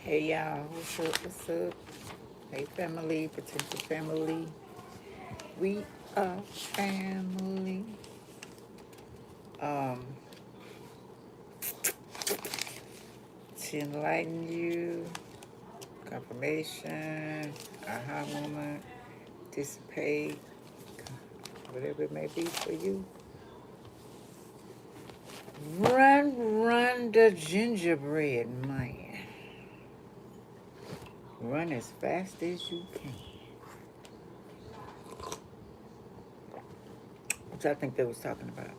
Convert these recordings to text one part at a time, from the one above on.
Hey y'all, what's up? What's up? Hey family, potential family. We are family. Um, to enlighten you, confirmation, aha moment, dissipate, whatever it may be for you. Run the gingerbread man. Run as fast as you can. Which I think they was talking about.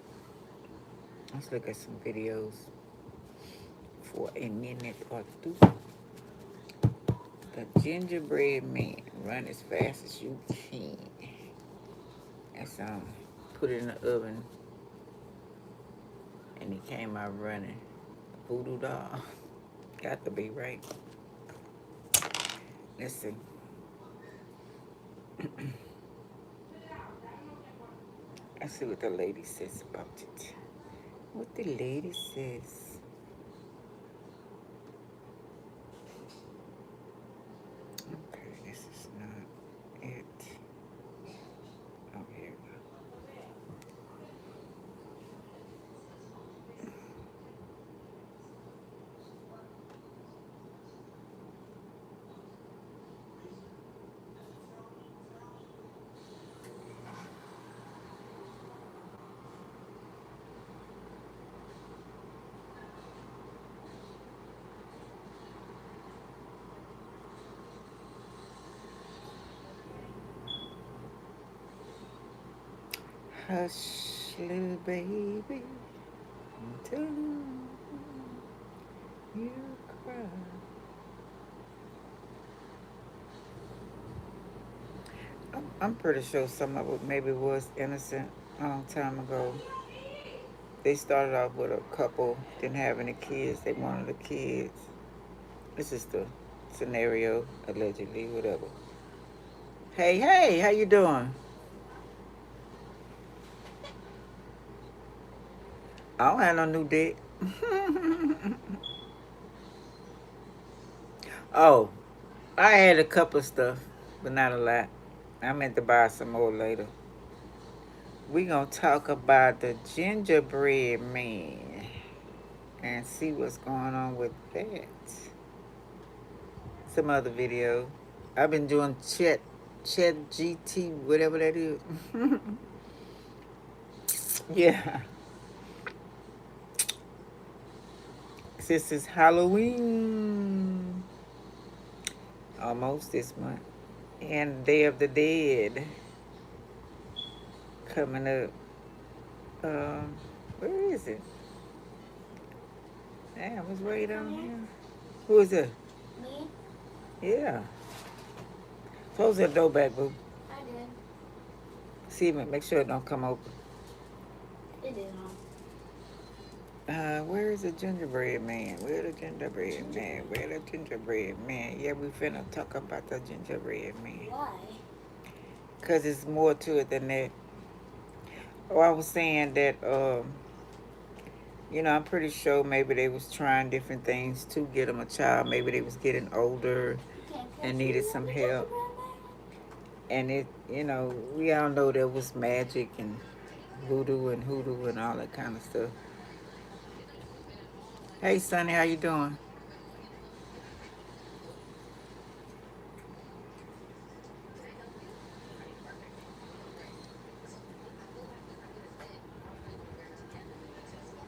Let's look at some videos for a minute or two. The gingerbread man, run as fast as you can. That's put it in the oven, and he came out running. Voodoo doll, got to be right. Let's see. Let's see what the lady says about it. What the lady says. Okay, this is not it. Oh, here we go. Hush, little baby, until you cry. I'm pretty sure some of it maybe was innocent a long time ago. They started off with a couple, didn't have any kids. They wanted the kids. This is the scenario, allegedly, whatever. Hey, how you doing? I don't have no new dick. Oh, I had a couple of stuff, but not a lot. I meant to buy some more later. We gonna talk about the gingerbread man and see what's going on with that. Some other video. I've been doing chat GT, whatever that is. Yeah. This is Halloween. Almost this month. And Day of the Dead coming up. Where is it? Damn, it's way down here. Who is it? Me? Yeah. Close that door back, boo. I did. See, make sure it don't come open. It did, huh? Where is the gingerbread man? Where the gingerbread man? Where the gingerbread man? Yeah, we finna talk about the gingerbread man. Why? Because it's more to it than that. Oh, I was saying that, I'm pretty sure maybe they was trying different things to get them a child. Maybe they was getting older and needed some help. And we all know there was magic and voodoo and hoodoo and all that kind of stuff. Hey, Sonny, how you doing?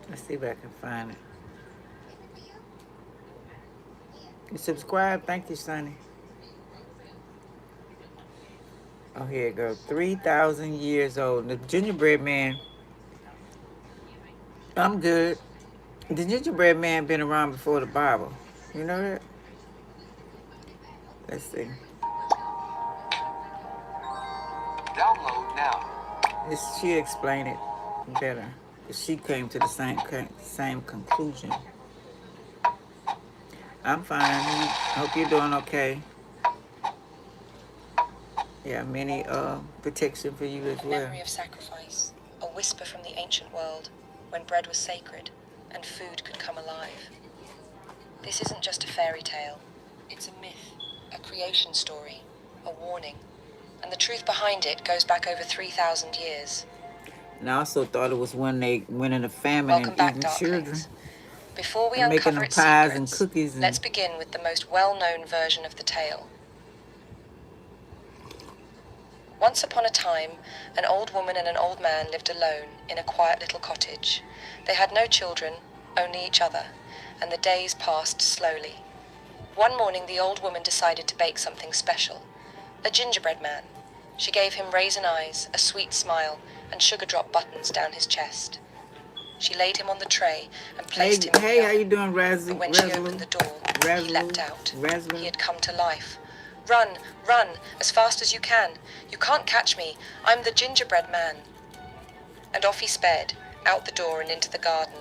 Let's see if I can find it. You subscribe? Thank you, Sonny. Oh, here it goes. 3,000 years old. The gingerbread man. I'm good. The gingerbread man been around before the Bible. You know that? Let's see. Download now. She explained it better. She came to the same conclusion. I'm fine. Hope you're doing okay. Yeah, many protection for you as well. Memory of sacrifice, a whisper from the ancient world, when bread was sacred and food could come alive. This isn't just a fairy tale. It's a myth, a creation story, a warning. And the truth behind it goes back over 3,000 years. And I also thought it was when they went in a famine Welcome and back, eating children Darklings. Before we and making uncover them its pies secrets, and cookies. let's And begin with the most well-known version of the tale. Once upon a time, an old woman and an old man lived alone in a quiet little cottage. They had no children, only each other, and the days passed slowly. One morning, the old woman decided to bake something special. A gingerbread man. She gave him raisin eyes, a sweet smile, and sugar drop buttons down his chest. She laid him on the tray and placed him in the hey, how oven. you doing, But when she opened the door, he leapt out. He had come to life. Run, run, as fast as you can. You can't catch me. I'm the gingerbread man. And off he sped, out the door and into the garden.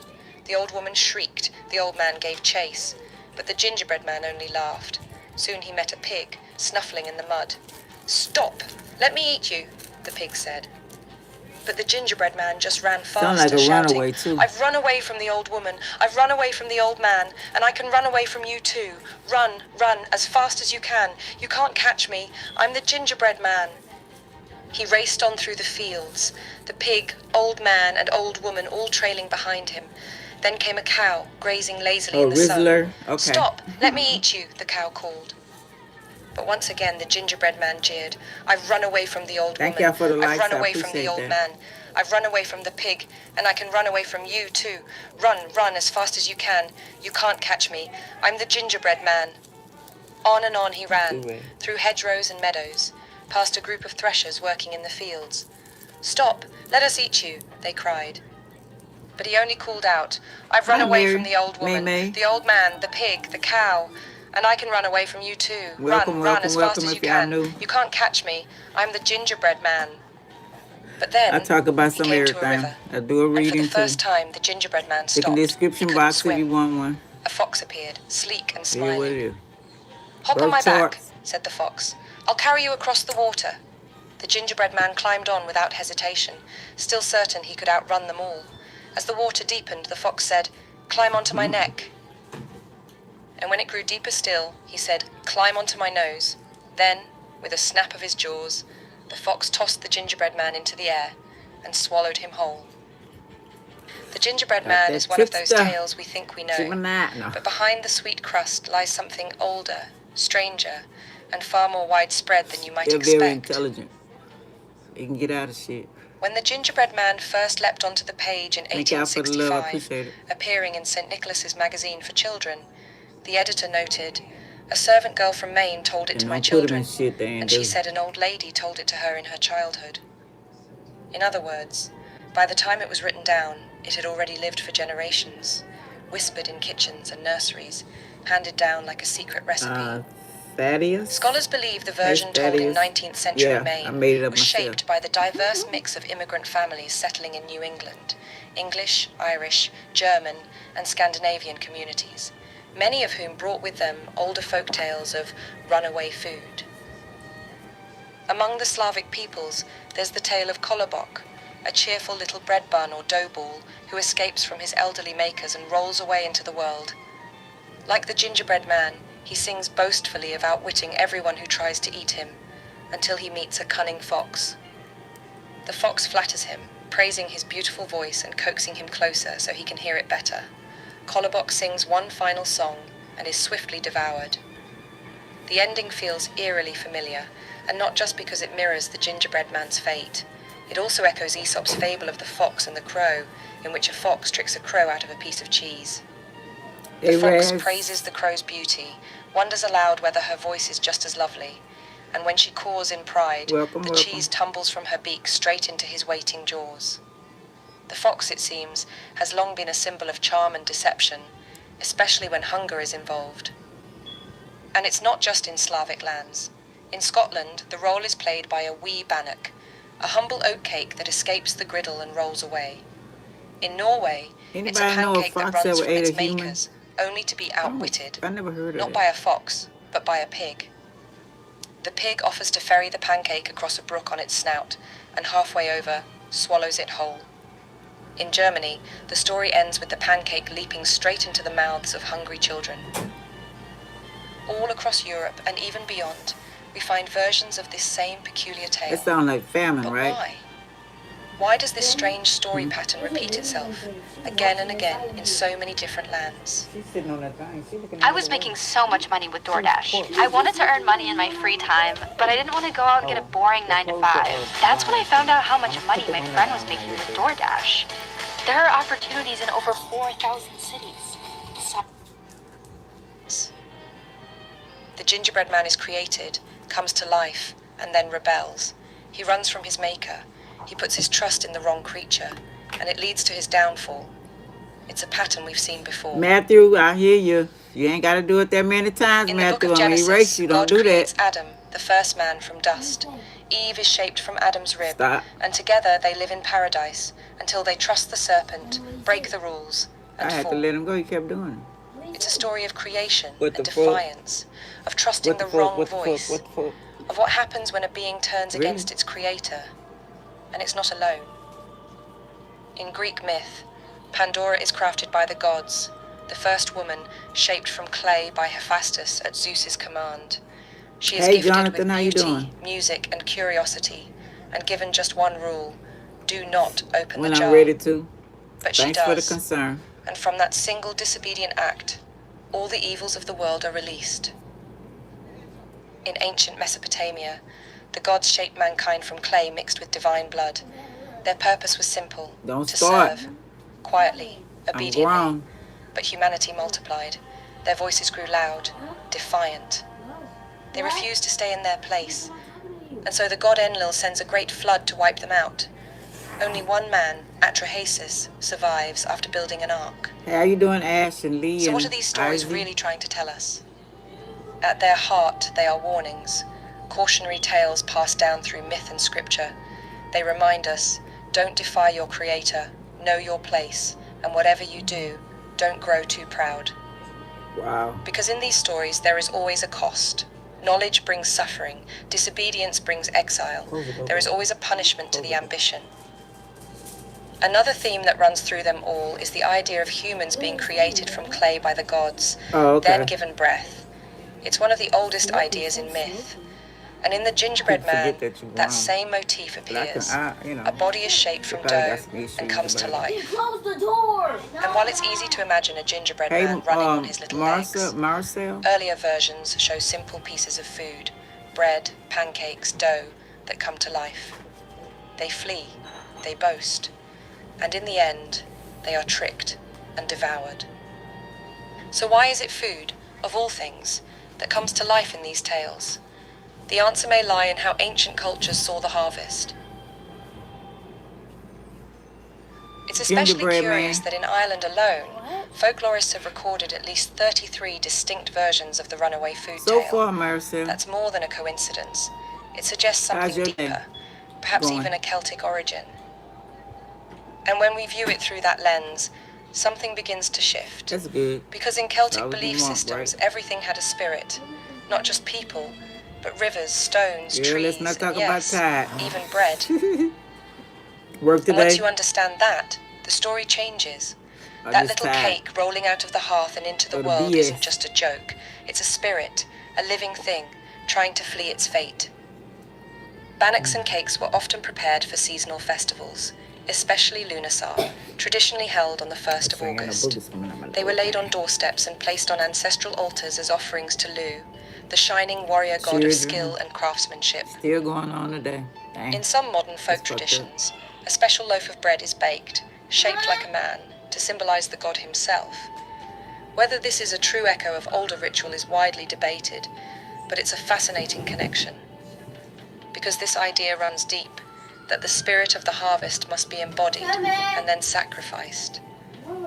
The old woman shrieked. The old man gave chase. But the gingerbread man only laughed. Soon he met a pig, snuffling in the mud. Stop! Let me eat you, the pig said. But the gingerbread man just ran faster, Sound like a shouting, runaway, too. I've run away from the old woman, I've run away from the old man, and I can run away from you too. Run, run, as fast as you can. You can't catch me. I'm the gingerbread man. He raced on through the fields, the pig, old man, and old woman all trailing behind him. Then came a cow, grazing lazily in the Rizzler. sun. Okay. Stop, let me eat you, the cow called. But once again the gingerbread man jeered. I've run away from the old Thank woman. y'all for the I've likes. run I away from the appreciate old that. man. I've run away from the pig, and I can run away from you too. Run, run as fast as you can. You can't catch me. I'm the gingerbread man. On and on he ran, through hedgerows and meadows, past a group of threshers working in the fields. Stop, let us eat you, they cried. But he only called out, I've run Hi, away Mary. from the old woman, May. the old man, the pig, the cow, and I can run away from you too. Welcome, run, welcome, run as welcome fast as if you y'all can. new. You can't catch me. I'm the gingerbread man. But then I talk about he some came to a everything. river, I do a and for reading the too. first time the gingerbread man Check stopped. in the description He couldn't box if you swim. want one. A fox appeared, sleek and See what it smiling. is. Hop on Birth my back, charts. said the fox. I'll carry you across the water. The gingerbread man climbed on without hesitation, still certain he could outrun them all. As the water deepened, the fox said, Climb onto my neck. And when it grew deeper still, he said, Climb onto my nose. Then, with a snap of his jaws, the fox tossed the gingerbread man into the air and swallowed him whole. The gingerbread man that is one of those trickster. tales we think we know. No. But behind the sweet crust lies something older, stranger, and far more widespread than you might They're expect. very intelligent. They can get out of shit. When the gingerbread man first leapt onto the page in Thank y'all for the love. I 1865, appreciate it. appearing in St. Nicholas's magazine for children, the editor noted, a servant girl from Maine told it And to my don't put 'em children, in shit they ain't and she do. said an old lady told it to her in her childhood. In other words, by the time it was written down, it had already lived for generations, whispered in kitchens and nurseries, handed down like a secret recipe. Thaddeus? Scholars believe the version told in 19th century Yeah, I Maine made it up was myself. shaped by the diverse mix of immigrant families settling in New England, English, Irish, German, and Scandinavian communities, many of whom brought with them older folk tales of runaway food. Among the Slavic peoples, there's the tale of Kolobok, a cheerful little bread bun or dough ball who escapes from his elderly makers and rolls away into the world. Like the gingerbread man, he sings boastfully of outwitting everyone who tries to eat him, until he meets a cunning fox. The fox flatters him, praising his beautiful voice and coaxing him closer so he can hear it better. Kolobok sings one final song and is swiftly devoured. The ending feels eerily familiar, and not just because it mirrors the gingerbread man's fate. It also echoes Aesop's fable of the fox and the crow, in which a fox tricks a crow out of a piece of cheese. The fox praises the crow's beauty, wonders aloud whether her voice is just as lovely, and when she caws in pride, the cheese tumbles from her beak straight into his waiting jaws. The fox, it seems, has long been a symbol of charm and deception, especially when hunger is involved. And it's not just in Slavic lands. In Scotland, the role is played by a wee bannock, a humble oatcake that escapes the griddle and rolls away. In Norway, it's a pancake that runs from its makers, only to be outwitted, I never heard of not that. by a fox, but by a pig. The pig offers to ferry the pancake across a brook on its snout, and halfway over, swallows it whole. In Germany, the story ends with the pancake leaping straight into the mouths of hungry children. All across Europe and even beyond, we find versions of this same peculiar tale. It sounds like famine, But right? why? Why does this strange story pattern repeat itself again and again in so many different lands? She's sitting on that thing. She looking I the was other way. making so much money with DoorDash. I wanted to earn money in my free time, but I didn't want to go out and get a boring 9 to 5. That's when I found out how much money my friend was making with DoorDash. There are opportunities in over 4,000 cities. The gingerbread man is created, comes to life, and then rebels. He runs from his maker. He puts his trust in the wrong creature, and it leads to his downfall. It's a pattern we've seen before. Matthew, I hear you. You ain't got to do it that many times, In the book Matthew. of I'm going to erase Genesis, you. Don't God do creates that. Adam, the first man, from dust. Eve is shaped from Adam's rib, Stop. and together they live in paradise until they trust the serpent, break the rules, and I had to fall. let him go. He kept doing it. It's a story of creation What and the fuck? defiance, of trusting the wrong What the fuck? voice, What the fuck? of what happens when a being turns Really? against its creator. And it's not alone. In Greek myth, Pandora is crafted by the gods, the first woman shaped from clay by Hephaestus at Zeus's command. She is Hey, gifted Jonathan, how you with beauty, doing? music, and curiosity, and given just one rule: do not open When the jar. I'm ready to. But she Thanks for the does, concern. and from that single disobedient act, all the evils of the world are released. In ancient Mesopotamia, the gods shaped mankind from clay mixed with divine blood. Their purpose was simple: Don't to start. serve, quietly, I'm obediently. grown. But humanity multiplied. Their voices grew loud, defiant. They refused to stay in their place, and so the god Enlil sends a great flood to wipe them out. Only one man, Atrahasis, survives after building an ark. Hey, how you doing, Ash and Lee So and what are these stories Ivy? really trying to tell us? At their heart, they are warnings, cautionary tales passed down through myth and scripture. They remind us, don't defy your creator, know your place, and whatever you do, don't grow too proud. Wow. Because in these stories, there is always a cost. Knowledge brings suffering, disobedience brings exile. There is always a punishment to the ambition. Another theme that runs through them all is the idea of humans being created from clay by the gods, Oh, okay. then given breath. It's one of the oldest ideas in myth. And in the gingerbread man, Forget that you're that wrong. same motif But I appears. can, A body is shaped from probably dough got some issues and comes to about it. life. Close the door. And while it's easy to imagine a gingerbread Hey, man running on his little legs, Marcel. earlier versions show simple pieces of food, bread, pancakes, dough, that come to life. They flee, they boast, and in the end, they are tricked and devoured. So why is it food, of all things, that comes to life in these tales? The answer may lie in how ancient cultures saw the harvest. It's especially Gingerbread curious man. that in Ireland alone, folklorists have recorded at least 33 distinct versions of the runaway food So tale. far, Marcel. That's more than a coincidence. It suggests How's something your day deeper, perhaps going? even a Celtic origin. And when we view it through that lens, something begins to shift. That's good. Because in Celtic That was belief you want, systems, right? everything had a spirit. Not just people, but rivers, stones, Yeah, trees, let's not talk and yes, about tide. even bread. Work And once today. you understand that, the story changes. I That just little tired. cake rolling out of the hearth and into the Or the world BS. isn't just a joke. It's a spirit, a living thing, trying to flee its fate. Bannocks and cakes were often prepared for seasonal festivals, especially Lunasar, traditionally held on the 1st of So ain't got no August. boogers coming out my They were throat. laid on doorsteps and placed on ancestral altars as offerings to Lu, the shining warrior god of Cheers, skill and craftsmanship. Still going on today. Dang. In some modern folk That's fucked up. traditions, a special loaf of bread is baked, shaped like a man, to symbolize the god himself. Whether this is a true echo of older ritual is widely debated, but it's a fascinating connection. Because this idea runs deep, that the spirit of the harvest must be embodied and then sacrificed.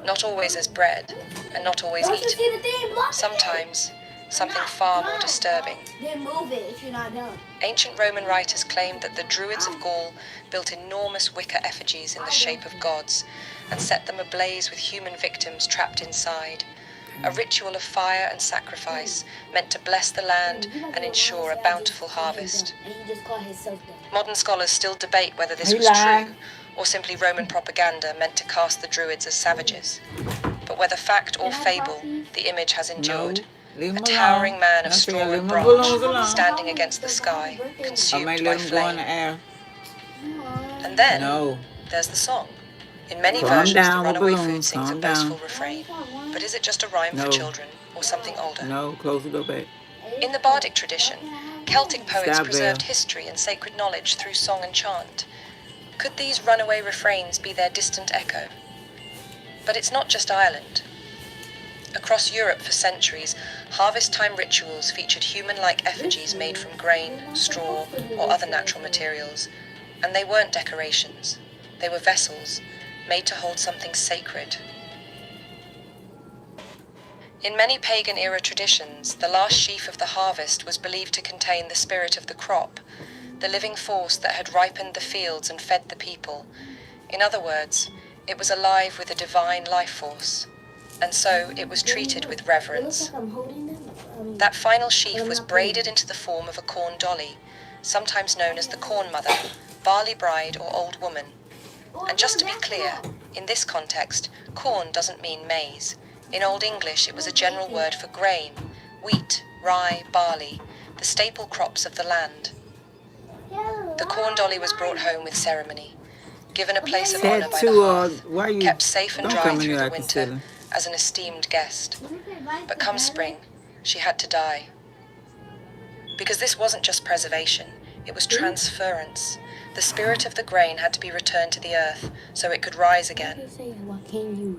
Not always as bread, and not always Don't you eaten. see the thing blocking it? Sometimes, something far more disturbing. Then move it if you're not done. Ancient Roman writers claimed that the Druids of Gaul built enormous wicker effigies in the shape of gods and set them ablaze with human victims trapped inside. A ritual of fire and sacrifice meant to bless the land and ensure a bountiful harvest. And he just called himself done. Modern scholars still debate whether this He was lied. true or simply Roman propaganda meant to cast the Druids as savages. But whether fact or fable, the image has endured. Leave a them towering alone. man of I straw said, leave and my balloons branch, alone. standing against the sky, I consumed may by let them go in flame. the air. And then No. there's the song. In many Calm versions, the down with runaway food balloons. sings a Calm boastful down. refrain. But is it just a rhyme for No. children or something older? No, close the door back. In the bardic tradition, Celtic poets Stop preserved there. history and sacred knowledge through song and chant. Could these runaway refrains be their distant echo? But it's not just Ireland. Across Europe for centuries, harvest time rituals featured human-like effigies made from grain, straw, or other natural materials. And they weren't decorations. They were vessels, made to hold something sacred. In many pagan-era traditions, the last sheaf of the harvest was believed to contain the spirit of the crop, the living force that had ripened the fields and fed the people. In other words, it was alive with a divine life force, and so it was treated with reverence. That final sheaf was braided into the form of a corn dolly, sometimes known as the corn mother, barley bride, or old woman. And just to be clear, in this context, corn doesn't mean maize. In Old English, it was a general word for grain, wheat, rye, barley, the staple crops of the land. The corn dolly was brought home with ceremony, given a place of honor by the hearth, kept safe and dry through the winter as an esteemed guest. But come spring, she had to die. Because this wasn't just preservation, it was transference. The spirit of the grain had to be returned to the earth so it could rise again.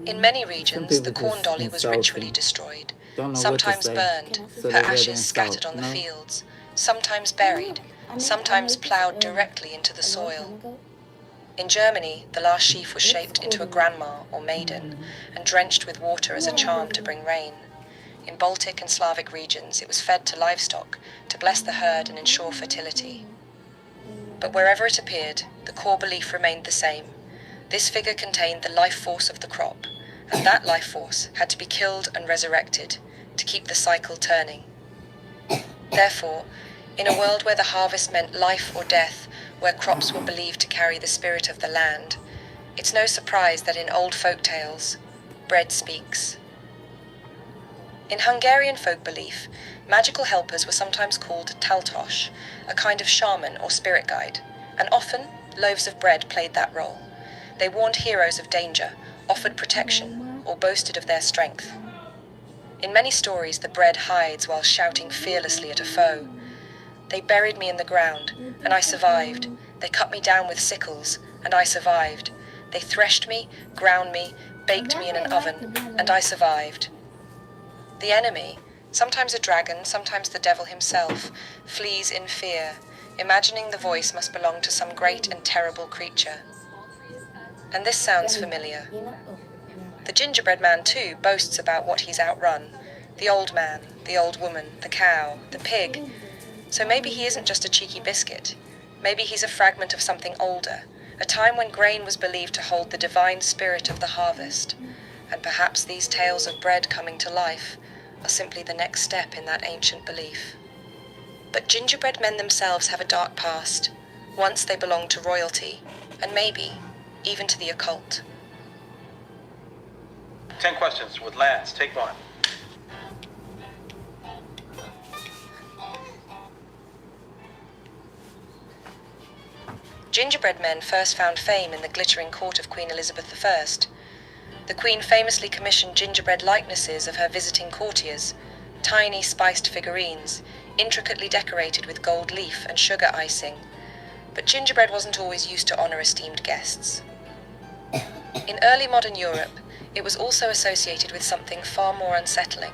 In many regions, the corn dolly was ritually destroyed, sometimes burned, her ashes scattered on the fields, sometimes buried, sometimes ploughed directly into the soil. In Germany, the last sheaf was shaped into a grandma or maiden and drenched with water as a charm to bring rain. In Baltic and Slavic regions, it was fed to livestock to bless the herd and ensure fertility. But wherever it appeared, the core belief remained the same. This figure contained the life force of the crop, and that life force had to be killed and resurrected to keep the cycle turning. Therefore, in a world where the harvest meant life or death, where crops were believed to carry the spirit of the land, it's no surprise that in old folk tales, bread speaks. In Hungarian folk belief, magical helpers were sometimes called taltos, a kind of shaman or spirit guide, and often loaves of bread played that role. They warned heroes of danger, offered protection, or boasted of their strength. In many stories, the bread hides while shouting fearlessly at a foe. They buried me in the ground, and I survived. They cut me down with sickles, and I survived. They threshed me, ground me, baked me in an oven, and I survived. The enemy, sometimes a dragon, sometimes the devil himself, flees in fear, imagining the voice must belong to some great and terrible creature. And this sounds familiar. The gingerbread man, too, boasts about what he's outrun. The old man, the old woman, the cow, the pig. So maybe he isn't just a cheeky biscuit. Maybe he's a fragment of something older, a time when grain was believed to hold the divine spirit of the harvest. And perhaps these tales of bread coming to life are simply the next step in that ancient belief. But gingerbread men themselves have a dark past. Once they belonged to royalty, and maybe even to the occult. 10 questions with Lance. Take one. Gingerbread men first found fame in the glittering court of Queen Elizabeth I. The Queen famously commissioned gingerbread likenesses of her visiting courtiers, tiny spiced figurines, intricately decorated with gold leaf and sugar icing. But gingerbread wasn't always used to honor esteemed guests. In early modern Europe, it was also associated with something far more unsettling.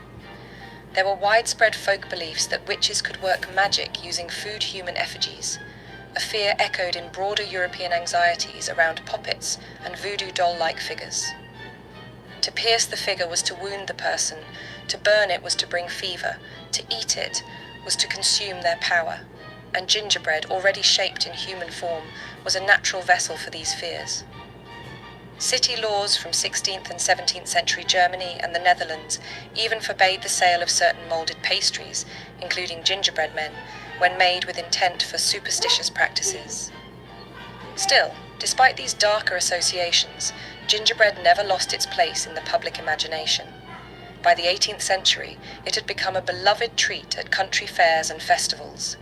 There were widespread folk beliefs that witches could work magic using food human effigies, a fear echoed in broader European anxieties around puppets and voodoo doll-like figures. To pierce the figure was to wound the person, to burn it was to bring fever, to eat it was to consume their power, and gingerbread, already shaped in human form, was a natural vessel for these fears. City laws from 16th and 17th century Germany and the Netherlands even forbade the sale of certain moulded pastries, including gingerbread men, when made with intent for superstitious practices. Still, despite these darker associations, gingerbread never lost its place in the public imagination. By the 18th century, it had become a beloved treat at country fairs and festivals,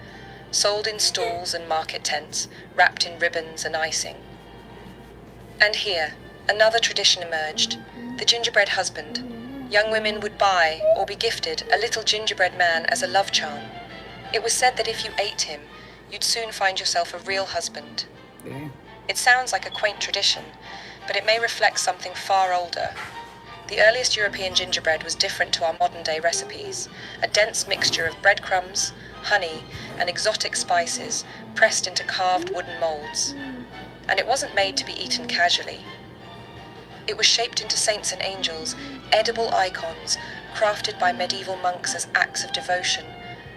sold in stalls and market tents, wrapped in ribbons and icing. And here, another tradition emerged, the gingerbread husband. Young women would buy or be gifted a little gingerbread man as a love charm. It was said that if you ate him, you'd soon find yourself a real husband. Yeah. It sounds like a quaint tradition, but it may reflect something far older. The earliest European gingerbread was different to our modern-day recipes, a dense mixture of breadcrumbs, honey, and exotic spices pressed into carved wooden molds. And it wasn't made to be eaten casually. It was shaped into saints and angels, edible icons, crafted by medieval monks as acts of devotion.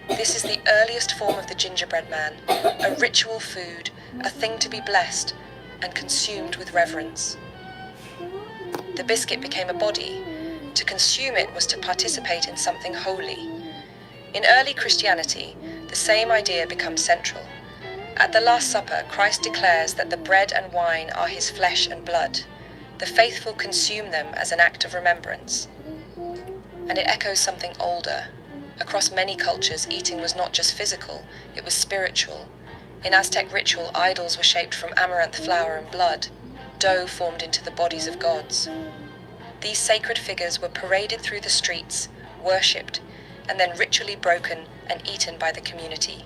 This is the earliest form of the gingerbread man, a ritual food, a thing to be blessed, and consumed with reverence. The biscuit became a body. To consume it was to participate in something holy. In early Christianity, the same idea becomes central. At the Last Supper, Christ declares that the bread and wine are his flesh and blood. The faithful consume them as an act of remembrance. And it echoes something older. Across many cultures, eating was not just physical, it was spiritual. In Aztec ritual, idols were shaped from amaranth flour and blood. Dough formed into the bodies of gods. These sacred figures were paraded through the streets, worshipped, and then ritually broken and eaten by the community.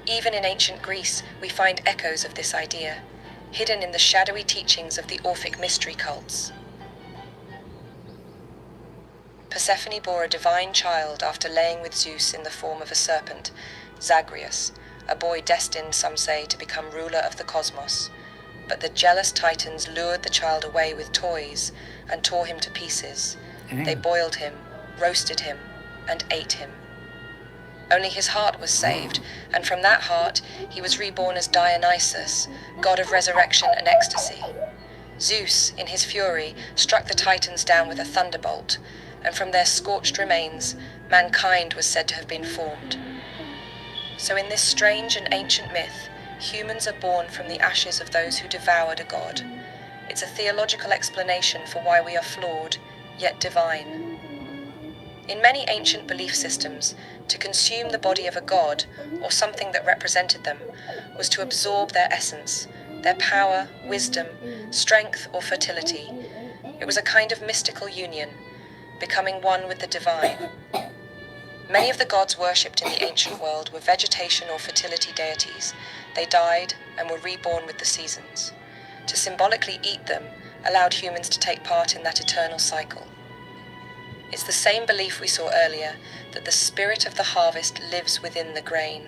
Even in ancient Greece, we find echoes of this idea, hidden in the shadowy teachings of the Orphic mystery cults. Persephone bore a divine child after laying with Zeus in the form of a serpent, Zagreus, a boy destined, some say, to become ruler of the cosmos. But the jealous Titans lured the child away with toys and tore him to pieces. They boiled him, roasted him, and ate him. Only his heart was saved, and from that heart he was reborn as Dionysus, god of resurrection and ecstasy. Zeus, in his fury, struck the Titans down with a thunderbolt, and from their scorched remains, mankind was said to have been formed. So in this strange and ancient myth, humans are born from the ashes of those who devoured a god. It's a theological explanation for why we are flawed, yet divine. In many ancient belief systems, to consume the body of a god, or something that represented them, was to absorb their essence, their power, wisdom, strength, or fertility. It was a kind of mystical union, becoming one with the divine. Many of the gods worshipped in the ancient world were vegetation or fertility deities. They died and were reborn with the seasons. To symbolically eat them allowed humans to take part in that eternal cycle. It's the same belief we saw earlier, that the spirit of the harvest lives within the grain,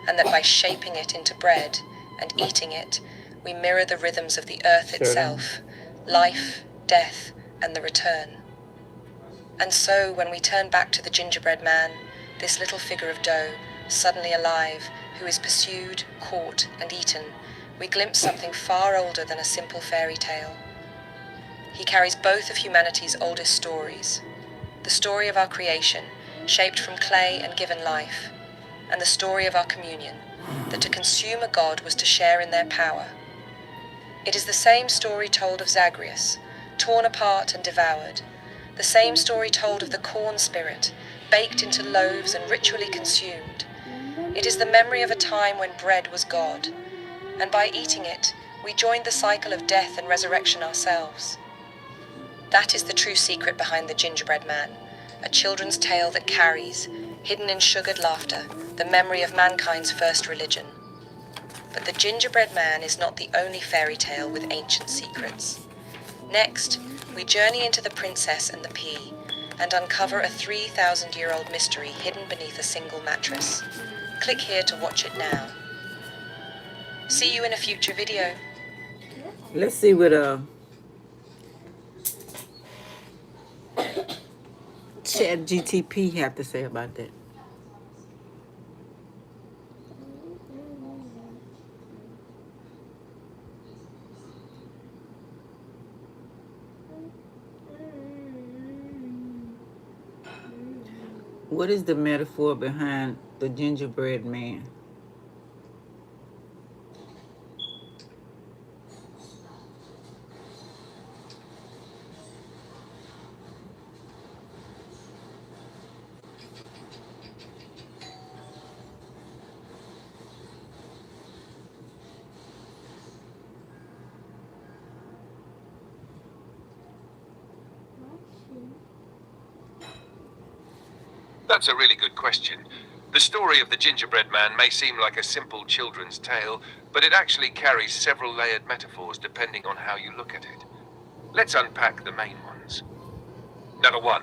and that by shaping it into bread and eating it, we mirror the rhythms of the earth itself, life, death, and the return. And so, when we turn back to the gingerbread man, this little figure of dough, suddenly alive, who is pursued, caught, and eaten, we glimpse something far older than a simple fairy tale. He carries both of humanity's oldest stories, the story of our creation, shaped from clay and given life, and the story of our communion, that to consume a god was to share in their power. It is the same story told of Zagreus, torn apart and devoured, the same story told of the corn spirit, baked into loaves and ritually consumed. It is the memory of a time when bread was God, and by eating it, we joined the cycle of death and resurrection ourselves. That is the true secret behind the gingerbread man, a children's tale that carries, hidden in sugared laughter, the memory of mankind's first religion. But the gingerbread man is not the only fairy tale with ancient secrets. Next, we journey into the princess and the pea, and uncover a 3,000-year-old mystery hidden beneath a single mattress. Click here to watch it now. See you in a future video. Let's see what Chat GTP have to say about that. What is the metaphor behind the gingerbread man? That's a really good question. The story of the gingerbread man may seem like a simple children's tale, but it actually carries several layered metaphors depending on how you look at it. Let's unpack the main ones. Number 1.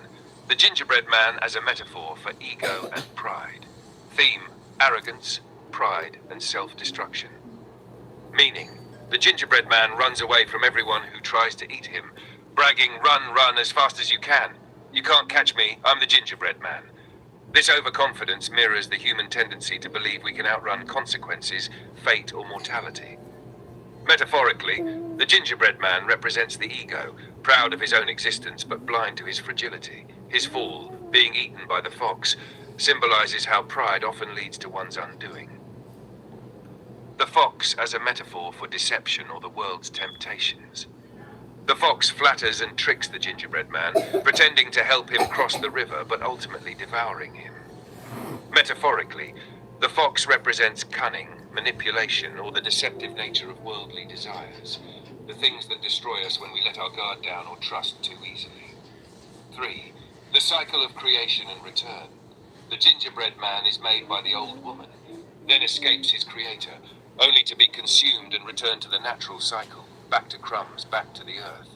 The gingerbread man as a metaphor for ego and pride. Theme: arrogance, pride, and self-destruction. Meaning: the gingerbread man runs away from everyone who tries to eat him, bragging, "Run, run as fast as you can. You can't catch me, I'm the gingerbread man." This overconfidence mirrors the human tendency to believe we can outrun consequences, fate, or mortality. Metaphorically, the gingerbread man represents the ego, proud of his own existence but blind to his fragility. His fall, being eaten by the fox, symbolizes how pride often leads to one's undoing. The fox as a metaphor for deception or the world's temptations. The fox flatters and tricks the gingerbread man, pretending to help him cross the river but ultimately devouring him. Metaphorically, the fox represents cunning, manipulation, or the deceptive nature of worldly desires, the things that destroy us when we let our guard down or trust too easily. 3. The cycle of creation and return. The gingerbread man is made by the old woman, then escapes his creator, only to be consumed and return to the natural cycle, back to crumbs, back to the earth.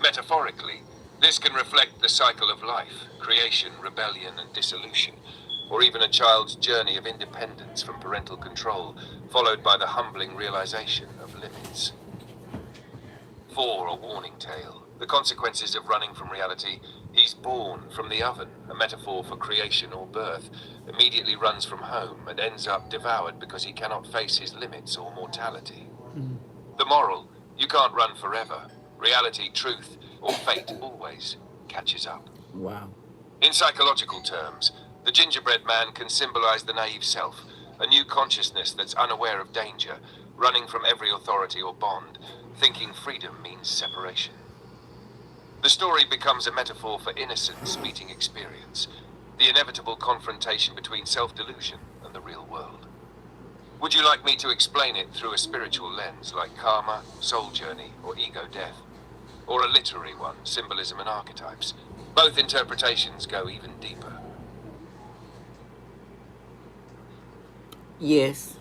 Metaphorically, this can reflect the cycle of life, creation, rebellion, and dissolution, or even a child's journey of independence from parental control, followed by the humbling realization of limits. 4. A warning tale. The consequences of running from reality. He's born from the oven, a metaphor for creation or birth, immediately runs from home and ends up devoured because he cannot face his limits or mortality. The moral: you can't run forever. Reality, truth, or fate always catches up. Wow. In psychological terms, the gingerbread man can symbolize the naive self, a new consciousness that's unaware of danger, running from every authority or bond, thinking freedom means separation. The story becomes a metaphor for innocence meeting experience, the inevitable confrontation between self-delusion and the real world. Would you like me to explain it through a spiritual lens like karma, soul journey, or ego death? Or a literary one, symbolism and archetypes? Both interpretations go even deeper. Yes.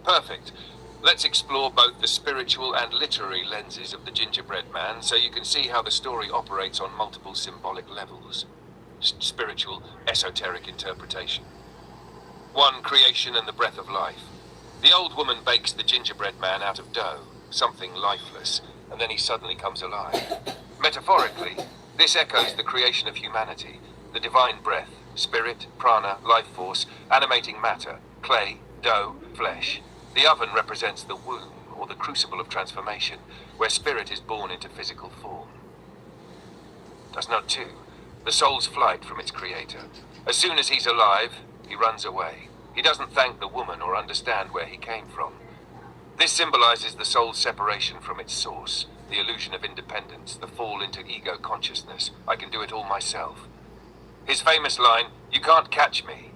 Perfect. Let's explore both the spiritual and literary lenses of the gingerbread man so you can see how the story operates on multiple symbolic levels. Spiritual, esoteric interpretation. 1. Creation and the breath of life. The old woman bakes the gingerbread man out of dough, something lifeless, and then he suddenly comes alive. Metaphorically, this echoes the creation of humanity, the divine breath, spirit, prana, life force, animating matter, clay, dough, flesh. The oven represents the womb, or the crucible of transformation, where spirit is born into physical form. Does note 2. The soul's flight from its creator. As soon as he's alive, he runs away. He doesn't thank the woman or understand where he came from. This symbolizes the soul's separation from its source, the illusion of independence, the fall into ego consciousness. I can do it all myself. His famous line, "You can't catch me,"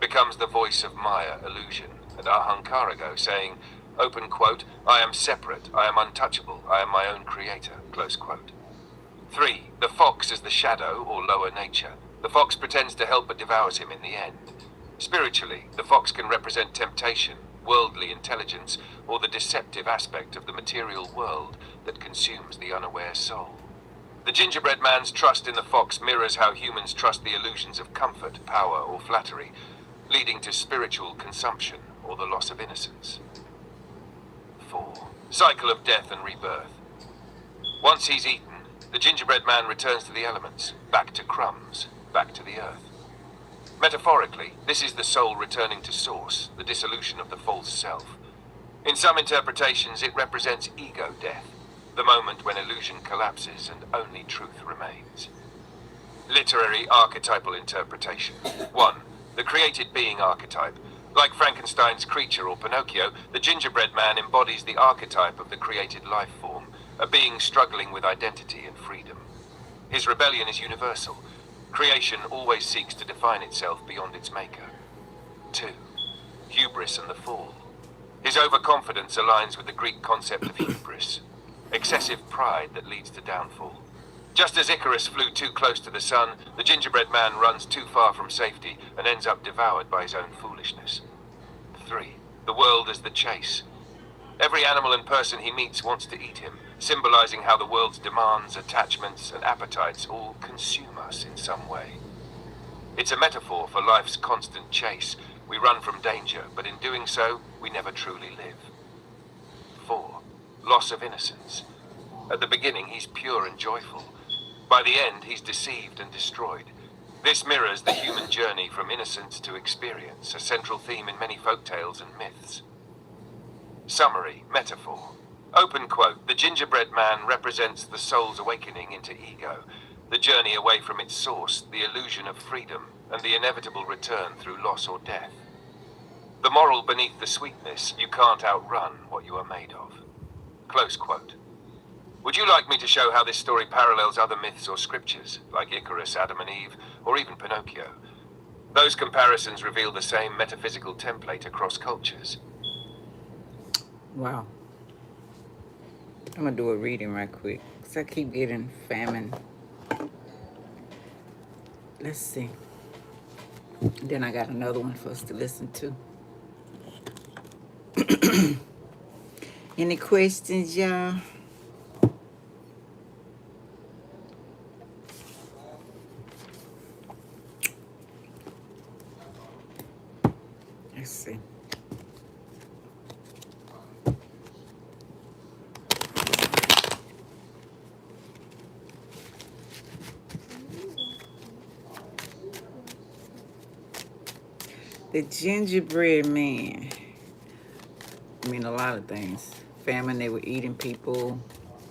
becomes the voice of Maya, illusion, and Ahankarago, saying, open quote, "I am separate, I am untouchable, I am my own creator," close quote. 3. The fox as the shadow or lower nature. The fox pretends to help but devours him in the end. Spiritually, the fox can represent temptation, worldly intelligence, or the deceptive aspect of the material world that consumes the unaware soul. The gingerbread man's trust in the fox mirrors how humans trust the illusions of comfort, power, or flattery, leading to spiritual consumption or the loss of innocence. 4. Cycle of death and rebirth. Once he's eaten, the gingerbread man returns to the elements, back to crumbs, back to the earth. Metaphorically, this is the soul returning to source, the dissolution of the false self. In some interpretations, it represents ego death, the moment when illusion collapses and only truth remains. Literary archetypal interpretation. 1. The created being archetype. Like Frankenstein's creature or Pinocchio, the gingerbread man embodies the archetype of the created life form, a being struggling with identity and freedom. His rebellion is universal. Creation always seeks to define itself beyond its maker. 2. Hubris and the fall. His overconfidence aligns with the Greek concept of hubris, excessive pride that leads to downfall. Just as Icarus flew too close to the sun, the gingerbread man runs too far from safety and ends up devoured by his own foolishness. 3. The world as the chase. Every animal and person he meets wants to eat him, symbolizing how the world's demands, attachments, and appetites all consume us in some way. It's a metaphor for life's constant chase. We run from danger, but in doing so, we never truly live. 4. Loss of innocence. At the beginning, he's pure and joyful. By the end, he's deceived and destroyed. This mirrors the human journey from innocence to experience, a central theme in many folktales and myths. Summary, metaphor. Open quote, the gingerbread man represents the soul's awakening into ego, the journey away from its source, the illusion of freedom, and the inevitable return through loss or death. The moral beneath the sweetness, you can't outrun what you are made of. Close quote. Would you like me to show how this story parallels other myths or scriptures, like Icarus, Adam and Eve, or even Pinocchio? Those comparisons reveal the same metaphysical template across cultures. Wow. I'm going to do a reading right quick, because I keep getting famine. Let's see. Then I got another one for us to listen to. Any questions, y'all? Let's see. The gingerbread man. I mean, a lot of things. Famine, they were eating people,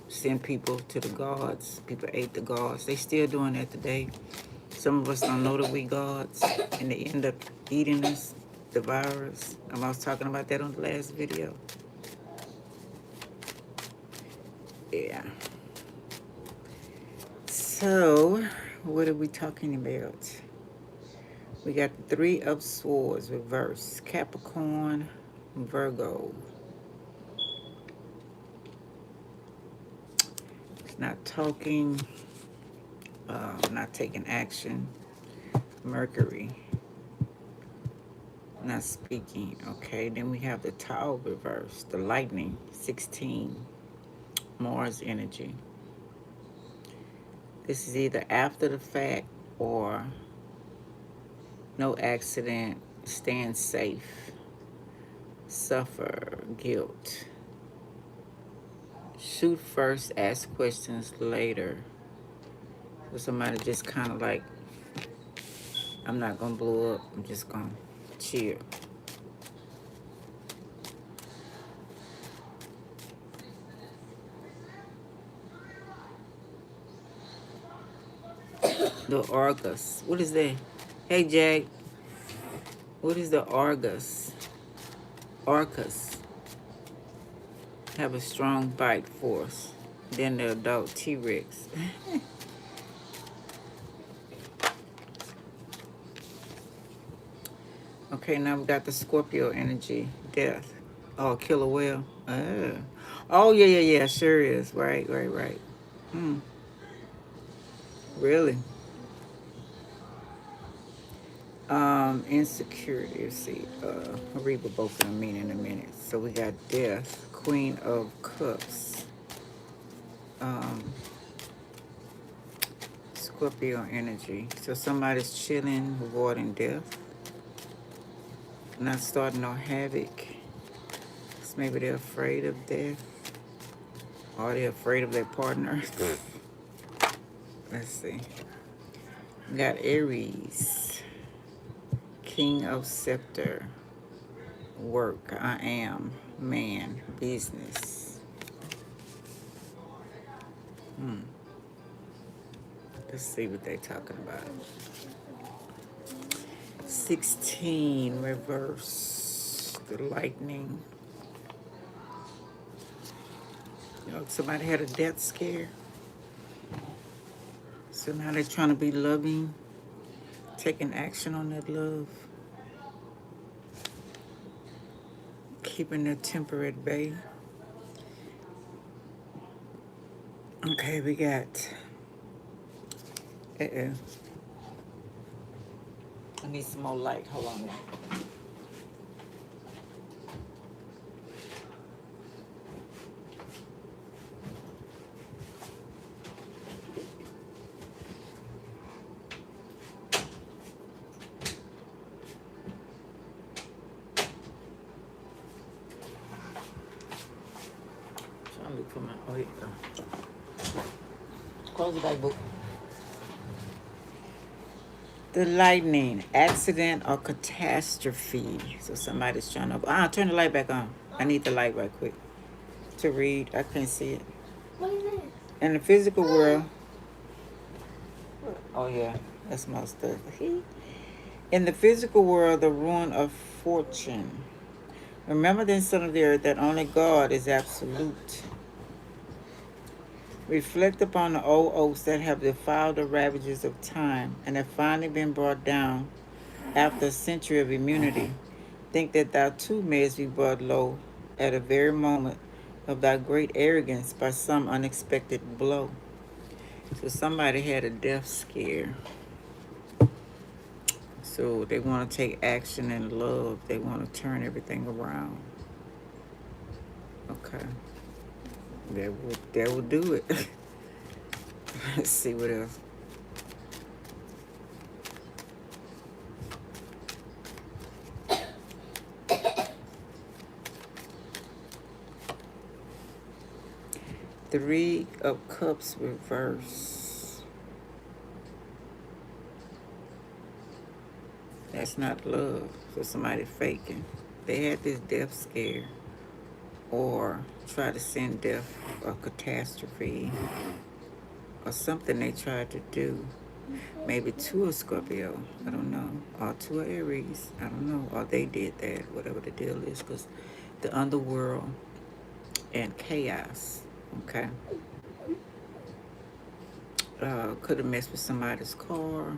send people to the gods. People ate the gods. They still doing that today. Some of us don't know that we gods, and they end up eating us, devour us. I was talking about that on the last video. Yeah. So, what are we talking about? We got the Three of Swords reversed. Capricorn, Virgo. It's not talking, not taking action. Mercury, not speaking. Okay, then we have the Tower reversed. The Lightning, 16. Mars energy. This is either after the fact or no accident, stand safe, suffer guilt. Shoot first, ask questions later. So somebody just kind of like, I'm not going to blow up, I'm just going to chill. The Argus. What is that? Hey, Jack. What is the Argus? Arcus. Have a strong bite force. Then the adult T-Rex. Okay, now we got the Scorpio energy. Death. Oh, killer whale. Oh, yeah. Sure is. Right. Really? Insecurity. Let's see. I'll read what both of them mean in a minute. So we got death. Queen of Cups. Scorpio energy. So somebody's chilling, avoiding death. Not starting no havoc. So maybe they're afraid of death. Or they're afraid of their partner. Let's see. We got Aries. King of Scepter. Work. I am. Man. Business. Let's see what they're talking about. 16 reverse. The lightning. You know, somebody had a death scare. So now they're trying to be loving, taking action on that love, keeping their temper at bay. Okay, we got. I need some more light. Hold on there. Trying to look for my. Oh, here you go. Close the back book. The lightning, accident or catastrophe. So somebody's trying to. Turn the light back on. I need the light right quick to read. I can't see it. What is this? In the physical world. Oh yeah, that's my stuff. In the physical world, the ruin of fortune. Remember then, son of the earth, that only God is absolute. Reflect upon the old oaks that have defied the ravages of time and have finally been brought down after a century of immunity. Think that thou too mayest be brought low at a very moment of thy great arrogance by some unexpected blow. So somebody had a death scare. So they want to take action in love. They want to turn everything around. Okay. That will do it. Let's see what else. Three of Cups reverse. That's not love. So somebody faking. They had this death scare. Or try to send death or catastrophe. Or something they tried to do. Maybe to a Scorpio. I don't know. Or to an Aries. I don't know. Or they did that. Whatever the deal is. Because the underworld and chaos. Okay. Could have messed with somebody's car.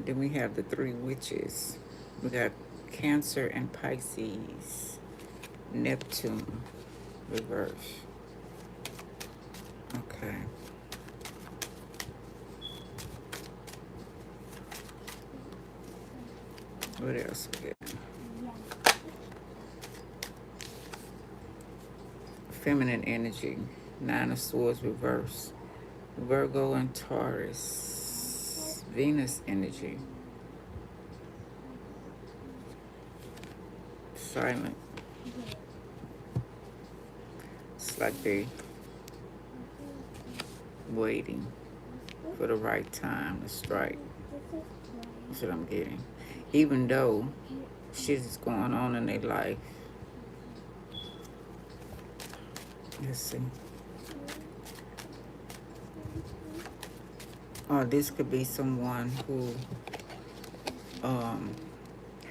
Then we have the three witches. We got Cancer and Pisces. Neptune. Reverse. Okay. What else we get? Feminine energy. Nine of Swords reverse. Virgo and Taurus. Venus energy. Silent. It's like they waiting for the right time to strike. That's what I'm getting. Even though shit is going on in their life. Let's see. Or this could be someone who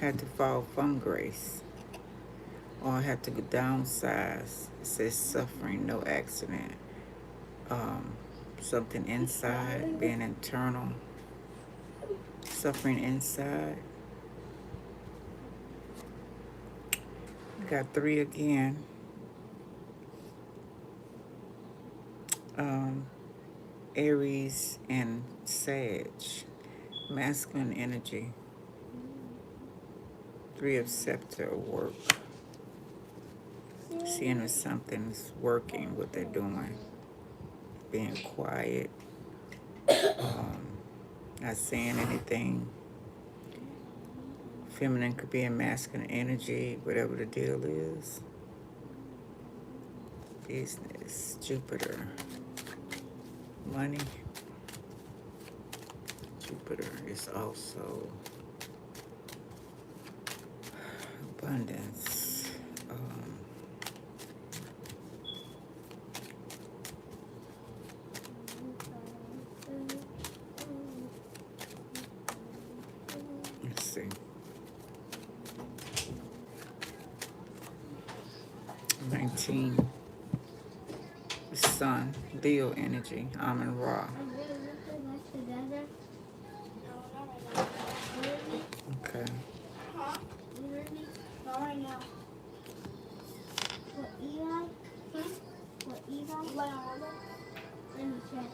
had to fall from grace. Or had to downsize. It says suffering, no accident. Something inside, being internal. Suffering inside. Got three again. Aries and Sag. Masculine energy. Three of Scepter, work. Seeing if something's working, what they're doing. Being quiet. Not saying anything. Feminine could be in masculine energy, whatever the deal is. Business, Jupiter. Money. Jupiter is also abundance. see. 19. The sun, Leo energy, Amun Ra. Okay. Not right now. What, Eli? What, Eli? Let me check.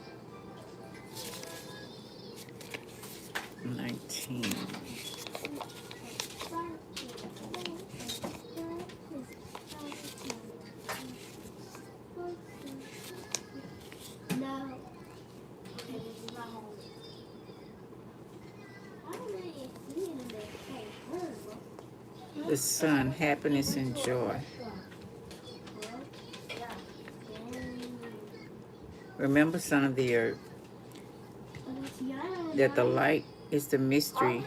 19. No. It is not home. I don't really see it in there. The sun, happiness and joy. Remember, son of the earth, that the light is the mysteries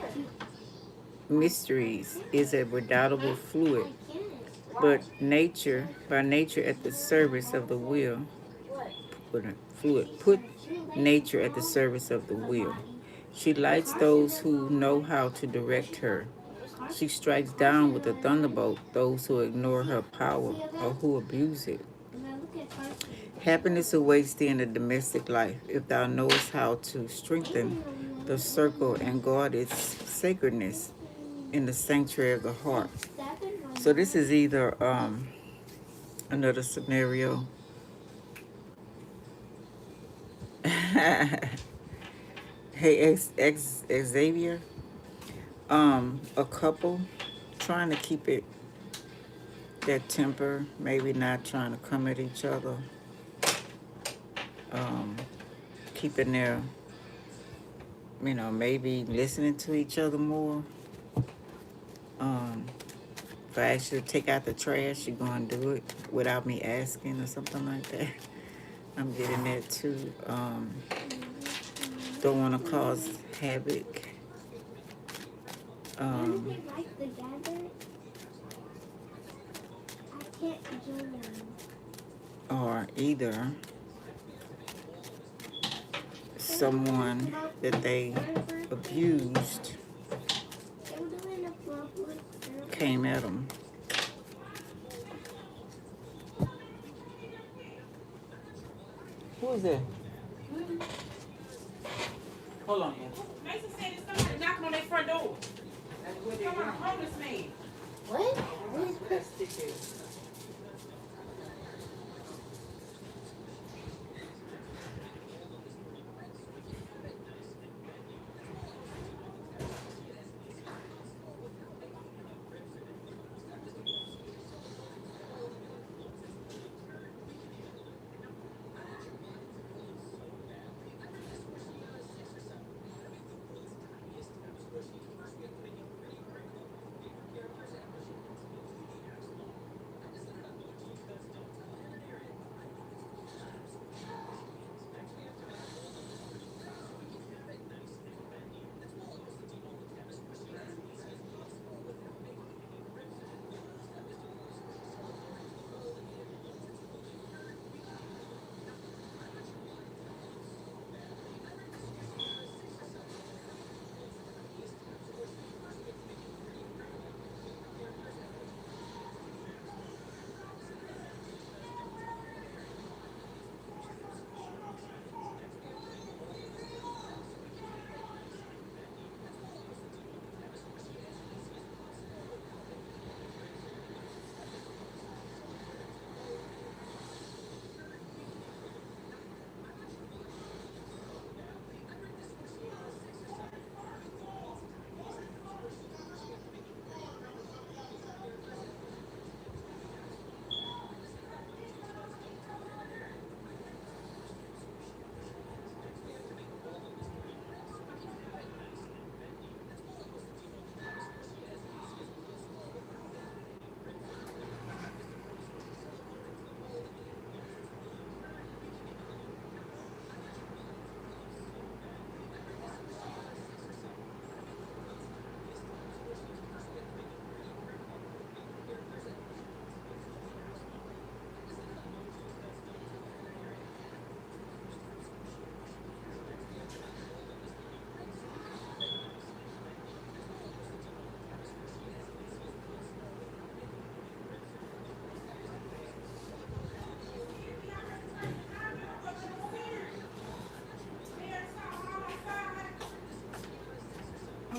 is a redoubtable fluid, but nature, by nature at the service of the will, put nature at the service of the will. She lights those who know how to direct her. She strikes down with a thunderbolt those who ignore her power or who abuse it. Happiness awaits thee in the domestic life if thou knowest how to strengthen the circle and guard its sacredness in the sanctuary of the heart. So this is either another scenario. Hey, Xavier, a couple trying to keep it that temper, maybe not trying to come at each other, keeping their, maybe listening to each other more. If I ask you to take out the trash, you're going to do it without me asking or something like that. I'm getting that too. Don't want to cause havoc. Or either someone that they abused came at them. Who is that? Hold on, man. Mason said it's somebody knocking on their front door. Come on, homeless man. What?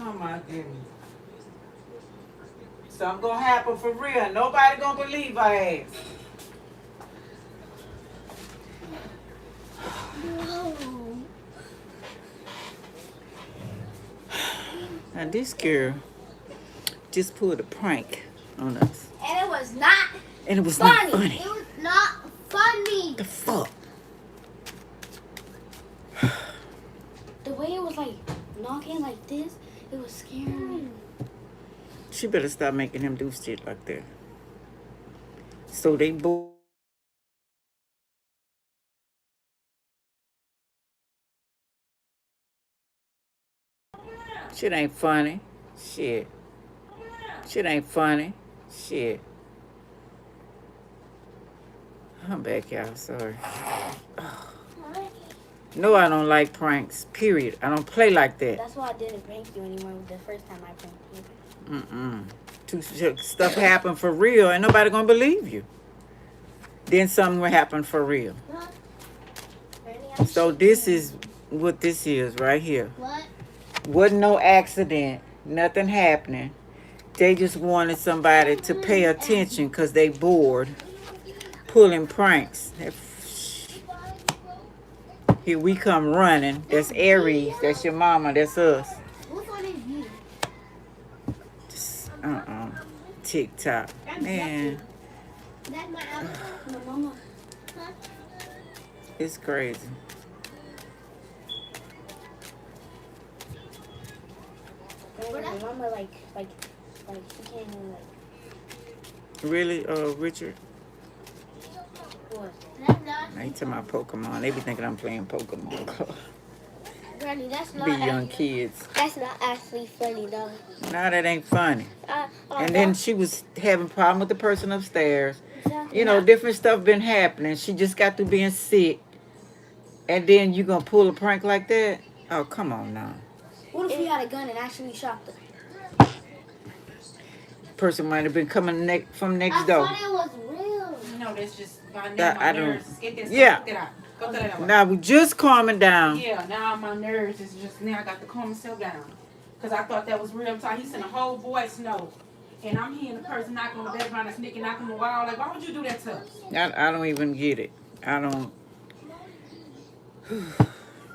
Oh my goodness. Something gonna happen for real. Nobody gonna believe our ass. No. Now this girl just pulled a prank on us. And it was not And it was funny. not funny. It was not funny. The fuck? The way it was like knocking like this, it was scaring me. She better stop making him do shit like that. So they both. Shit ain't funny. Shit. Shit ain't funny. Shit. I'm back, y'all. Sorry. No, I don't like pranks. Period. I don't play like that. That's why I didn't prank you anymore the first time I pranked you. Stuff happen for real. Ain't nobody gonna believe you. Then something will happen for real. So this is what this is right here. What? Wasn't no accident. Nothing happening. They just wanted somebody to pay attention because they bored pulling pranks. Here we come running. That's Aries. That's your mama. That's us. Which one is you? Just, TikTok. Man, That's my avatar. My mama. Huh? it's crazy. My mama like she can't even like. Really, Richard? What? That's not. I ain't talking about Pokemon. They be thinking I'm playing Pokemon. Granny, that's Be not. young kids. That's not actually funny though. Nah, that ain't funny. And then she was having problem with the person upstairs. You know, different stuff been happening. She just got through being sick. And then you gonna pull a prank like that? Oh, come on now. What if we had a gun and actually shot them? Person might have been coming from next I door. thought it was real. No, that's just my I don't- nerves. Get that yeah. stuff, get out. Go throw that away. Now we just calming down. Yeah, now my nerves is just, now I got to calm myself down. Because I thought that was real time. He sent a whole voice note. And I'm hearing the person knocking on the background and sneaking knocking on the wall. Like, why would you do that to us? I don't even get it. I don't.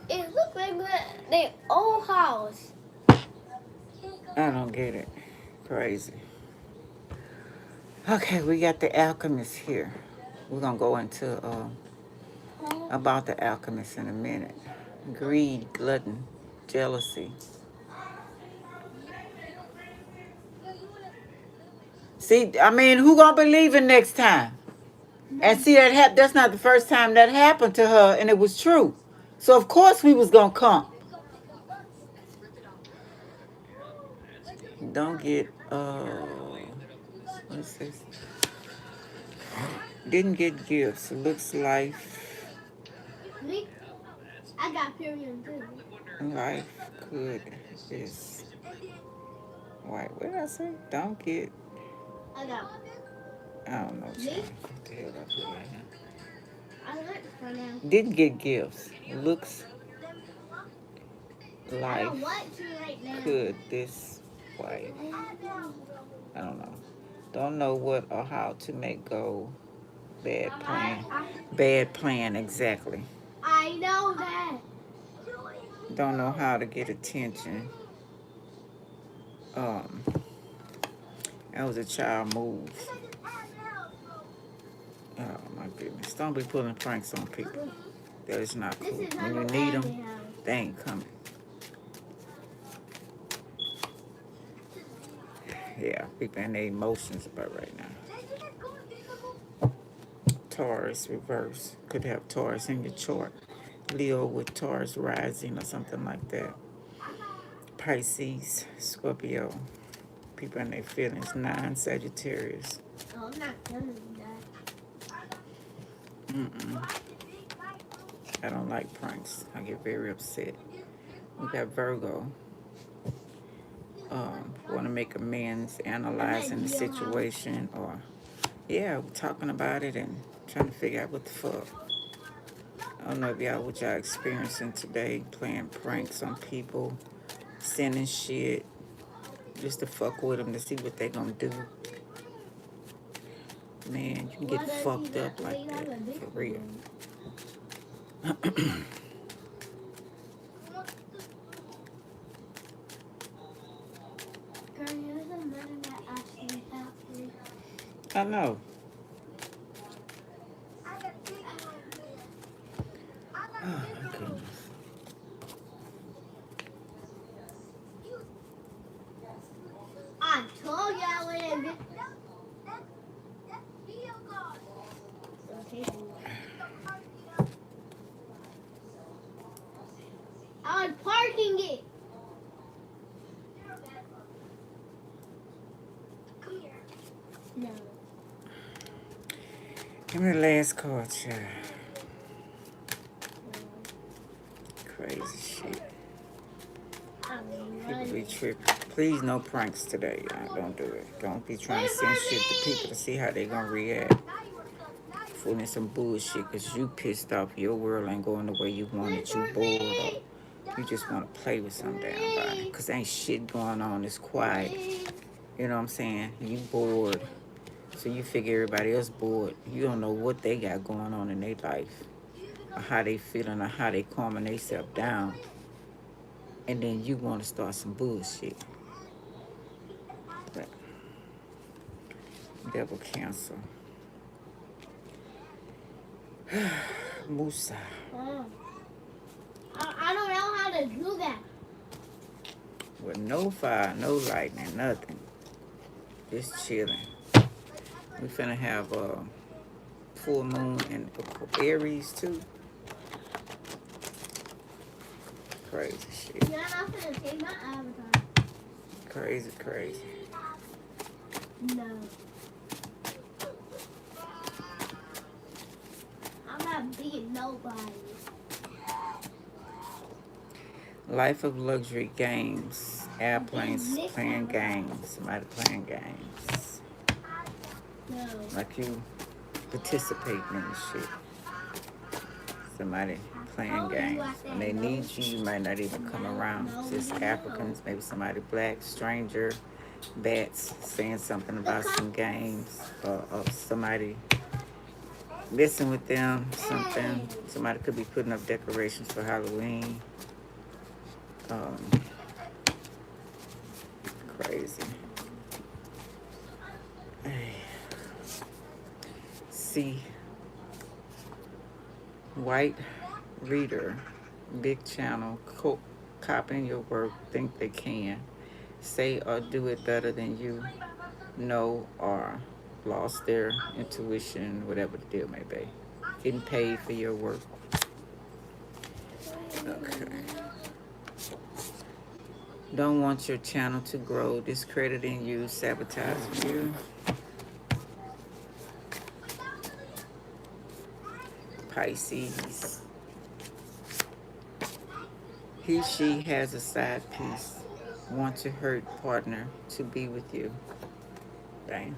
It looked like their old house. I don't get it. Crazy. Okay, we got the alchemist here. We're gonna go into about the alchemist in a minute. Greed, glutton, jealousy. See, I mean, who gonna believe it next time? And see, that's not the first time that happened to her, and it was true. So of course we was gonna come. Don't get what is this? Didn't get gifts. Looks life. Me? I got period too. Life good is white. What did I say? Don't get. I got. I don't know. Me? What the hell I put right here? I learned for now. Didn't get gifts. Looks I life don't want to right now. could this white. I don't know. Don't know what or how to make go. Bad plan. Bad plan, exactly. I know that. Don't know how to get attention. That was a child move. Oh my goodness. Don't be pulling pranks on people. That is not cool. This is When you not need a them, house. they ain't coming. Yeah, people and their emotions about right now. Taurus reverse. Could have Taurus in your chart. Leo with Taurus rising or something like that. Pisces, Scorpio. People in their feelings. 9 Sagittarius. Oh, I'm not telling you that. I don't like pranks. I get very upset. We got Virgo. Want to make amends, analyzing the situation, or talking about it and trying to figure out what the fuck. I don't know if y'all what y'all experiencing today, playing pranks on people, sending shit, just to fuck with them to see what they gonna do. Man, you can get fucked up like that, for real. I know. Oh my goodness. I told you I wouldn't get. I was parking it. No. Give me the last card, child. Crazy shit. People be tripping. Please, no pranks today, y'all. Don't do it. Don't be trying to send shit to people to see how they gonna react. Fooling some bullshit because you pissed off. Your world ain't going the way you want it. You bored or you just want to play with some damn body. Because ain't shit going on. It's quiet. You know what I'm saying? You bored. So you figure everybody else bored. You don't know what they got going on in their life. Or how they feeling or how they calming themselves down. And then you want to start some bullshit. But devil cancel. Musa. I don't know how to do that. With no fire, no lightning, nothing. Just chilling. We finna have a full moon in Aries too. Crazy shit. You're not gonna take my avatar. Crazy, crazy. No. I'm not beating nobody. Life of luxury games. Airplanes playing games. Somebody playing games. No. Like you participating in the shit. Somebody playing games. When they need you, you might not even come around. Just Africans, maybe somebody black, stranger, bats saying something about some games, or somebody messing with them, something. Somebody could be putting up decorations for Halloween. Crazy. See, white reader, big channel, copying your work, think they can, say or do it better than you know, or lost their intuition, whatever the deal may be. Getting paid for your work. Okay. Don't want your channel to grow, discrediting you, sabotaging you. Pisces. He, she has a side piece. Want to hurt partner to be with you. Dang.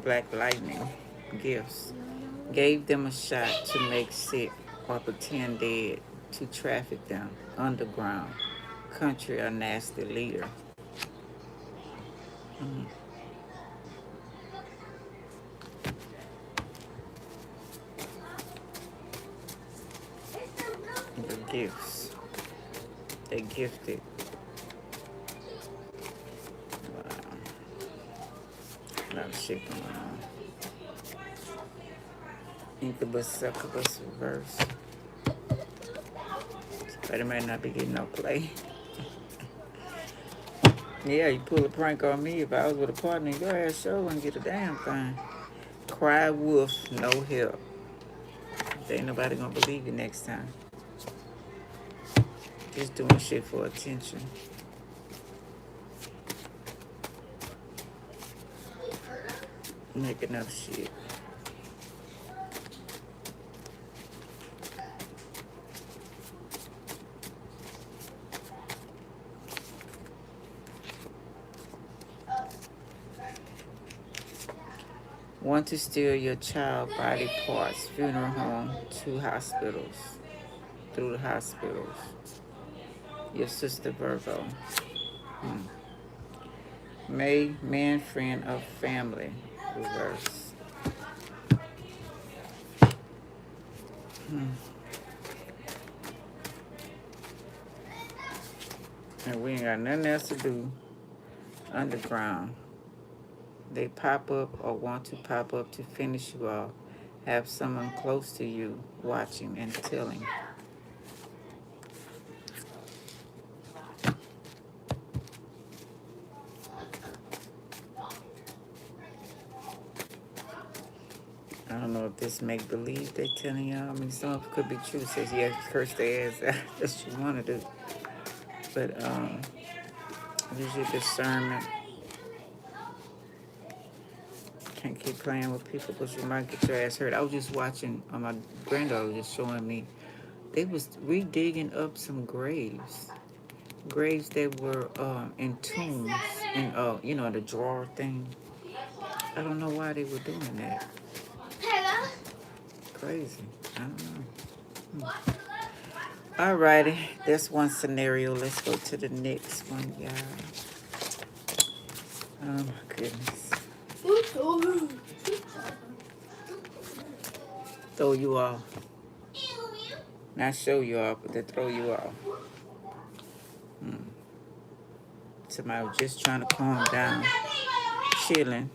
Black lightning. Gifts. Gave them a shot to make sick or pretend dead to traffic them underground. Country or nasty leader. The gifts. They gifted. Wow. A lot of shit going on. Incubus, succubus, reverse. But it might not be getting no play. Yeah, you pull a prank on me. If I was with a partner, your ass sure wouldn't get a damn thing. Cry wolf, no help. Ain't nobody gonna believe you next time. Just doing shit for attention. Making up shit. Want to steal your child body parts, funeral home, to hospitals, through the hospitals. Your sister Virgo. May, man, friend of family. Reverse. And we ain't got nothing else to do. Underground. They pop up or want to pop up to finish you off. Have someone close to you watching and telling. I don't know if this make believe they telling y'all. I mean, some of it could be true. Says yeah, curse their ass out. That's what you want to do. But use your discernment. Can't keep playing with people because you might get your ass hurt. I was just watching. My granddaughter was just showing me. They was redigging up some graves that were in tombs and you know, the drawer thing. I don't know why they were doing that. Crazy. I don't know. Alrighty, that's one scenario. Let's go to the next one, y'all. Oh my goodness. Throw you off. Not show you off, but to throw you off. Somebody was just trying to calm down, chilling.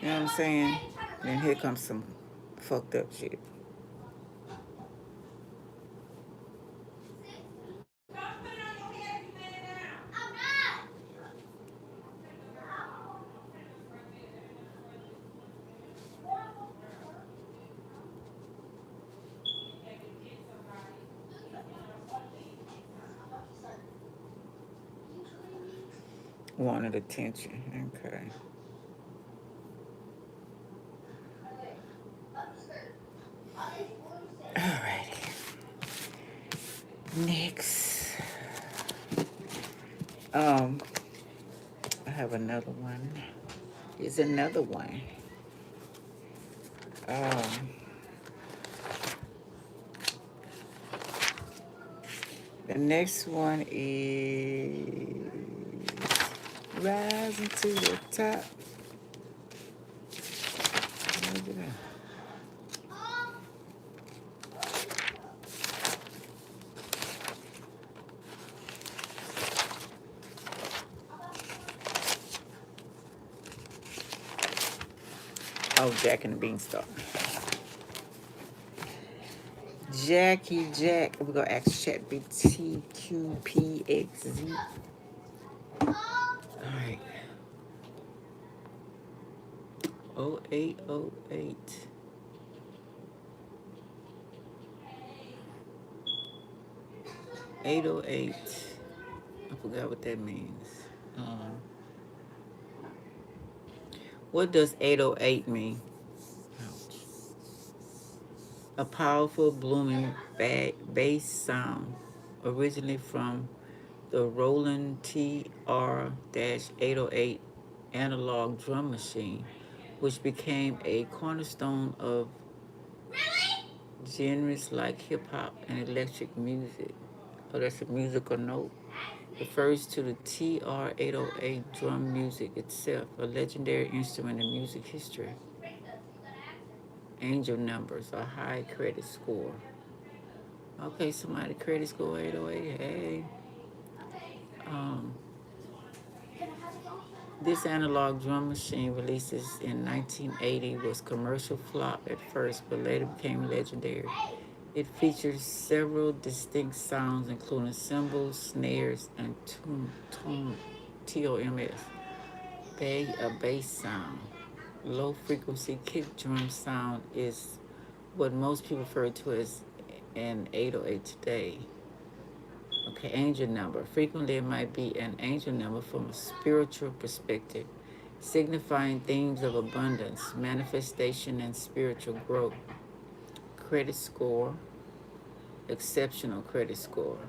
You know what I'm saying? Then here comes some fucked up shit. Wanted attention. Okay. Alrighty. Next. I have another one. Here's another one. The next one is rising to the top. Look at that. Oh, Jack and the Beanstalk. Jackie Jack. We're going to ask ChatBTQPXZ. All right. 0808. 808. I forgot what that means. What does 808 mean? Ouch. A powerful, blooming bass sound, originally from the Roland TR-808 analog drum machine, which became a cornerstone of genres like hip-hop and electric music. Oh, that's a musical note. Refers to the TR-808 drum music itself, a legendary instrument in music history. Angel numbers, a high credit score. Okay, somebody credit score 808. Hey. This analog drum machine, releases in 1980, was commercial flop at first, but later became legendary. It features several distinct sounds, including cymbals, snares, and TOMS, a bass sound. Low frequency kick drum sound is what most people refer to as an 808 today. Okay, angel number. Frequently, it might be an angel number from a spiritual perspective, signifying themes of abundance, manifestation, and spiritual growth. Credit score, exceptional credit score.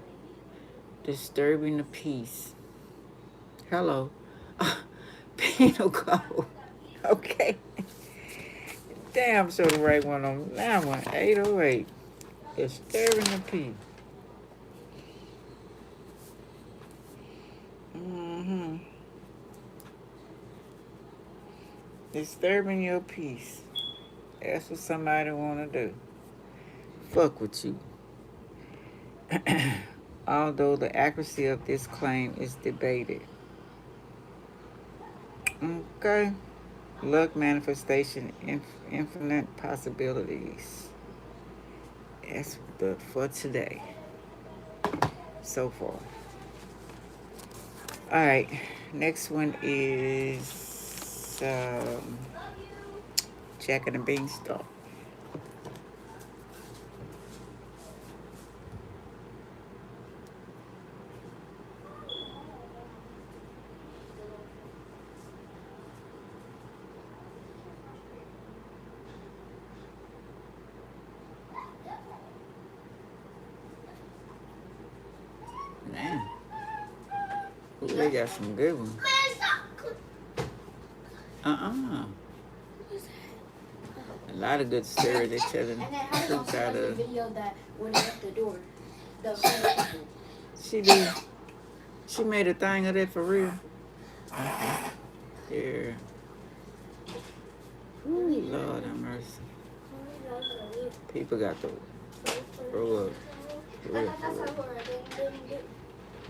Disturbing the peace. Hello. Penal code. Okay. Damn, sure the right one on that one. 808. Disturbing the peace. Disturbing your peace. That's what somebody want to do. Fuck with you. Although the accuracy of this claim is debated. Okay. Luck manifestation, infinite possibilities. That's for today. So far. Alright. Next one is Jack and the Beanstalk. Man. Ooh, they got some good ones. A lot of good stories they telling And then how truths about out the of. video that when they left the door? The homeless people. She did. She made a thing of that for real. Yeah. Ooh, Lord have mercy. People got to grow up. For real, for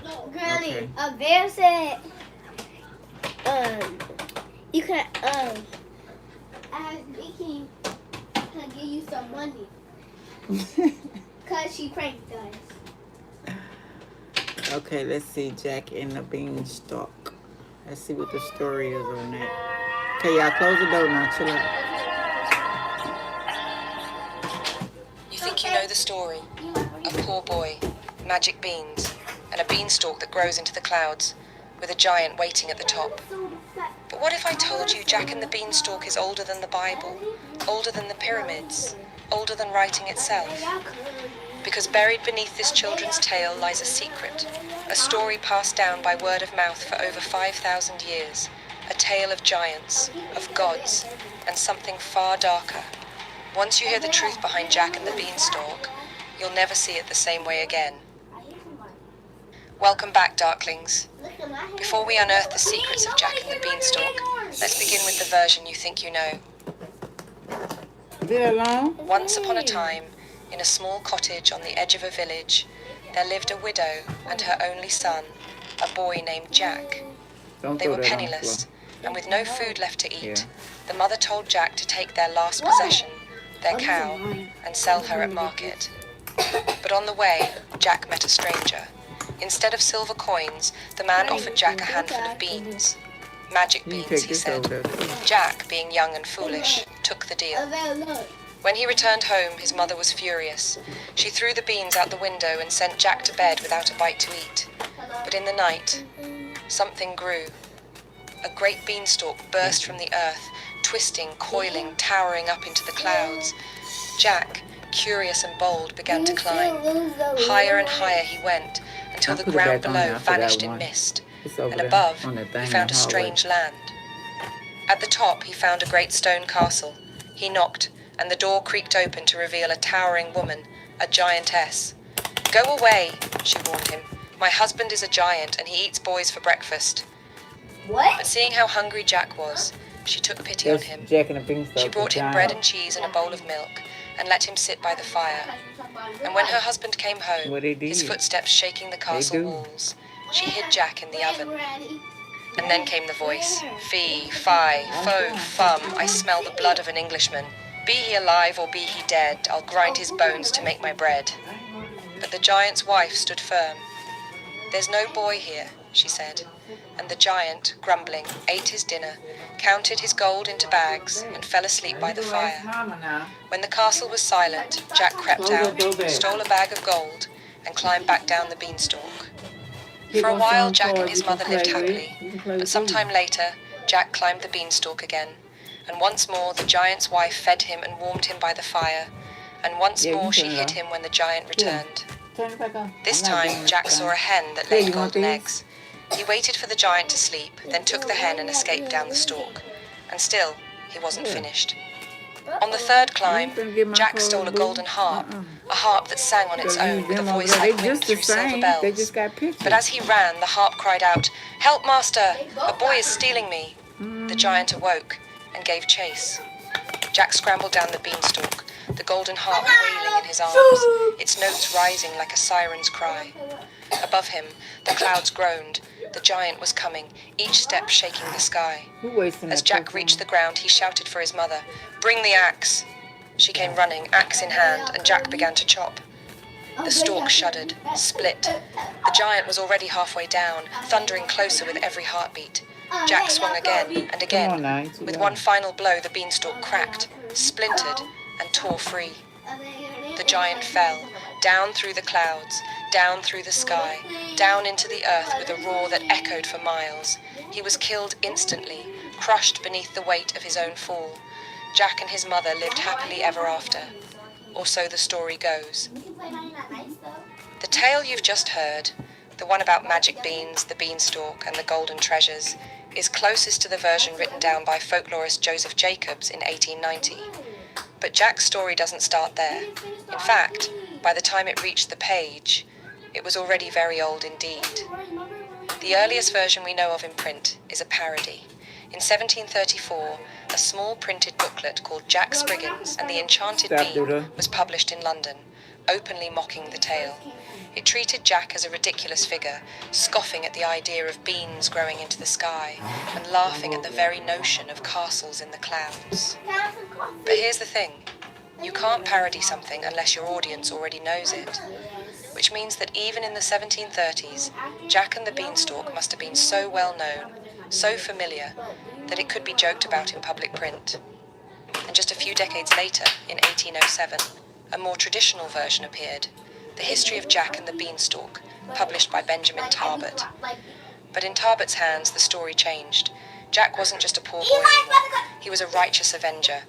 real. Granny, Okay. a bear said, you can, ask Vicky to give you some money. Cause she pranked us. Okay, let's see. Jack and the Beanstalk. Let's see what the story is on that. Okay, y'all close the door now. Chill out. You think you know the story. A poor boy, magic beans, and a beanstalk that grows into the clouds, with a giant waiting at the top. But what if I told you Jack and the Beanstalk is older than the Bible, older than the pyramids, older than writing itself? Because buried beneath this children's tale lies a secret, a story passed down by word of mouth for over 5,000 years, a tale of giants, of gods, and something far darker. Once you hear the truth behind Jack and the Beanstalk, you'll never see it the same way again. Welcome back, Darklings. Before we unearth the secrets of Jack and the Beanstalk, let's begin with the version you think you know. Leave it alone. Once upon a time, in a small cottage on the edge of a village, there lived a widow and her only son, a boy named Jack. Don't They throw were that on the penniless, floor. and with no food left to eat, Yeah. the mother told Jack to take their last possession, their cow, and sell her at market. But on the way, Jack met a stranger. Instead of silver coins, the man offered Jack a handful of beans. Magic You can beans, take he this said. over there. Jack, being young and foolish, took the deal. Look. When he returned home, his mother was furious. She threw the beans out the window and sent Jack to bed without a bite to eat. But in the night, something grew. A great beanstalk burst from the earth, twisting, coiling, towering up into the clouds. Jack, curious and bold, began to climb. Higher and higher he went, until I'll the put it ground back on below there. I forgot vanished in one. mist. It's over And there above, on that thing he in found the a hallway. strange land. At the top, he found a great stone castle. He knocked, and the door creaked open to reveal a towering woman, a giantess. "Go away," she warned him. "My husband is a giant, and he eats boys for breakfast." What? But seeing how hungry Jack was, she took pity on That's him. Jack and the Beanstalk. She brought the him giant. bread and cheese and a bowl of milk, and let him sit by the fire. And when her husband came home, What they his did. footsteps shaking the castle do. walls, she hid Jack in the oven. Granny. And then came the voice. "Fee, fi, fo, fum, I smell the blood of an Englishman. Be he alive or be he dead, I'll grind his bones to make my bread." But the giant's wife stood firm. "There's no boy here," she said. And the giant, grumbling, ate his dinner, counted his gold into bags, and fell asleep by the fire. When the castle was silent, Jack crept out, stole a bag of gold, and climbed back down the beanstalk. For a while, Jack and his mother lived happily, but sometime later, Jack climbed the beanstalk again, and once more the giant's wife fed him and warmed him by the fire, and once more she hid him when the giant returned. Turn it back on. This I'm not doing time, this Jack time. saw a hen that Here, laid you want golden these? eggs. He waited for the giant to sleep, then took the hen and escaped down the stalk. And still, he wasn't finished. On the third climb, Jack stole a golden harp, a harp that sang on its own with a voice They like wind just the through silver same. They bells. just got pictures. But as he ran, the harp cried out, "Help, master! A boy is stealing me!" The giant awoke and gave chase. Jack scrambled down the beanstalk, the golden harp wailing in his arms, its notes rising like a siren's cry. Above him, the clouds groaned. The giant was coming, each step shaking the sky. As Jack reached the ground, he shouted for his mother, "Bring the axe!" She came running, axe in hand, and Jack began to chop. The stalk shuddered, split. The giant was already halfway down, thundering closer with every heartbeat. Jack swung again and again. With one final blow, the beanstalk cracked, splintered, and tore free. The giant fell, down through the clouds, down through the sky, down into the earth with a roar that echoed for miles. He was killed instantly, crushed beneath the weight of his own fall. Jack and his mother lived happily ever after. Or so the story goes. The tale you've just heard, the one about magic beans, the beanstalk, and the golden treasures, is closest to the version written down by folklorist Joseph Jacobs in 1890. But Jack's story doesn't start there. In fact, by the time it reached the page, it was already very old indeed. The earliest version we know of in print is a parody. In 1734, a small printed booklet called Jack Spriggins and the Enchanted Bean was published in London, openly mocking the tale. It treated Jack as a ridiculous figure, scoffing at the idea of beans growing into the sky and laughing at the very notion of castles in the clouds. But here's the thing. You can't parody something unless your audience already knows it. Which means that even in the 1730s, Jack and the Beanstalk must have been so well known, so familiar, that it could be joked about in public print. And just a few decades later, in 1807, a more traditional version appeared, The History of Jack and the Beanstalk, published by Benjamin Tarbert. But in Tarbert's hands, the story changed. Jack wasn't just a poor boy anymore. He was a righteous avenger.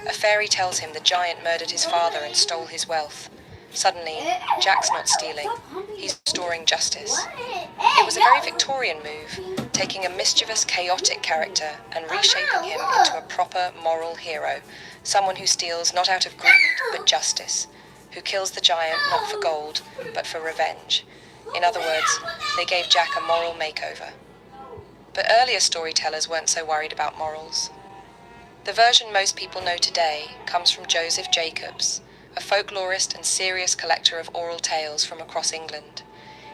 A fairy tells him the giant murdered his father and stole his wealth. Suddenly, Jack's not stealing. He's restoring justice. It was a very Victorian move, taking a mischievous, chaotic character and reshaping him into a proper moral hero, someone who steals not out of greed, but justice, who kills the giant not for gold, but for revenge. In other words, they gave Jack a moral makeover. But earlier storytellers weren't so worried about morals. The version most people know today comes from Joseph Jacobs, a folklorist and serious collector of oral tales from across England.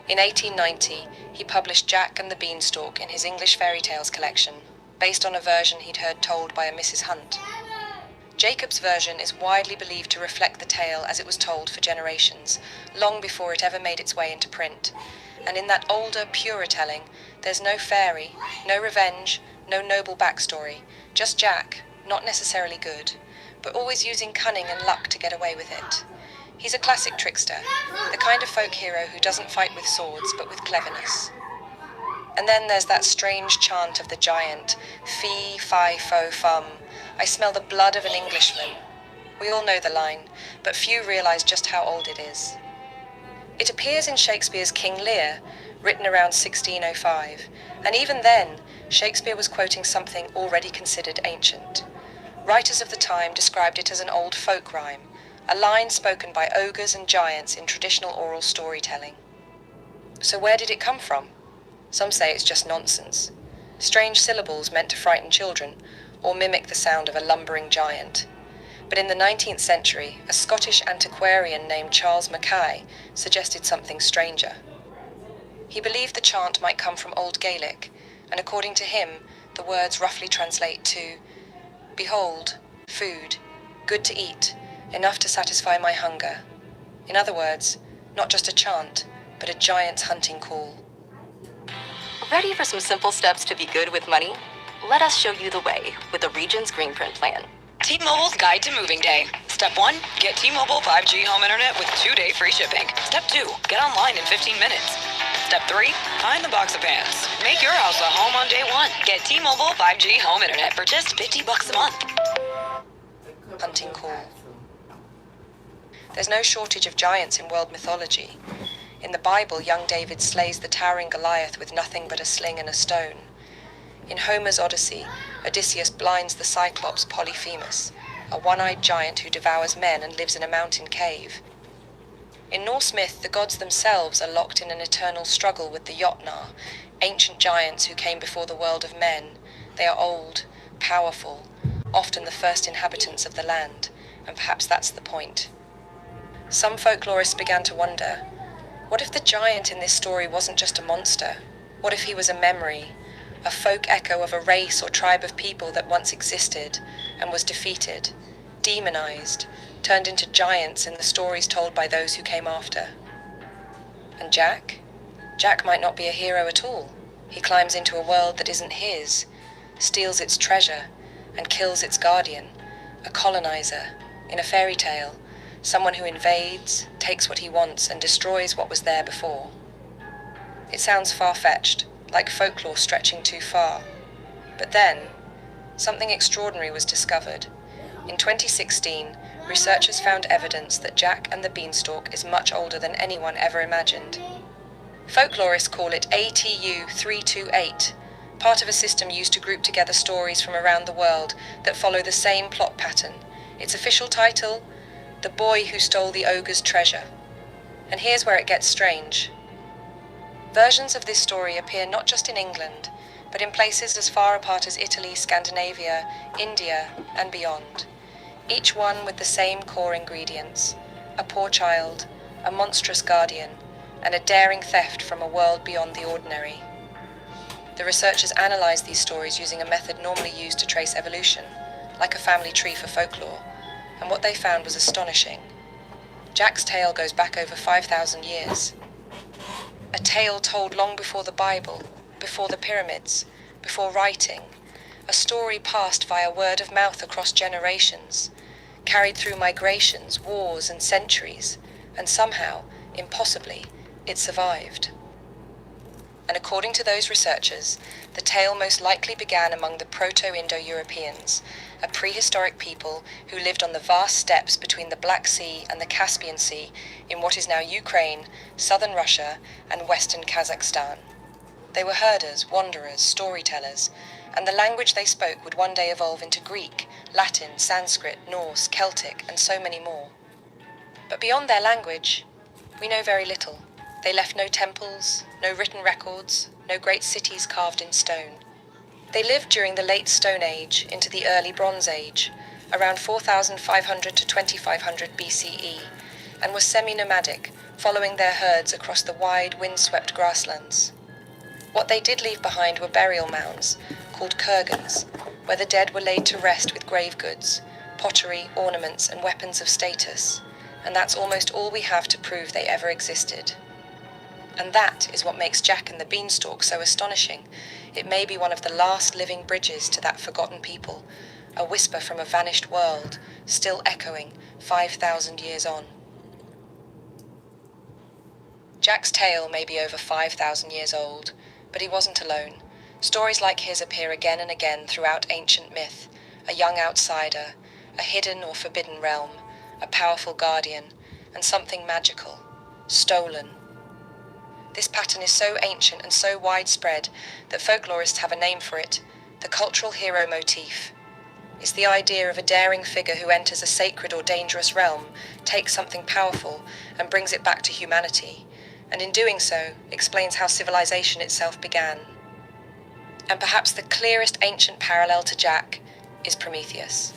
In 1890, he published Jack and the Beanstalk in his English fairy tales collection, based on a version he'd heard told by a Mrs. Hunt. Jacobs' version is widely believed to reflect the tale as it was told for generations, long before it ever made its way into print. And in that older, purer telling, there's no fairy, no revenge, no noble backstory, just Jack, not necessarily good, but always using cunning and luck to get away with it. He's a classic trickster, the kind of folk hero who doesn't fight with swords, but with cleverness. And then there's that strange chant of the giant, fee, fi, fo, fum, I smell the blood of an Englishman. We all know the line, but few realize just how old it is. It appears in Shakespeare's King Lear, written around 1605, and even then, Shakespeare was quoting something already considered ancient. Writers of the time described it as an old folk rhyme, a line spoken by ogres and giants in traditional oral storytelling. So where did it come from? Some say it's just nonsense. Strange syllables meant to frighten children, or mimic the sound of a lumbering giant. But in the 19th century, a Scottish antiquarian named Charles Mackay suggested something stranger. He believed the chant might come from Old Gaelic, and according to him, the words roughly translate to, "Behold, food, good to eat, enough to satisfy my hunger." In other words, not just a chant, but a giant's hunting call. Ready for some simple steps to be good with money? Let us show you the way with the Regions Green Print Plan. T-Mobile's Guide to Moving Day. Step 1, get T-Mobile 5G home internet with 2-day free shipping. Step 2, get online in 15 minutes. Step 3, find the box of pants. Make your house a home on day 1. Get T-Mobile 5G home internet for just $50 a month. Hunting call. There's no shortage of giants in world mythology. In the Bible, young David slays the towering Goliath with nothing but a sling and a stone. In Homer's Odyssey, Odysseus blinds the Cyclops Polyphemus, a one-eyed giant who devours men and lives in a mountain cave. In Norse myth, the gods themselves are locked in an eternal struggle with the Jotnar, ancient giants who came before the world of men. They are old, powerful, often the first inhabitants of the land, and perhaps that's the point. Some folklorists began to wonder, what if the giant in this story wasn't just a monster? What if he was a memory, a folk echo of a race or tribe of people that once existed and was defeated, demonized, turned into giants in the stories told by those who came after? And Jack? Jack might not be a hero at all. He climbs into a world that isn't his, steals its treasure, and kills its guardian, a colonizer, in a fairy tale, someone who invades, takes what he wants, and destroys what was there before. It sounds far-fetched, like folklore stretching too far. But then, something extraordinary was discovered. In 2016, researchers found evidence that Jack and the Beanstalk is much older than anyone ever imagined. Folklorists call it ATU 328, part of a system used to group together stories from around the world that follow the same plot pattern. Its official title, The Boy Who Stole the Ogre's Treasure. And here's where it gets strange. Versions of this story appear not just in England, but in places as far apart as Italy, Scandinavia, India, and beyond. Each one with the same core ingredients: a poor child, a monstrous guardian, and a daring theft from a world beyond the ordinary. The researchers analysed these stories using a method normally used to trace evolution, like a family tree for folklore, and what they found was astonishing. Jack's tale goes back over 5,000 years. A tale told long before the Bible, before the pyramids, before writing. A story passed via word of mouth across generations, carried through migrations, wars, and centuries, and somehow, impossibly, it survived. And according to those researchers, the tale most likely began among the Proto-Indo-Europeans, a prehistoric people who lived on the vast steppes between the Black Sea and the Caspian Sea in what is now Ukraine, southern Russia, and western Kazakhstan. They were herders, wanderers, storytellers, and the language they spoke would one day evolve into Greek, Latin, Sanskrit, Norse, Celtic, and so many more. But beyond their language, we know very little. They left no temples, no written records, no great cities carved in stone. They lived during the late Stone Age into the early Bronze Age, around 4,500 to 2,500 BCE, and were semi-nomadic, following their herds across the wide, wind-swept grasslands. What they did leave behind were burial mounds, called kurgans, where the dead were laid to rest with grave goods, pottery, ornaments, and weapons of status, and that's almost all we have to prove they ever existed. And that is what makes Jack and the Beanstalk so astonishing. It may be one of the last living bridges to that forgotten people, a whisper from a vanished world, still echoing 5,000 years on. Jack's tale may be over 5,000 years old, but he wasn't alone. Stories like his appear again and again throughout ancient myth: a young outsider, a hidden or forbidden realm, a powerful guardian, and something magical, stolen. This pattern is so ancient and so widespread that folklorists have a name for it: the cultural hero motif. It's the idea of a daring figure who enters a sacred or dangerous realm, takes something powerful, and brings it back to humanity, and in doing so, explains how civilization itself began. And perhaps the clearest ancient parallel to Jack is Prometheus.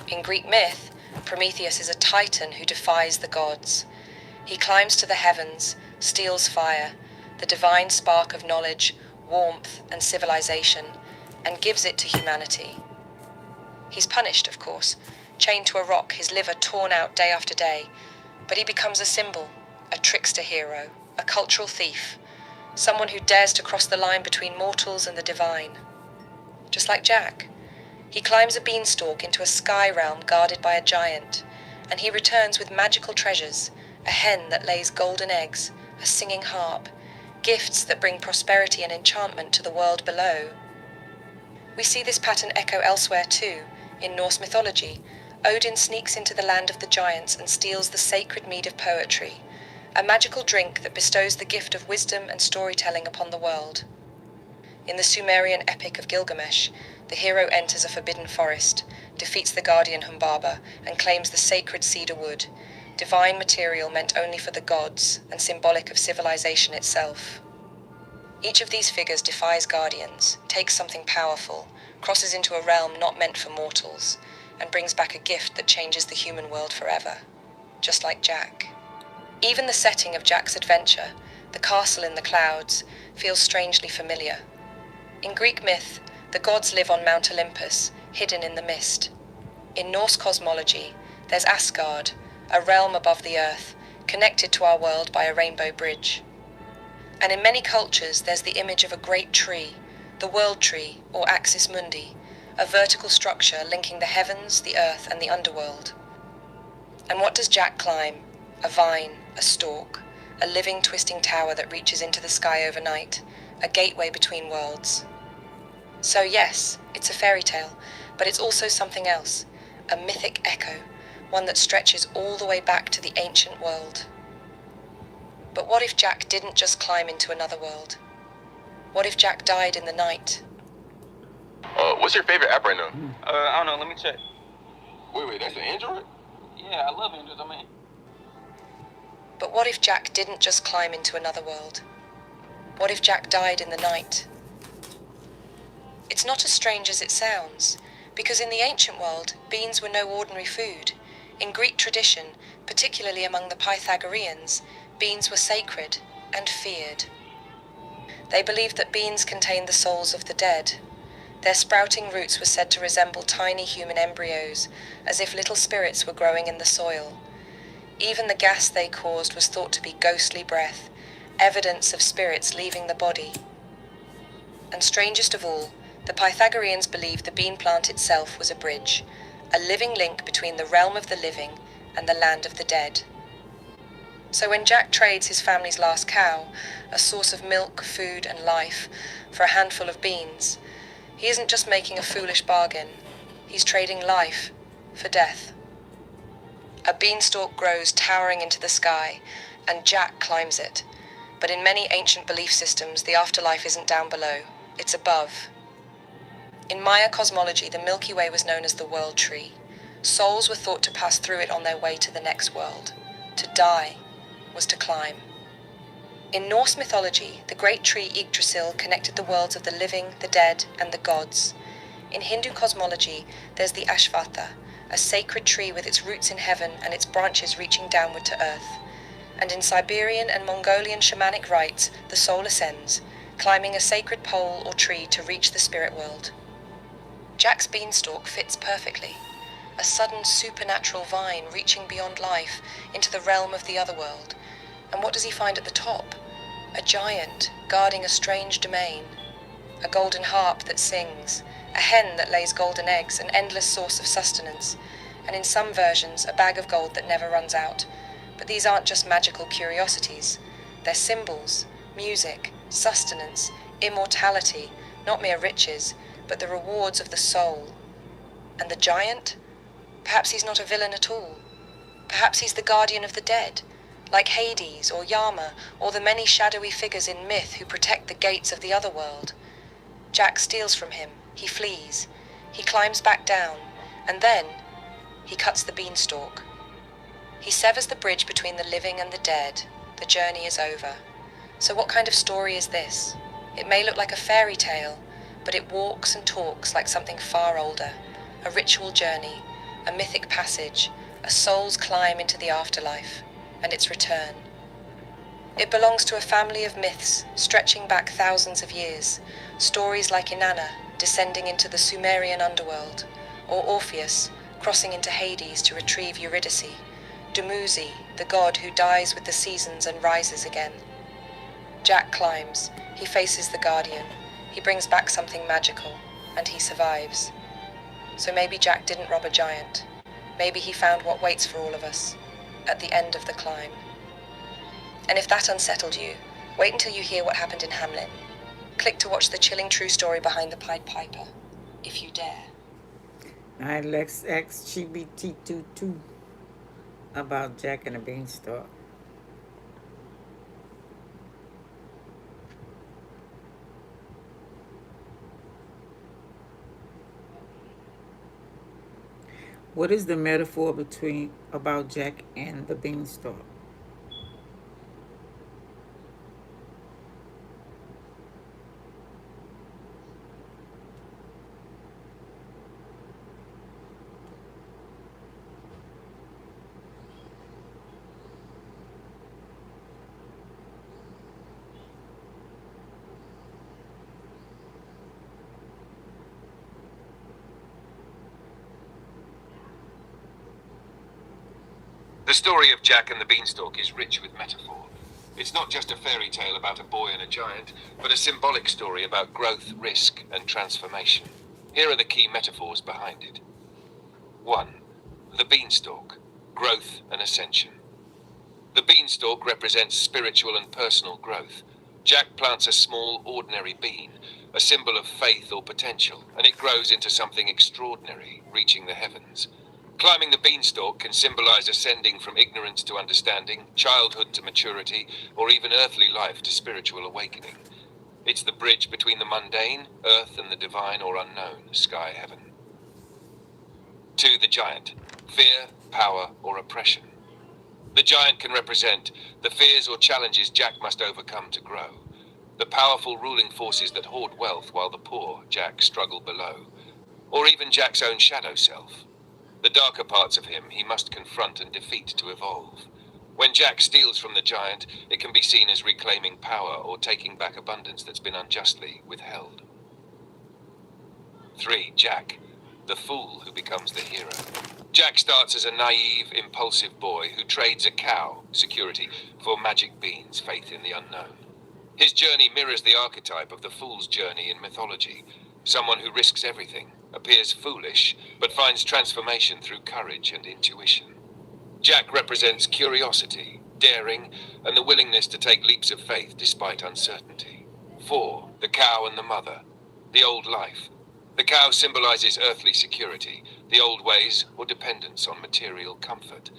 In Greek myth, Prometheus is a titan who defies the gods. He climbs to the heavens, steals fire, the divine spark of knowledge, warmth, and civilization, and gives it to humanity. He's punished, of course, chained to a rock, his liver torn out day after day, but he becomes a symbol, a trickster hero, a cultural thief, someone who dares to cross the line between mortals and the divine. Just like Jack, he climbs a beanstalk into a sky realm guarded by a giant, and he returns with magical treasures, a hen that lays golden eggs, a singing harp, gifts that bring prosperity and enchantment to the world below. We see this pattern echo elsewhere too. In Norse mythology, Odin sneaks into the land of the giants and steals the sacred mead of poetry, a magical drink that bestows the gift of wisdom and storytelling upon the world. In the Sumerian epic of Gilgamesh, the hero enters a forbidden forest, defeats the guardian Humbaba, and claims the sacred cedar wood, divine material meant only for the gods and symbolic of civilization itself. Each of these figures defies guardians, takes something powerful, crosses into a realm not meant for mortals, and brings back a gift that changes the human world forever, just like Jack. Even the setting of Jack's adventure, the castle in the clouds, feels strangely familiar. In Greek myth, the gods live on Mount Olympus, hidden in the mist. In Norse cosmology, there's Asgard, a realm above the earth, connected to our world by a rainbow bridge. And in many cultures, there's the image of a great tree, the world tree, or axis mundi, a vertical structure linking the heavens, the earth, and the underworld. And what does Jack climb? A vine, a stalk, a living, twisting tower that reaches into the sky overnight, a gateway between worlds. So yes, it's a fairy tale, but it's also something else, a mythic echo, one that stretches all the way back to the ancient world. But what if Jack didn't just climb into another world? What if Jack died in the night? What's your favorite app right now? I don't know. Let me check. Wait, that's an Android? Yeah, I love Androids. I mean, But what if Jack didn't just climb into another world? What if Jack died in the night? It's not as strange as it sounds, because in the ancient world, beans were no ordinary food. In Greek tradition, particularly among the Pythagoreans, beans were sacred and feared. They believed that beans contained the souls of the dead. Their sprouting roots were said to resemble tiny human embryos, as if little spirits were growing in the soil. Even the gas they caused was thought to be ghostly breath, evidence of spirits leaving the body. And strangest of all, the Pythagoreans believed the bean plant itself was a bridge, a living link between the realm of the living and the land of the dead. So when Jack trades his family's last cow, a source of milk, food, and life, for a handful of beans, he isn't just making a foolish bargain, he's trading life for death. A beanstalk grows towering into the sky, and Jack climbs it. But in many ancient belief systems, the afterlife isn't down below, it's above. In Maya cosmology, the Milky Way was known as the World Tree. Souls were thought to pass through it on their way to the next world. To die was to climb. In Norse mythology, the great tree Yggdrasil connected the worlds of the living, the dead, and the gods. In Hindu cosmology, there's the Ashvatha, a sacred tree with its roots in heaven and its branches reaching downward to earth. And in Siberian and Mongolian shamanic rites, the soul ascends, climbing a sacred pole or tree to reach the spirit world. Jack's beanstalk fits perfectly, a sudden supernatural vine reaching beyond life into the realm of the other world. And what does he find at the top? A giant guarding a strange domain, a golden harp that sings, a hen that lays golden eggs, an endless source of sustenance, and in some versions, a bag of gold that never runs out. But these aren't just magical curiosities. They're symbols, music, sustenance, immortality, not mere riches, but the rewards of the soul. And the giant? Perhaps he's not a villain at all. Perhaps he's the guardian of the dead, like Hades or Yama, or the many shadowy figures in myth who protect the gates of the other world. Jack steals from him, he flees, he climbs back down, and then he cuts the beanstalk. He severs the bridge between the living and the dead. The journey is over. So what kind of story is this? It may look like a fairy tale, but it walks and talks like something far older, a ritual journey, a mythic passage, a soul's climb into the afterlife, and its return. It belongs to a family of myths stretching back thousands of years, stories like Inanna descending into the Sumerian underworld, or Orpheus crossing into Hades to retrieve Eurydice, Dumuzi, the god who dies with the seasons and rises again. Jack climbs, he faces the guardian, he brings back something magical, and he survives. So maybe Jack didn't rob a giant. Maybe he found what waits for all of us, at the end of the climb. And if that unsettled you, wait until you hear what happened in Hamlin. Click to watch the chilling true story behind the Pied Piper, if you dare. I let's ask GBT22 about Jack and the Beanstalk. What is the metaphor about Jack and the Beanstalk? The story of Jack and the Beanstalk is rich with metaphor. It's not just a fairy tale about a boy and a giant, but a symbolic story about growth, risk, and transformation. Here are the key metaphors behind it. 1. The Beanstalk, growth and ascension. The beanstalk represents spiritual and personal growth. Jack plants a small, ordinary bean, a symbol of faith or potential, and it grows into something extraordinary, reaching the heavens. Climbing the beanstalk can symbolize ascending from ignorance to understanding, childhood to maturity, or even earthly life to spiritual awakening. It's the bridge between the mundane, earth, and the divine or unknown, sky heaven. 2. The giant, fear, power, or oppression. The giant can represent the fears or challenges Jack must overcome to grow. The powerful ruling forces that hoard wealth while the poor, Jack, struggle below. Or even Jack's own shadow self. The darker parts of him he must confront and defeat to evolve. When Jack steals from the giant, it can be seen as reclaiming power or taking back abundance that's been unjustly withheld. 3. Jack, the fool who becomes the hero. Jack starts as a naive, impulsive boy who trades a cow, security, for magic beans, faith in the unknown. His journey mirrors the archetype of the fool's journey in mythology. Someone who risks everything, appears foolish, but finds transformation through courage and intuition. Jack represents curiosity, daring, and the willingness to take leaps of faith despite uncertainty. 4. The cow and the mother, the old life. The cow symbolizes earthly security, the old ways or dependence on material comfort.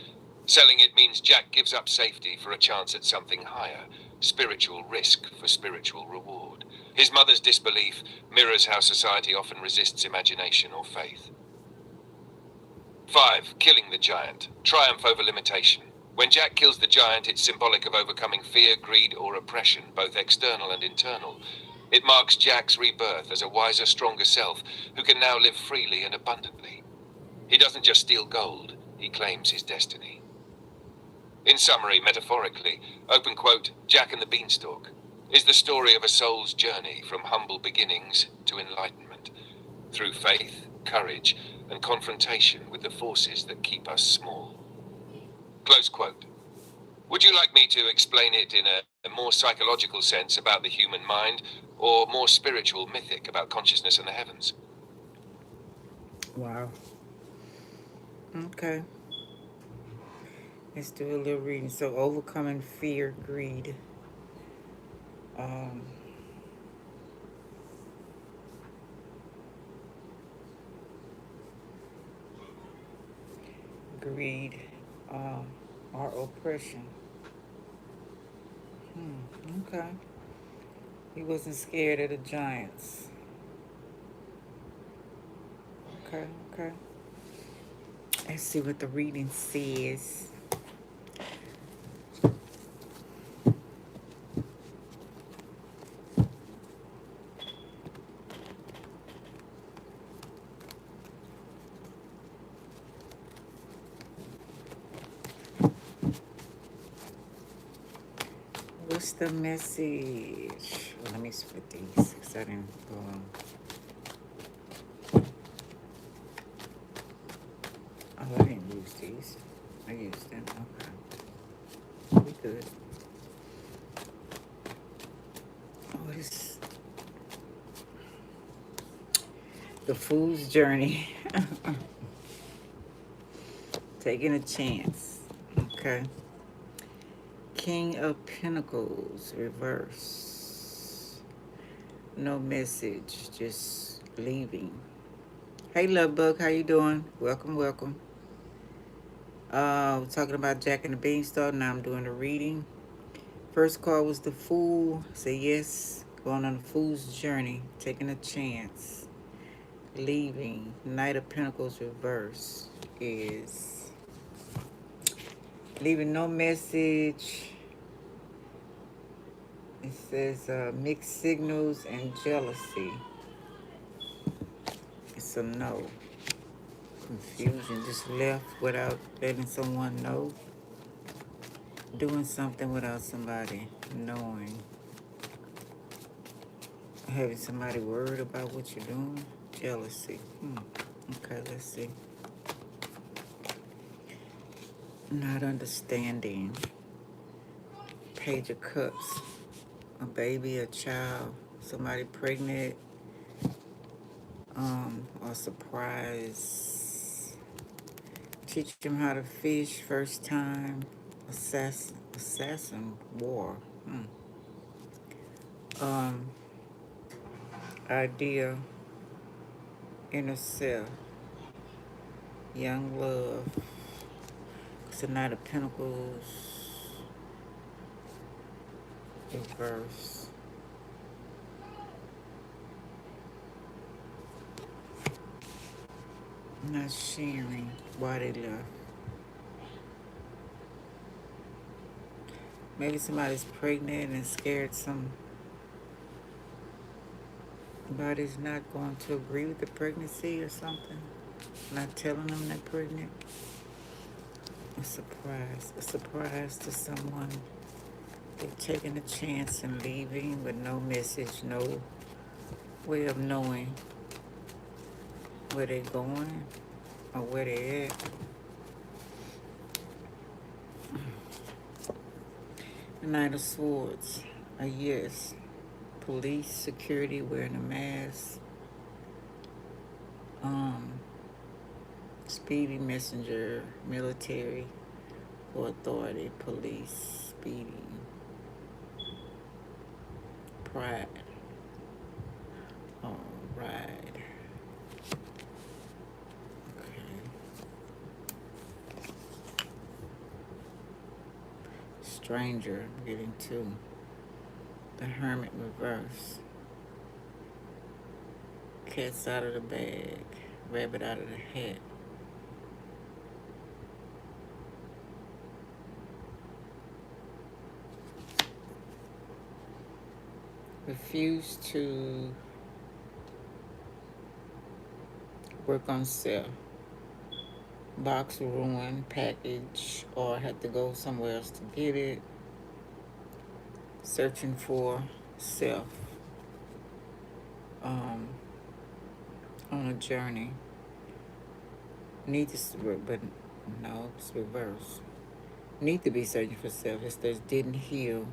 Selling it means Jack gives up safety for a chance at something higher, spiritual risk for spiritual reward. His mother's disbelief mirrors how society often resists imagination or faith. 5. Killing the giant, triumph over limitation. When Jack kills the giant, it's symbolic of overcoming fear, greed, or oppression, both external and internal. It marks Jack's rebirth as a wiser, stronger self who can now live freely and abundantly. He doesn't just steal gold, he claims his destiny. In summary, metaphorically, open quote, Jack and the Beanstalk is the story of a soul's journey from humble beginnings to enlightenment, through faith, courage, and confrontation with the forces that keep us small. Close quote. Would you like me to explain it in a more psychological sense about the human mind, or more spiritual, mythic about consciousness and the heavens? Wow. Okay. Let's do a little reading. So, overcoming fear, greed. Greed, or oppression. Okay. He wasn't scared of the giants. Okay. Let's see what the reading says. What's the message? Well, let me split these because I didn't go on. Oh, I didn't use these. I used them. Okay. We good. Oh, this. The Fool's Journey. Taking a chance. Okay. King of Pentacles, reverse. No message, just leaving. Hey, Love Bug, how you doing? Welcome. We're talking about Jack and the Beanstalk. Now I'm doing the reading. First card was the Fool. Say yes. Going on the Fool's Journey. Taking a chance. Leaving. Knight of Pentacles, reverse is leaving no message. It says mixed signals and jealousy. It's a no. Confusion. Just left without letting someone know. Doing something without somebody knowing. Having somebody worried about what you're doing. Jealousy. Okay, let's see. not understanding. Page of Cups, a baby, a child, somebody pregnant, or surprise. Teach them how to fish first time. Assassin war. Um, idea, inner self, young love. It's a Knight of Pentacles, reverse. Not sharing why they left. Maybe somebody's pregnant and scared somebody's not going to agree with the pregnancy or something. Not telling them they're pregnant. A surprise to someone. They're taking a chance and leaving with no message, no way of knowing where they're going or where they're at. The Knight of Swords, a yes. Police, security, wearing a mask. Speedy messenger, military, or authority, police, speedy. Pride. All right. Okay. Stranger, I'm getting two. The Hermit reverse. Cat's out of the bag. Rabbit out of the hat. Refuse to work on self. Box ruined, package, or had to go somewhere else to get it. Searching for self. On a journey. Need to, but no, it's reverse. Need to be searching for self. It says didn't heal.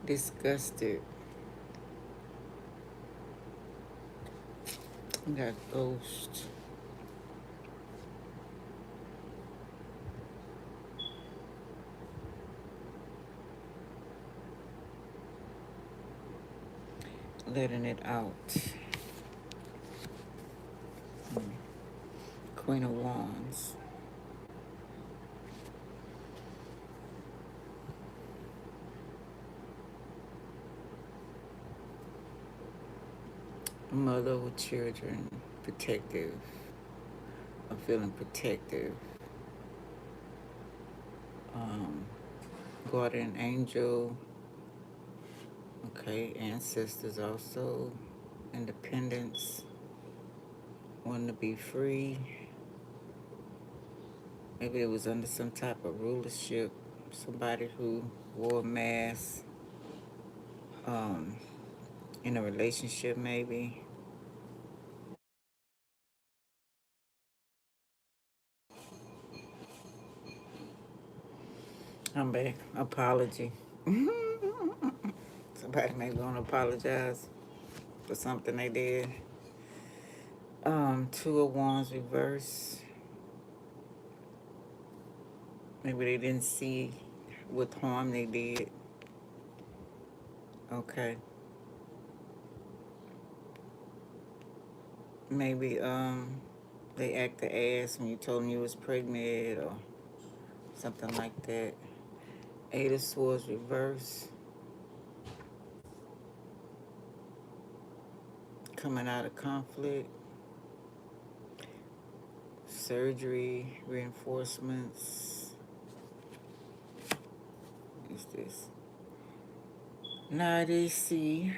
Disgusted. Got ghost. Letting it out. Queen of Wands. Mother with children. Protective. I'm feeling protective. Guardian angel. Okay, ancestors also. Independence. Wanting to be free. Maybe it was under some type of rulership. Somebody who wore a mask. In a relationship, maybe. I'm back. Apology. Somebody may want to apologize for something they did. Two of Wands reverse. Maybe they didn't see what harm they did. Okay. Maybe they acted ass when you told them you was pregnant or something like that. Eight of Swords reverse. Coming out of conflict. Surgery, reinforcements. What is this? Not AC.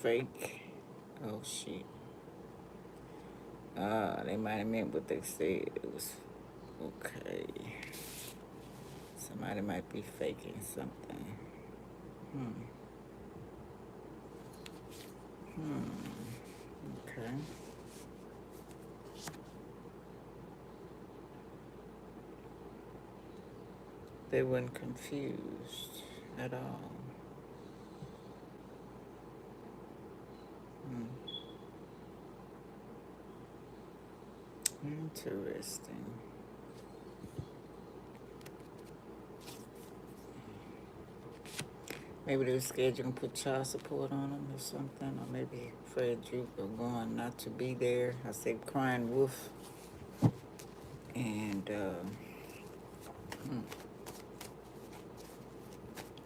Fake. Oh shit. They might have meant what they said. It was okay. Somebody might be faking something. Okay. They weren't confused at all. Interesting. Maybe they were scared you're gonna put child support on them or something, or maybe afraid you were going not to be there. I say crying wolf, and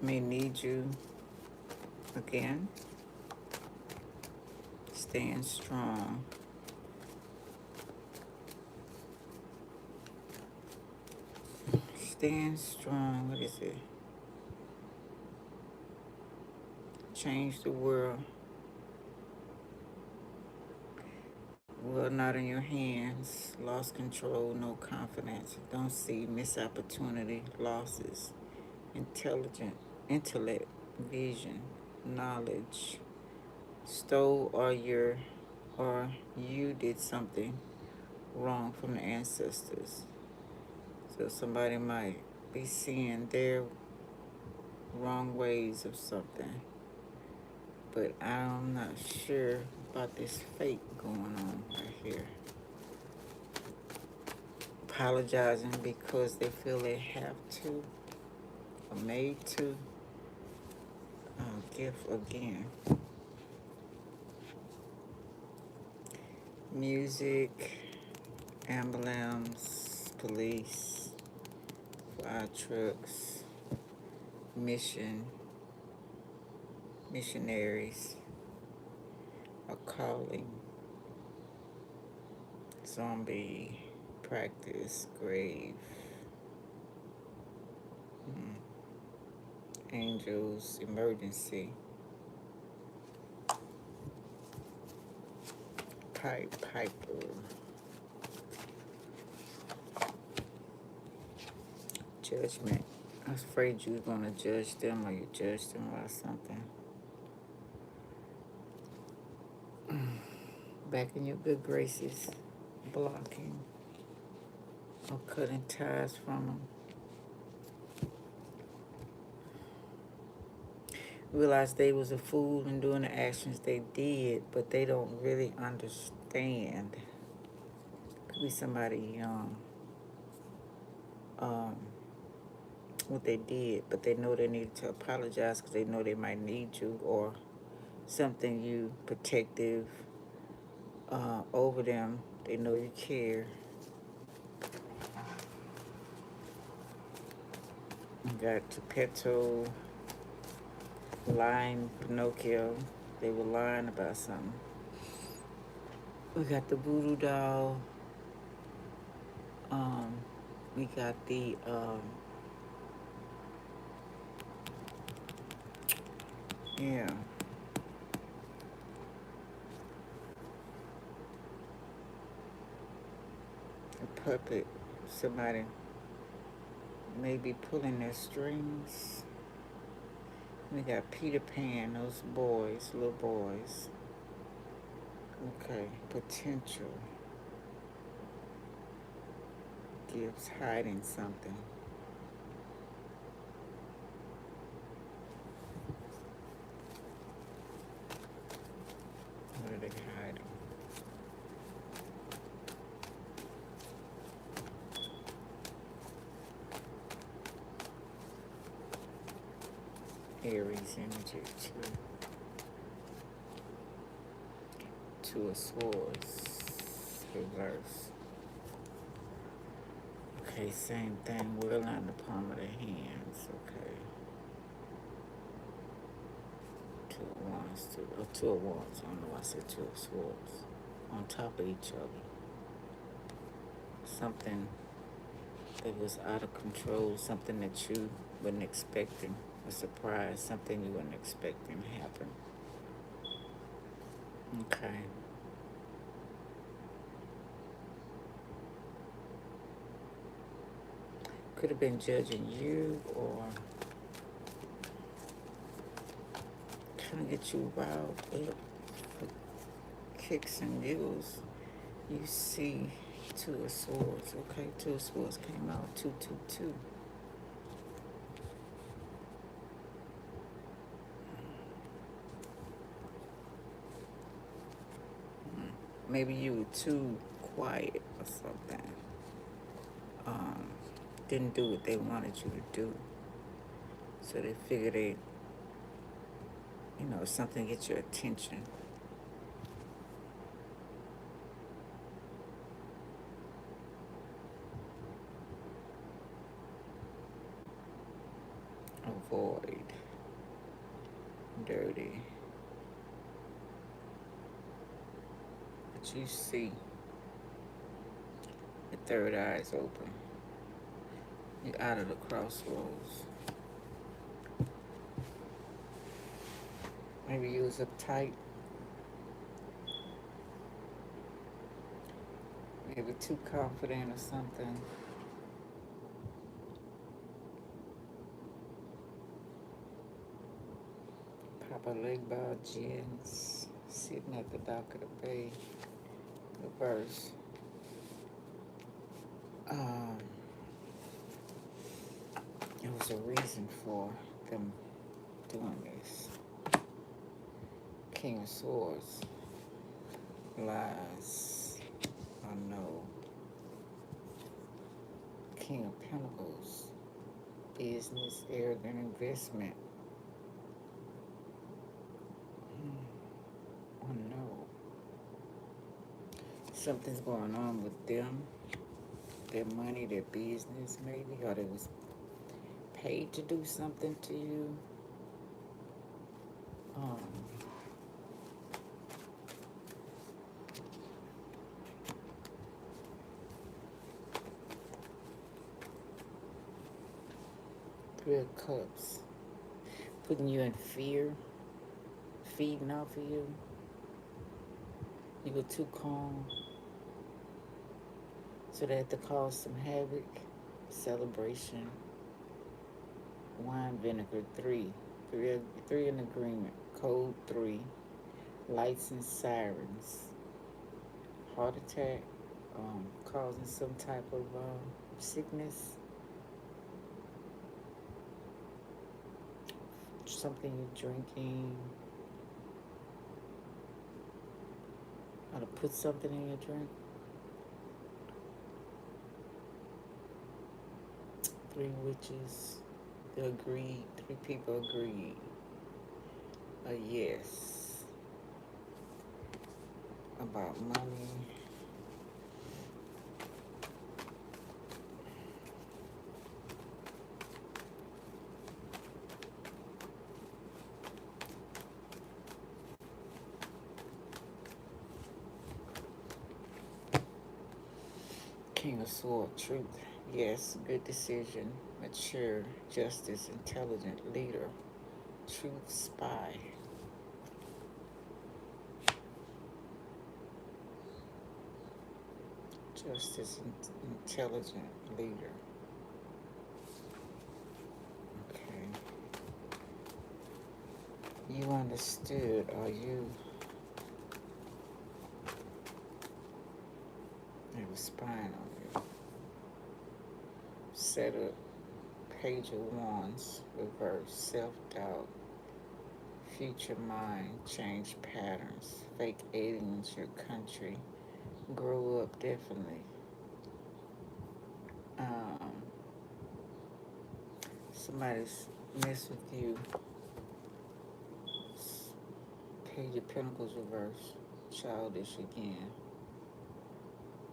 may need you again. Stand strong. Stand strong. What is it? Change the world. Well, not in your hands. Lost control, no confidence. Don't see missed opportunity, losses. Intellect, vision, knowledge. Stole or you did something wrong from the ancestors. So somebody might be seeing their wrong ways of something. But I'm not sure about this fake going on right here. Apologizing because they feel they have to or made to. Gift again. Music, ambulance, police, fire trucks, missionaries, a calling, zombie, practice, grave, angels, emergency, piper, judgment. I was afraid you were going to judge them or you judged them about something. Back in your good graces, blocking or cutting ties from them. Realized they was a fool in doing the actions they did, but they don't really understand. Could be somebody young. What they did, but they know they needed to apologize because they know they might need you or something you protective over them. They know you care. You got Geppetto, lying Pinocchio. They were lying about something. We got the voodoo doll. We got the a puppet. Somebody maybe pulling their strings. We got Peter Pan, those boys, little boys. Okay, potential. Gives hiding something. What are they hiding? Aries energy too. Two of Swords, reverse. Okay, same thing. Will on the palm of their hands. Okay. Two of Wands, Two of Wands. I don't know why I said Two of Swords. On top of each other. Something that was out of control. Something that you wasn't expecting. A surprise. Something you weren't expecting to happen. Okay. Could have been judging you or trying to get you riled up for kicks and giggles, you see Two of Swords. Okay, Two of Swords came out 222. Maybe you were too quiet or something. Didn't do what they wanted you to do. So they figured something to get your attention. Avoid. Dirty. But you see, the third eye is open. You're out of the crossroads. Maybe you was uptight. Maybe too confident or something. Papa Leg Ball Jeans sitting at the dock of the bay. Reverse. There was a reason for them doing this. King of Swords. Lies. I know. King of Pentacles. Business, arrogant investment. Oh no. Something's going on with them. Their money, their business maybe, or they was paid to do something to you. Three of Cups. Putting you in fear. Feeding off of you. You were too calm. So they had to cause some havoc. Celebration. Wine vinegar 3. Three in agreement. Code 3. Lights and sirens. Heart attack. Causing some type of sickness. Something you're drinking. How to put something in your drink. 3 witches. They agreed. 3 people agreed. A yes. About money. King of Sword, truth. Yes, good decision. Mature, justice, intelligent, leader. Truth, spy. Justice, intelligent, leader. Okay. You understood, or you... They were spying on you. Set up. Page of Wands, reverse, self-doubt, future mind, change patterns, fake aliens, your country, grow up definitely. Somebody's mess with you. Page of Pentacles reverse, childish again,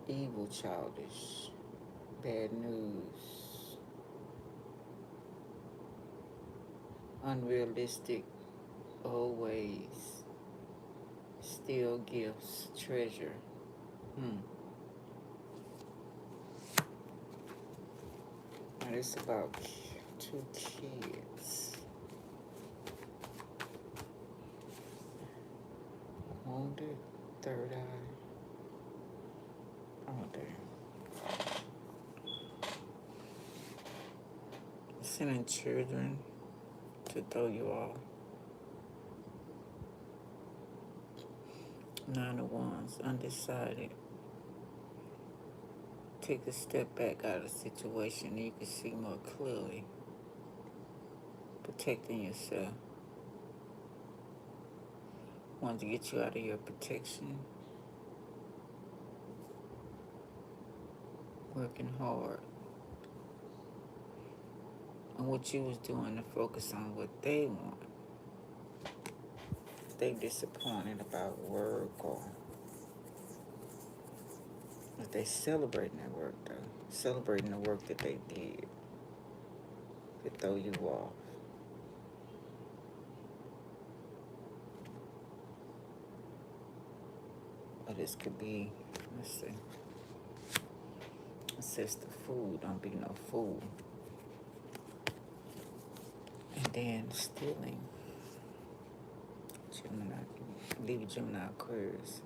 evil childish, bad news, unrealistic, old ways, steal gifts, treasure. And it's about 2 kids. Wounded, third eye. Oh, damn. Sending children to throw you off. Nine of Wands, undecided. Take a step back out of the situation and you can see more clearly. Protecting yourself. Want to get you out of your protection. Working hard. And what you was doing to focus on what they want. They disappointed about work or if they celebrating their work though. Celebrating the work that they did to throw you off. Or this could be, let's see. It says the fool, don't be no fool. And then stealing. Gemini, leave Gemini Aquarius.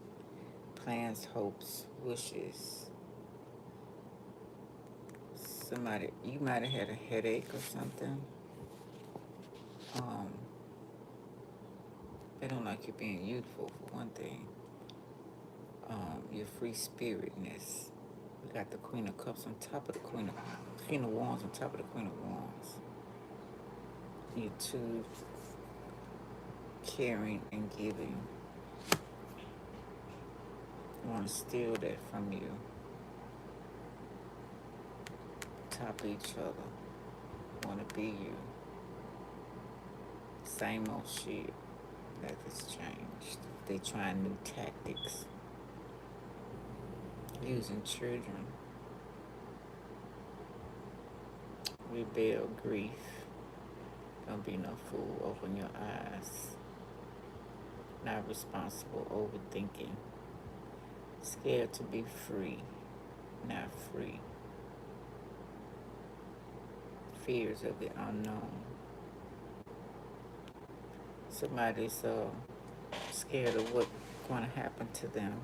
Plans, hopes, wishes. Somebody, you might have had a headache or something. They don't like you being youthful for one thing. Your free spiritness. We got the Queen of Cups on top of the Queen of Wands on top of the Queen of Wands. You're too caring and giving. Want to steal that from you. Top of each other. Want to be you. Same old shit. Nothing's changed. They trying new tactics. Using children. Rebel, grief. Don't be no fool. Open your eyes. Not responsible. Overthinking. Scared to be free. Not free. Fears of the unknown. Somebody's scared of what's going to happen to them.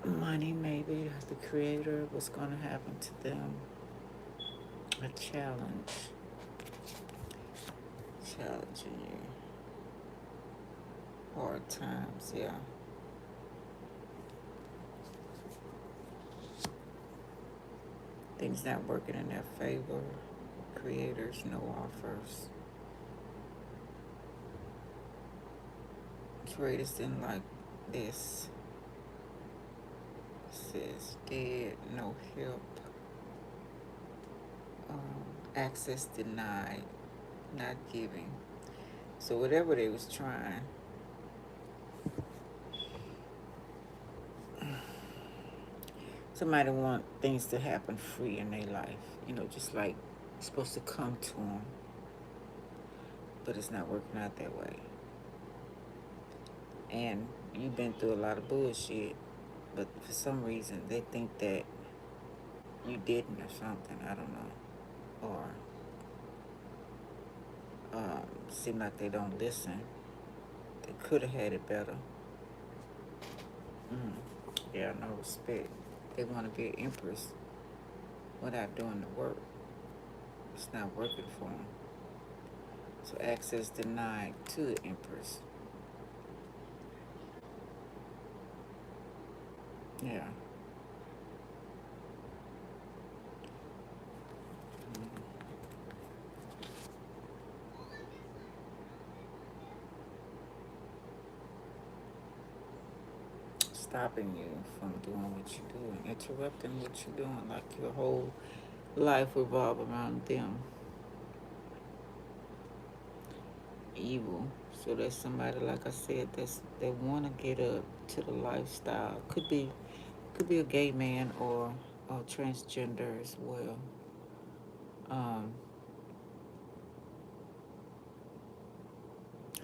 Money, maybe, the creator, what's going to happen to them. A challenge. Challenging you. Hard times, yeah. Things not working in their favor. Creators, no offers. Creators didn't like this. Says dead, no help. Access denied, not giving. So whatever they was trying, somebody want things to happen free in their life. You know, just like it's supposed to come to them. But it's not working out that way. And you've been through a lot of bullshit. But for some reason, they think that you didn't or something. I don't know. Or seem like they don't listen. They could have had it better. Yeah, no respect. They want to be an empress without doing the work. It's not working for them. So access denied to the empress. Yeah. Stopping you from doing what you're doing, interrupting what you're doing, like your whole life revolve around them. Evil. So there's somebody, like I said, they want to get up to the lifestyle. Could be a gay man or transgender as well.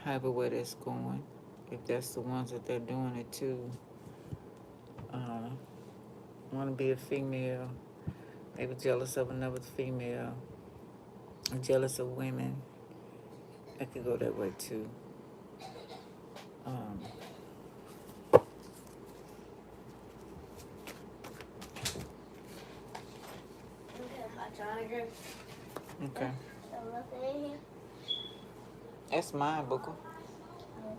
However way that's going, if that's the ones that they're doing it to, want to be a female, maybe jealous of another female, jealous of women. It could go that way too. Okay. That's mine, Booker.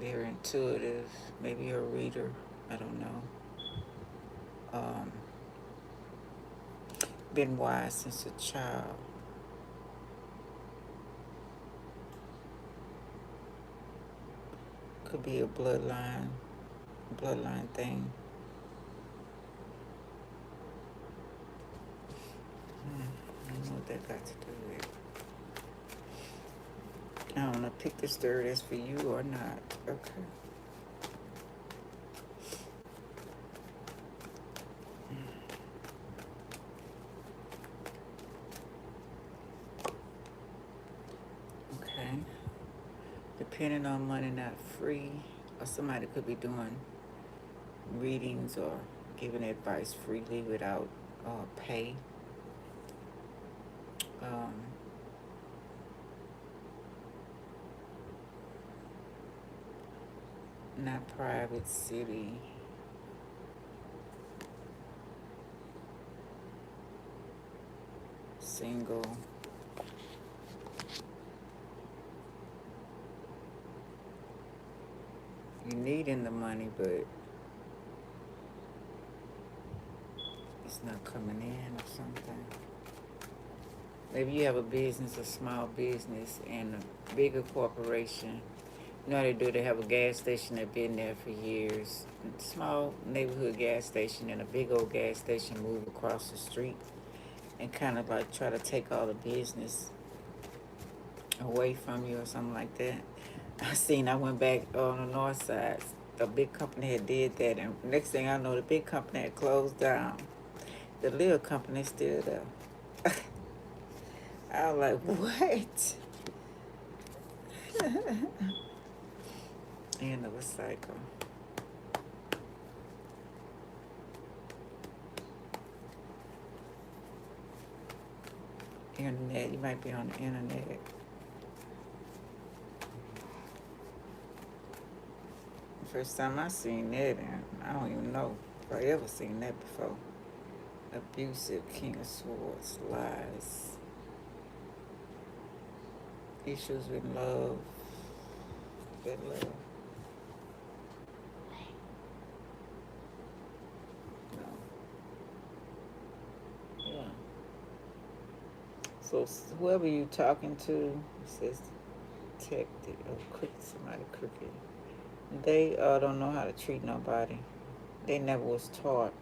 They're intuitive. Maybe you're a reader. I don't know. Been wise since a child. Could be a bloodline thing. I don't know what that got to do with. I don't know. Pick this third as for you or not. Okay. Okay. Depending on money not free, or somebody could be doing readings or giving advice freely without pay. Not private city. Single. You needing the money, but it's not coming in or something. Maybe you have a business, a small business, and a bigger corporation. You know how they do? They have a gas station that's been there for years. Small neighborhood gas station and a big old gas station move across the street and kind of like try to take all the business away from you or something like that. I went back on the north side. The big company had did that, and next thing I know, the big company had closed down. The little company still there. I was like, what? End of a cycle. Internet, you might be on the internet. First time I seen that, and I don't even know if I ever seen that before. Abusive, King of Swords, lies, issues with love, good love. No. Yeah. So whoever you talking to says detective or crooked, somebody crooked. They don't know how to treat nobody. They never was taught,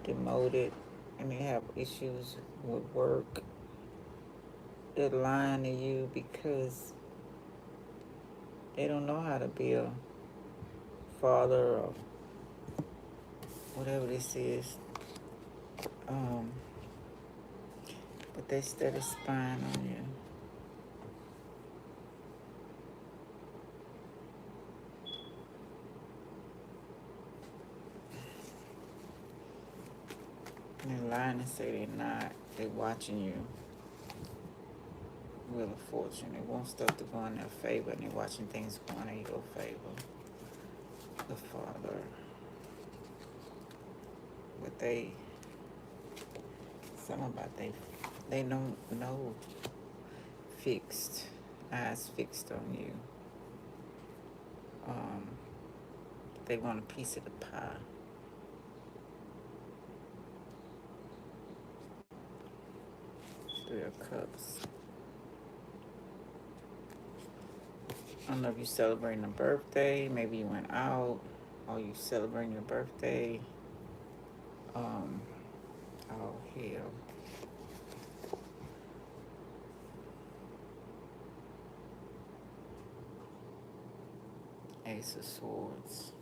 demoted, and they have issues with work. They're lying to you because they don't know how to be a father or whatever this is. But they steady spying on you. They're lying and say they're not. They're watching you. Wheel of Fortune. They want stuff to go in their favor, and they're watching things go in your favor. The Father. But something about they don't know. Fixed. Eyes fixed on you. They want a piece of the pie. Three of Cups. I don't know if you're celebrating a birthday. Maybe you went out, or you celebrating your birthday. Oh hell. Ace of Swords.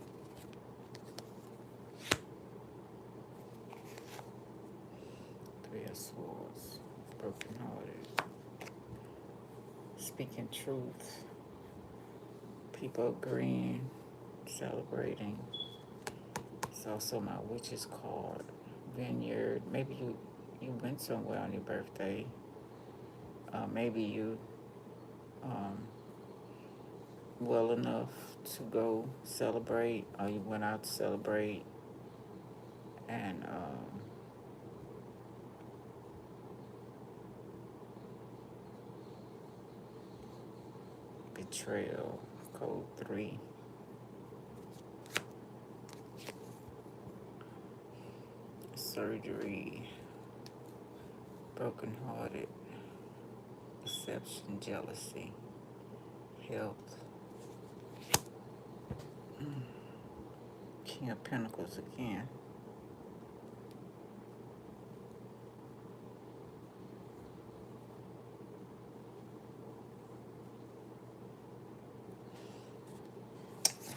Three of Swords. Broken hearted. Speaking truth. People agreeing. Celebrating. It's also my Witch's card. Vineyard. Maybe you went somewhere on your birthday. Maybe you well enough to go celebrate, or you went out to celebrate, and betrayal, code 3. surgery, brokenhearted, deception, jealousy, health. King of Pentacles again.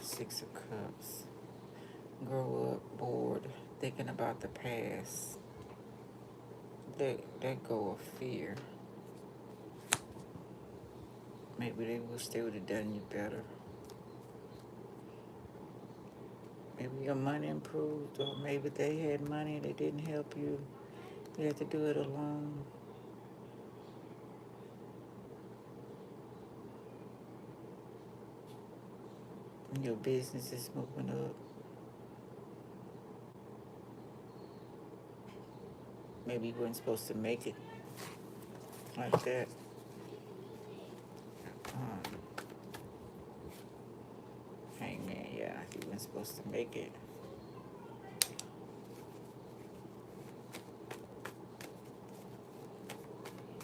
Six of Cups. Grow up, bored, thinking about the past. Let go of fear. Maybe they wish they would have done you better. Maybe your money improved, or maybe they had money and they didn't help you. You had to do it alone. And your business is moving up. Maybe you weren't supposed to make it like that. Hangman, yeah, you weren't supposed to make it.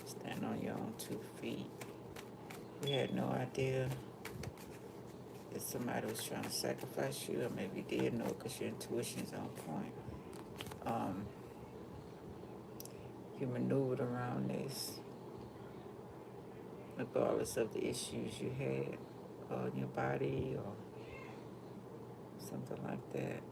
Stand on your own 2 feet. You had no idea that somebody was trying to sacrifice you, or maybe you did know because your intuition's on point. You maneuvered around this regardless of the issues you had in your body or something like that.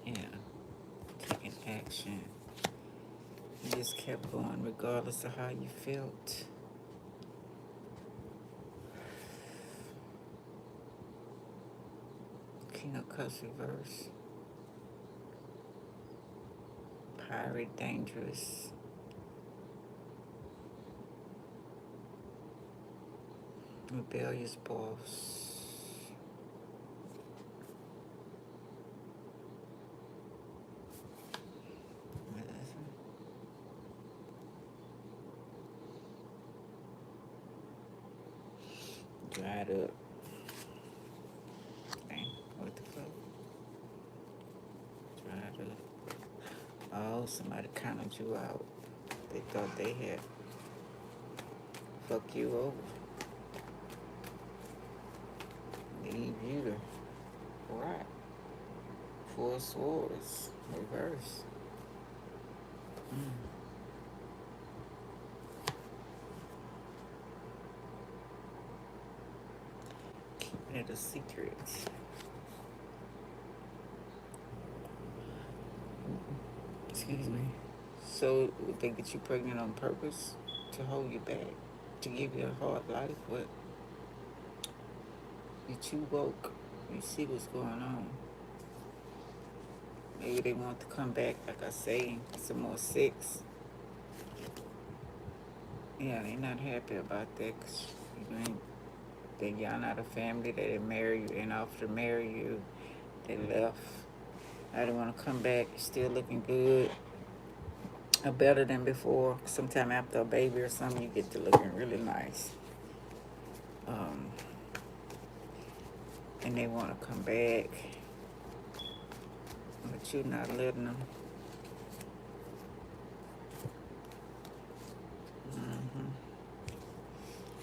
Yeah, taking action. You just kept going regardless of how you felt. King of Cups reverse. Pirate, dangerous. Rebellious boss. Dried up. Dang, what the fuck? Dried up. Oh, somebody counted you out. They thought they had fucked you over. Leave you to rot. 4 swords. Reverse. Keeping it a secret. Excuse me. So they get you pregnant on purpose to hold you back, to give you a hard life? What? You too woke. You see what's going on. Maybe they want to come back, like I say, some more 6. Yeah, they're not happy about that, because y'all not a family. They didn't marry you, and offer to marry you. They left. I didn't want to come back. You're still looking good. Or better than before. Sometime after a baby or something, you get to looking really nice. And they want to come back. But you're not letting them.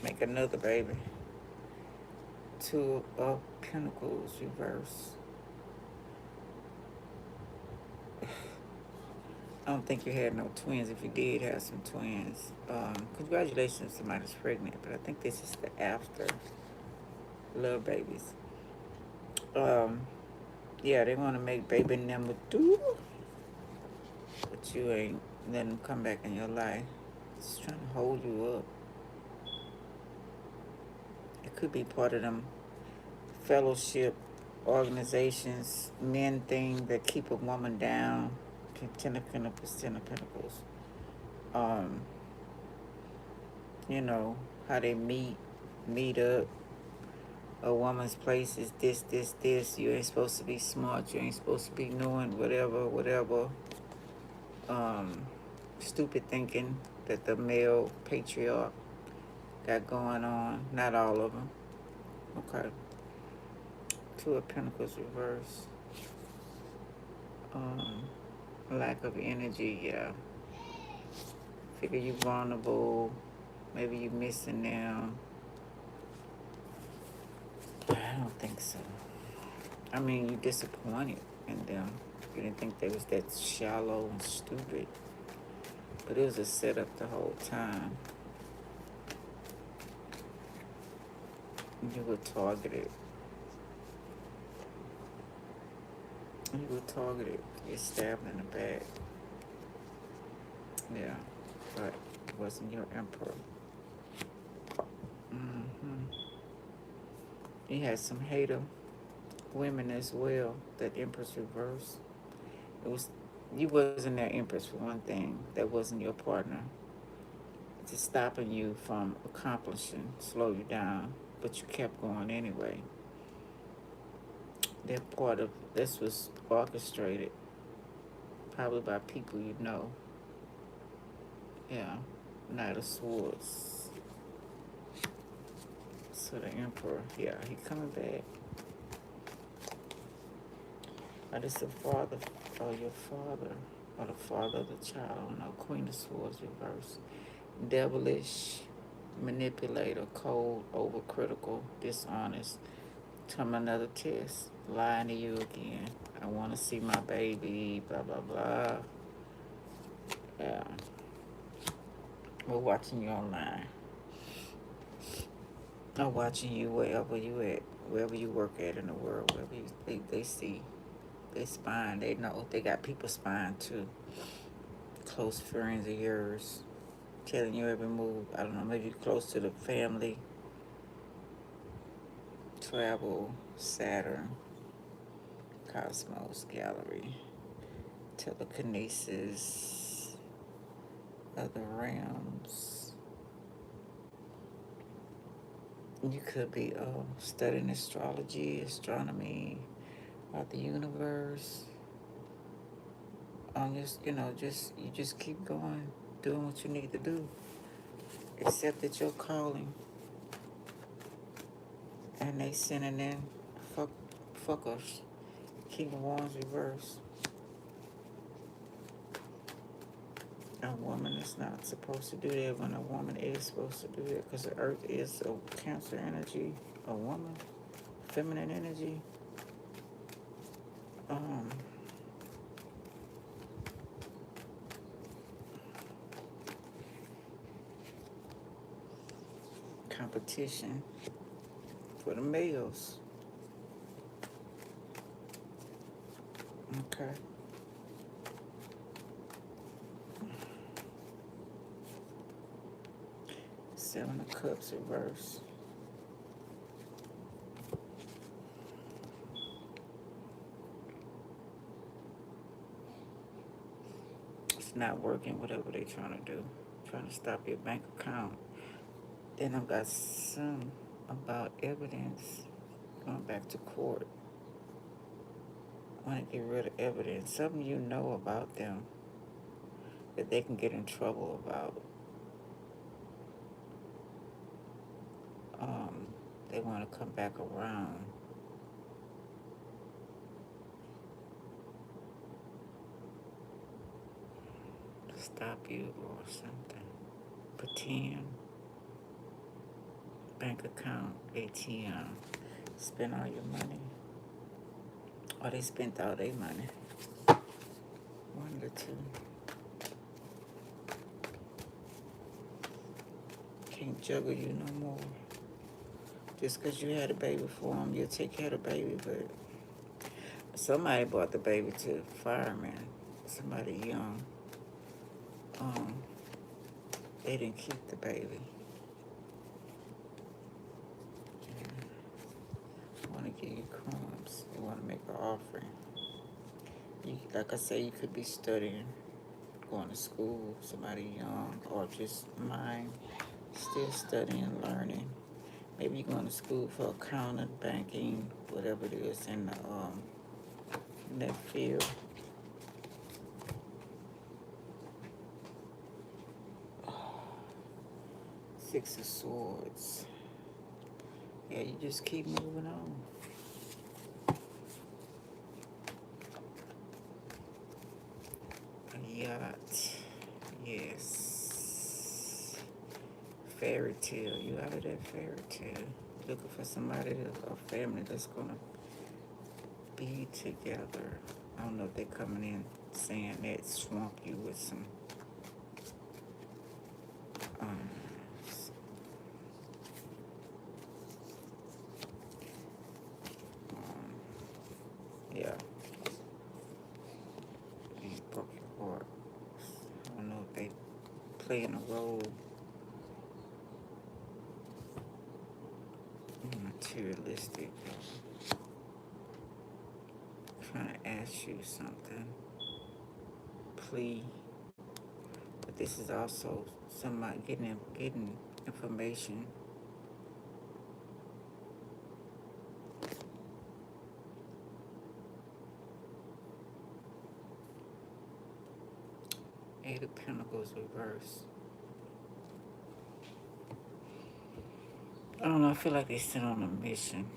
Make another baby. 2 of Pentacles reverse. I don't think you had no twins. If you did have some twins, congratulations, somebody's pregnant. But I think this is the after. Little babies. Yeah, they want to make baby number 2. But you ain't letting them come back in your life. Just trying to hold you up. It could be part of them fellowship organizations, men thing that keep a woman down. 10 of Pentacles, 10 of Pentacles. You know, how they meet up. A woman's place is this. You ain't supposed to be smart. You ain't supposed to be knowing whatever. stupid thinking that the male patriarch got going on. Not all of them. Okay. Two of Pentacles reverse. Lack of energy, yeah. Figure you vulnerable. Maybe you missing them. I don't think so. I mean, you disappointed in them. You didn't think they was that shallow and stupid. But it was a setup the whole time. You were targeted. You were targeted. You're stabbed in the back. Yeah. But it wasn't your emperor. You had some hater women as well. That Empress reverse. It was you wasn't that Empress for one thing. That wasn't your partner. It's stopping you from accomplishing, slow you down, but you kept going anyway. That part of this was orchestrated, probably by people you know. Yeah, Knight of Swords. So the Emperor, yeah, he coming back. But it's the father, or your father, or the father of the child. I don't know. Queen of Swords reverse. Devilish, manipulator, cold, overcritical, dishonest. Come another test. Lying to you again. I want to see my baby, blah, blah, blah. Yeah. We're watching you online. I'm watching you wherever you at, wherever you work at in the world, wherever they see. They spying, they know. They got people spying too. Close friends of yours. Telling you every move. I don't know, maybe close to the family. Travel, Saturn, Cosmos, Gallery, telekinesis, other realms. You could be studying astrology, astronomy, about the universe. You just keep going, doing what you need to do. Accept that you're calling, and they sending in fuckers. King of Wands reverse. A woman is not supposed to do that when a woman is supposed to do that, because the earth is a Cancer energy, a woman, feminine energy. Competition for the males. Okay. Seven of Cups reverse. It's not working, whatever they trying to do. Trying to stop your bank account. Then I've got some about evidence going back to court. Want to get rid of evidence. Something you know about them that they can get in trouble about. They want to come back around. Stop you or something. Pretend. Bank account, ATM. Spend all your money. Or they spent all their money. One of the two. Can't juggle you no more. Just because you had a baby for them, you'll take care of the baby, but somebody brought the baby to the fireman. Somebody young. They didn't keep the baby. They want to give you crumbs. They want to make an offering. Like I say, you could be studying, going to school, somebody young, or just mind, still studying, learning. Maybe you're going to school for accounting, banking, whatever it is in that field. Six of Swords. Yeah, you just keep moving on. A yacht. Yes. Fairy tale. You out of that fairy tale. Looking for somebody, a family that's gonna be together. I don't know if they're coming in saying that swamp you with some um yeah. You broke your heart. I don't know if they playing a role materialistic, trying to ask you something, plea. But this is also somebody getting information. Eight of Pentacles reverse. I don't know, I feel like they sent on a mission.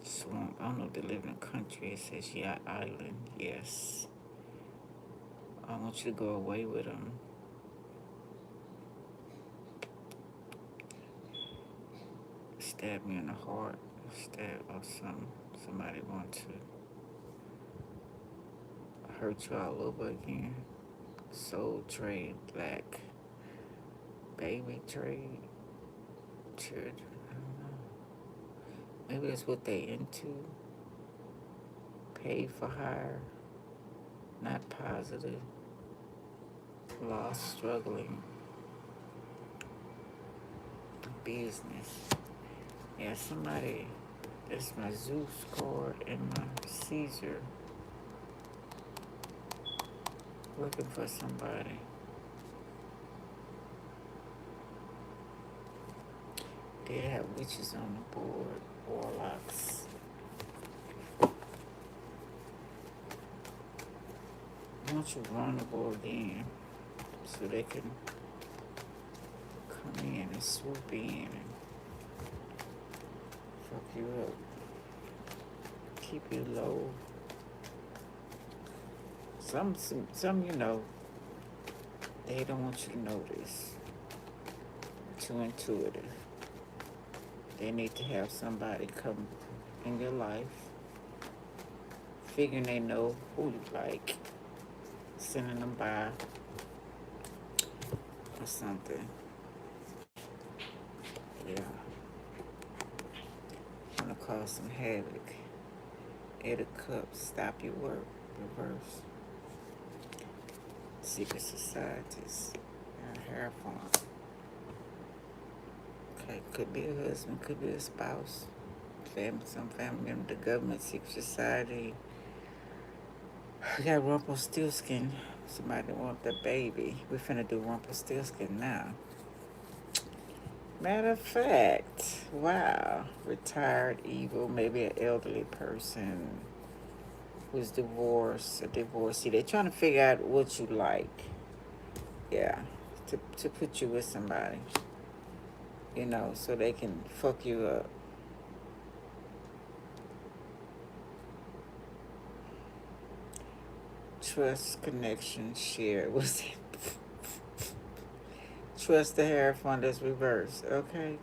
Swamp. I don't know if they live in a country. It says yacht island. Yes. I want you to go away with them. Stab me in the heart. Stab or somebody want to hurt you all over again. Soul trade, black. Baby trade. Children. I don't know. Maybe it's what they into. Paid for hire. Not positive. Lost, struggling. Business. Yeah, somebody. That's my Zeus card and my Caesar. Looking for somebody. They have witches on the board. Warlocks. I want you vulnerable again so they can come in and swoop in and fuck you up. Keep you low. Some you know, they don't want you to know this. Too intuitive. They need to have somebody come in your life, figuring they know who you like, sending them by or something. Yeah. Gonna cause some havoc. Eight of Cups, stop your work, reverse. Secret societies, Hierophant. Okay, could be a husband, could be a spouse, some family member, the government, secret society. We got Rumpelstiltskin. Somebody want the baby. We finna do Rumpelstiltskin now. Matter of fact, wow. Retired, evil, maybe an elderly person who's divorced, a divorcee. They're trying to figure out what you like. Yeah, to put you with somebody. You know, so they can fuck you up. Trust, connection, share. What's it? Trust the Hierophant that's reversed. Okay.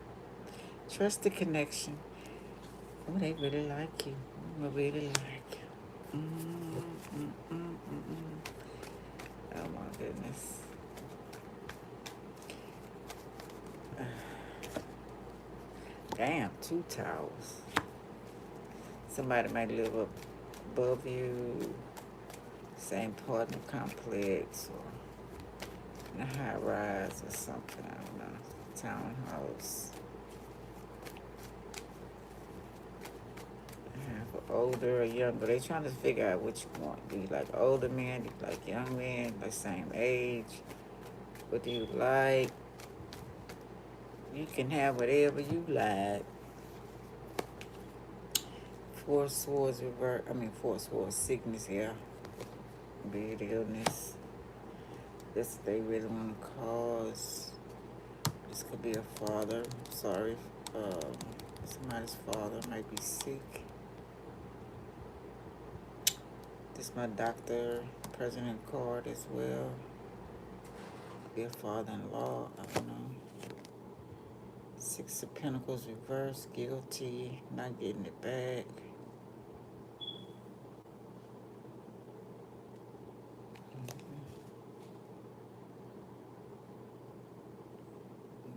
Trust the connection. Oh, they really like you. They really like you. Oh my goodness. Damn, 2 towers. Somebody might live up above you, same partner complex, or in a high rise or something. I don't know. Townhouse. Older or younger, they trying to figure out what you want. Do you like older men? Do you like young men? Like same age? What do you like? You can have whatever you like. 4 swords reverse. 4 swords, sickness here. Bad illness. This they really want to cause. This could be a father. Sorry. Somebody's father might be sick. This is my doctor, president card as well. Could be a father-in-law. I don't know. Six of Pentacles reverse. Guilty. Not getting it back.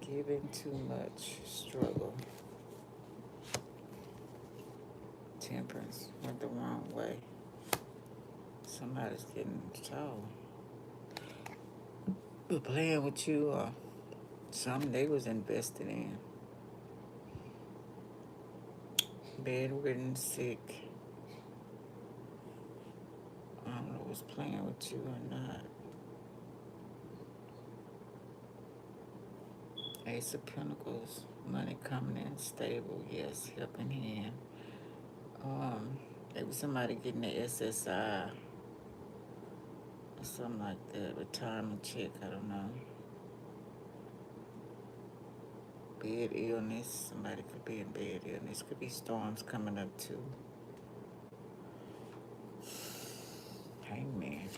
Giving too much. Struggle. Temperance. Went the wrong way. Somebody's getting tall. But playing with you or something they was invested in. Bedridden, sick. I don't know what's playing with you or not. Ace of Pentacles. Money coming in stable. Yes, helping hand. Maybe somebody getting the SSI. Or something like that. Retirement check. I don't know. Bed illness. Somebody could be in bed illness. Could be storms coming up too. Hangman.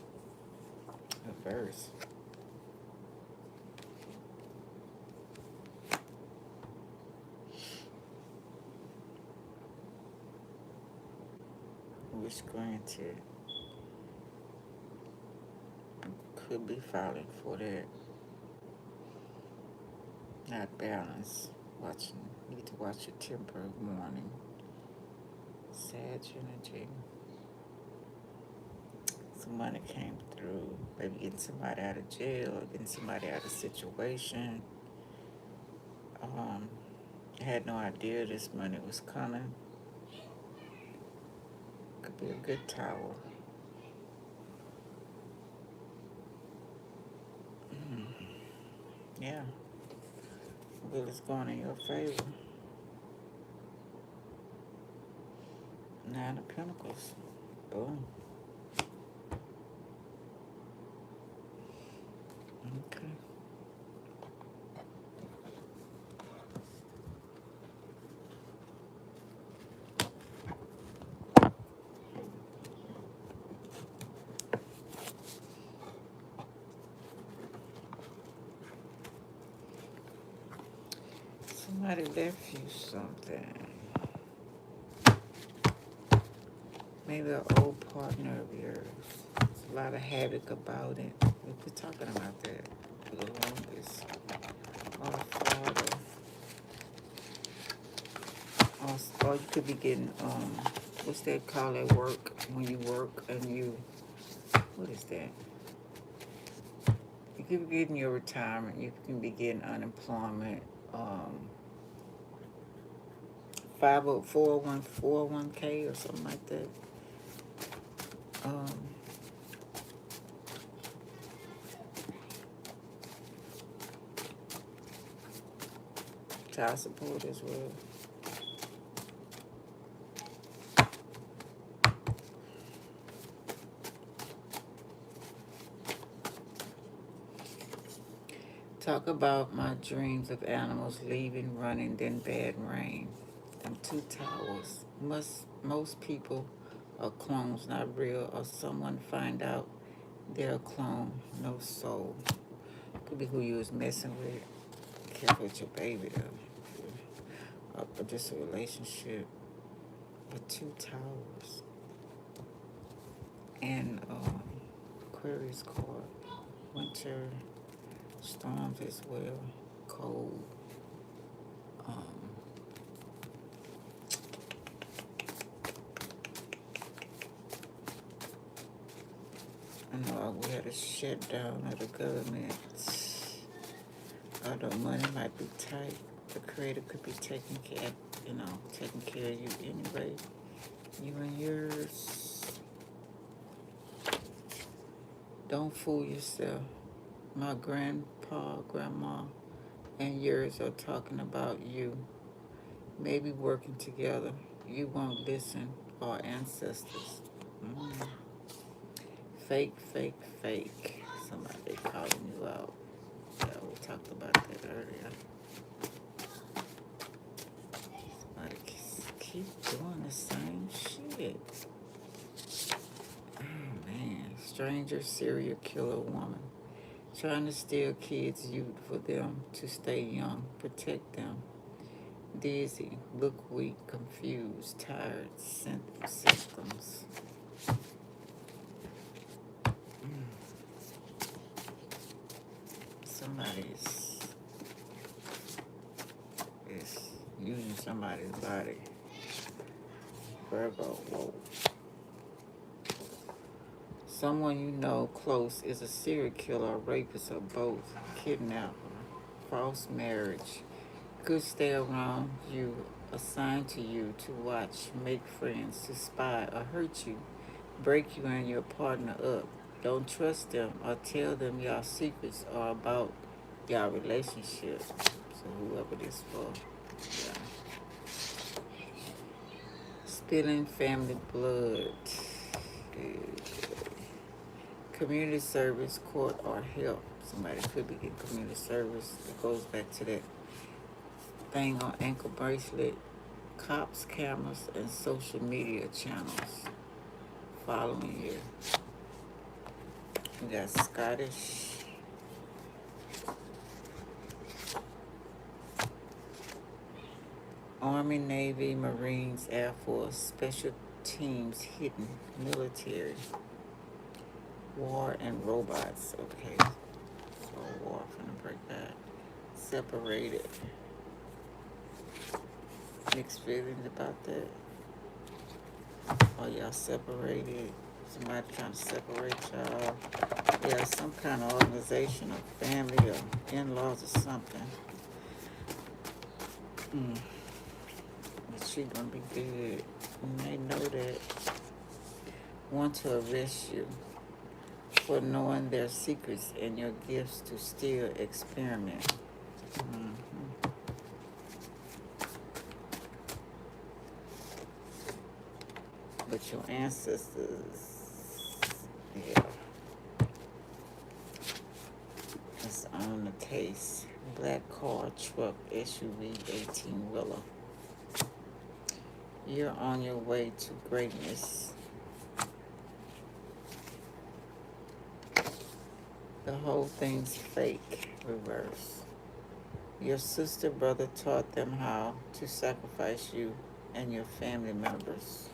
Reverse. Wish granted. Could be filing for that. Not balanced. Need to watch your temper. Warning. SAG energy. Some money came through. Maybe getting somebody out of jail or getting somebody out of situation. I had no idea this money was coming. Could be a good tower. Yeah. Well, it's going in your favor. Nine of Pentacles. Boom. Okay. Somebody left you something. Maybe an old partner of yours. There's a lot of havoc about it. We've been talking about that for the longest. Or a father. Or you could be getting, what's that called at work? When you work and you, what is that? You could be getting your retirement. You can be getting unemployment. 401k or something like that. Child support as well. Talk about my dreams of animals leaving, running, then bad rain. And two towers. Most people are clones, not real, or someone find out they're a clone, no soul. Could be who you was messing with. Careful with your baby though. Or just a relationship. With two towers. And Aquarius card. Winter storms as well. Cold. I know we had a shutdown of the government. Although money might be tight, the creator could be taking care of you anyway. You and yours. Don't fool yourself. My grandpa, grandma, and yours are talking about you. Maybe working together. You won't listen. Our ancestors. Fake, fake, fake. Somebody calling you out. That was talked about that earlier. Somebody keep doing the same shit. Oh man, stranger serial killer woman trying to steal kids' youth for them to stay young, protect them. Dizzy, look weak, confused, tired, symptoms. Somebody's is using somebody's body. Virgo, whoa. Someone you know close is a serial killer, a rapist, or both, kidnapper, false marriage. Could stay around you, assigned to you to watch, make friends, to spy or hurt you, break you and your partner up. Don't trust them or tell them your secrets or about your relationship. So whoever this for, yeah. Spilling family blood. Community service, court, or help. Somebody could be getting community service. It goes back to that thing on ankle bracelet, cops, cameras, and social media channels following you. We got Scottish. Army, Navy, Marines, Air Force, Special Teams, Hidden, Military, War and Robots. Okay, so war, finna break that. Separated. Mixed feelings about that. Are y'all separated? Somebody trying to separate y'all? Yeah, some kind of organization or family or in-laws or something. But she gonna be good. And they know that. Want to arrest you for knowing their secrets and your gifts to still experiment. But your ancestors, yeah, it's on the case. Black car, truck, SUV, 18-wheeler. You're on your way to greatness. The whole thing's fake, reverse. Your sister, brother taught them how to sacrifice you and your family members.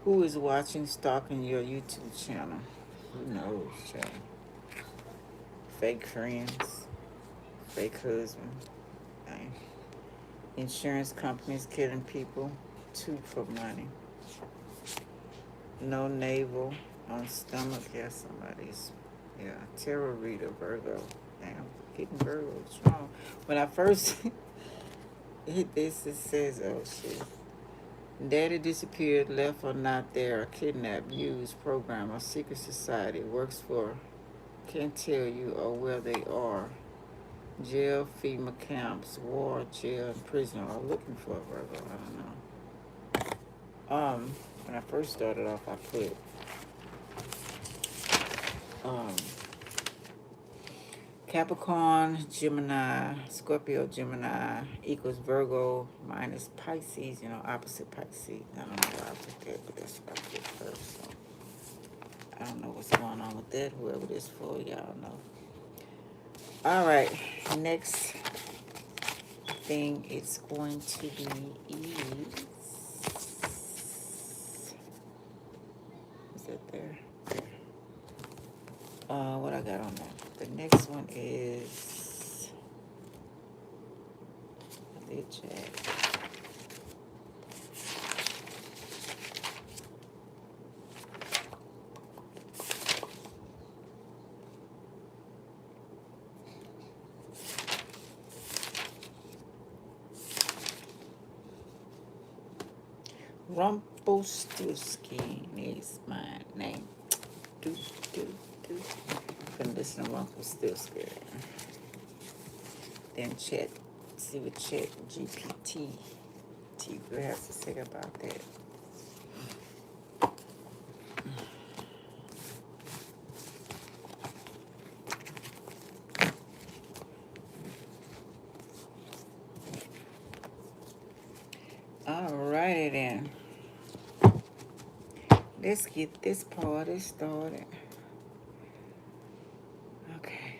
Who is watching, stalking your YouTube channel? Who knows, child? Fake friends, fake husband. Dang. Insurance companies killing people, too, for money. No navel on stomach. Yeah, somebody's, yeah. Tarot reader, Virgo. Damn, getting Virgo strong. When I first hit this, it says, oh shit. Daddy disappeared, left or not there, kidnapped, used, program, or secret society, works for, can't tell you or where they are. Jail, FEMA camps, war, jail, and prison are looking for a Virgo. I don't know. When I first started off, I put Capricorn, Gemini, Scorpio, Gemini equals Virgo minus Pisces, opposite Pisces. I don't know why I put that, but that's what I put first. So I don't know what's going on with that. Whoever this for, y'all know. All right, next thing it's going to be is that there? What I got on there? The next one is the Jack. Rumpelstiltskin is my name. Finna Listen to Rumpelstiltskin. Then see what Chat GPT has to say about that. Alrighty then. Let's get this party started. Okay.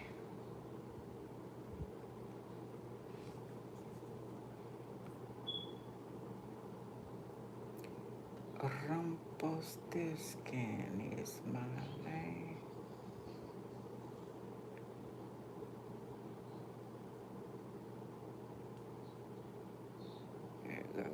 Rumpelstiltskin is my name. There it goes.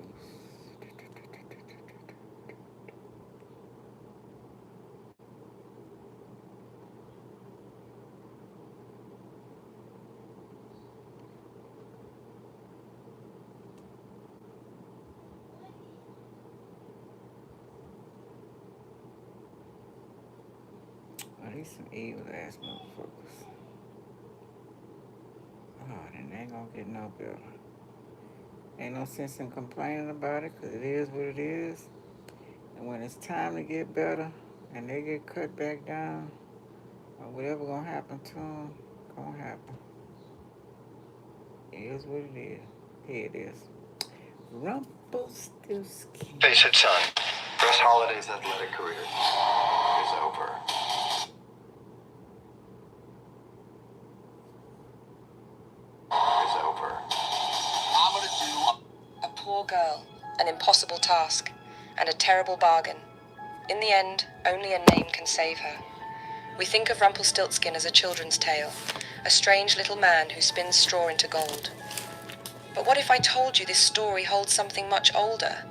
Oh, these some evil ass motherfuckers. Oh, then they ain't gonna get no better. Ain't no sense in complaining about it, because it is what it is. And when it's time to get better, and they get cut back down, or whatever gonna happen to them, gonna happen. It is what it is. Here it is. Rumpelstiltskin. Face it, son. Russ Holiday's athletic career is over. Is over. I'm gonna do A poor girl, an impossible task, and a terrible bargain. In the end, only a name can save her. We think of Rumpelstiltskin as a children's tale, a strange little man who spins straw into gold. But what if I told you this story holds something much older?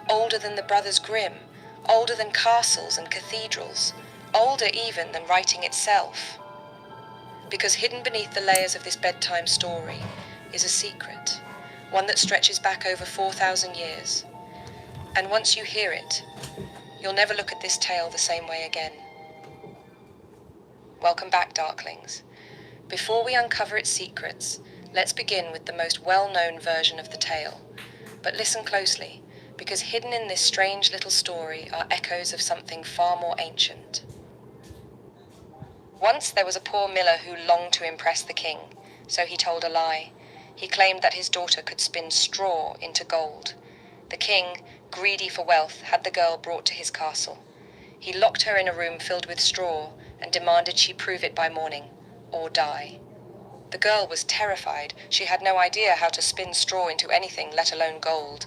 Older than the Brothers Grimm, older than castles and cathedrals, older even than writing itself. Because hidden beneath the layers of this bedtime story is a secret, one that stretches back over 4,000 years. And once you hear it, you'll never look at this tale the same way again. Welcome back, Darklings. Before we uncover its secrets, let's begin with the most well-known version of the tale. But listen closely, because hidden in this strange little story are echoes of something far more ancient. Once there was a poor miller who longed to impress the king, so he told a lie. He claimed that his daughter could spin straw into gold. The king, greedy for wealth, had the girl brought to his castle. He locked her in a room filled with straw and demanded she prove it by morning, or die. The girl was terrified. She had no idea how to spin straw into anything, let alone gold.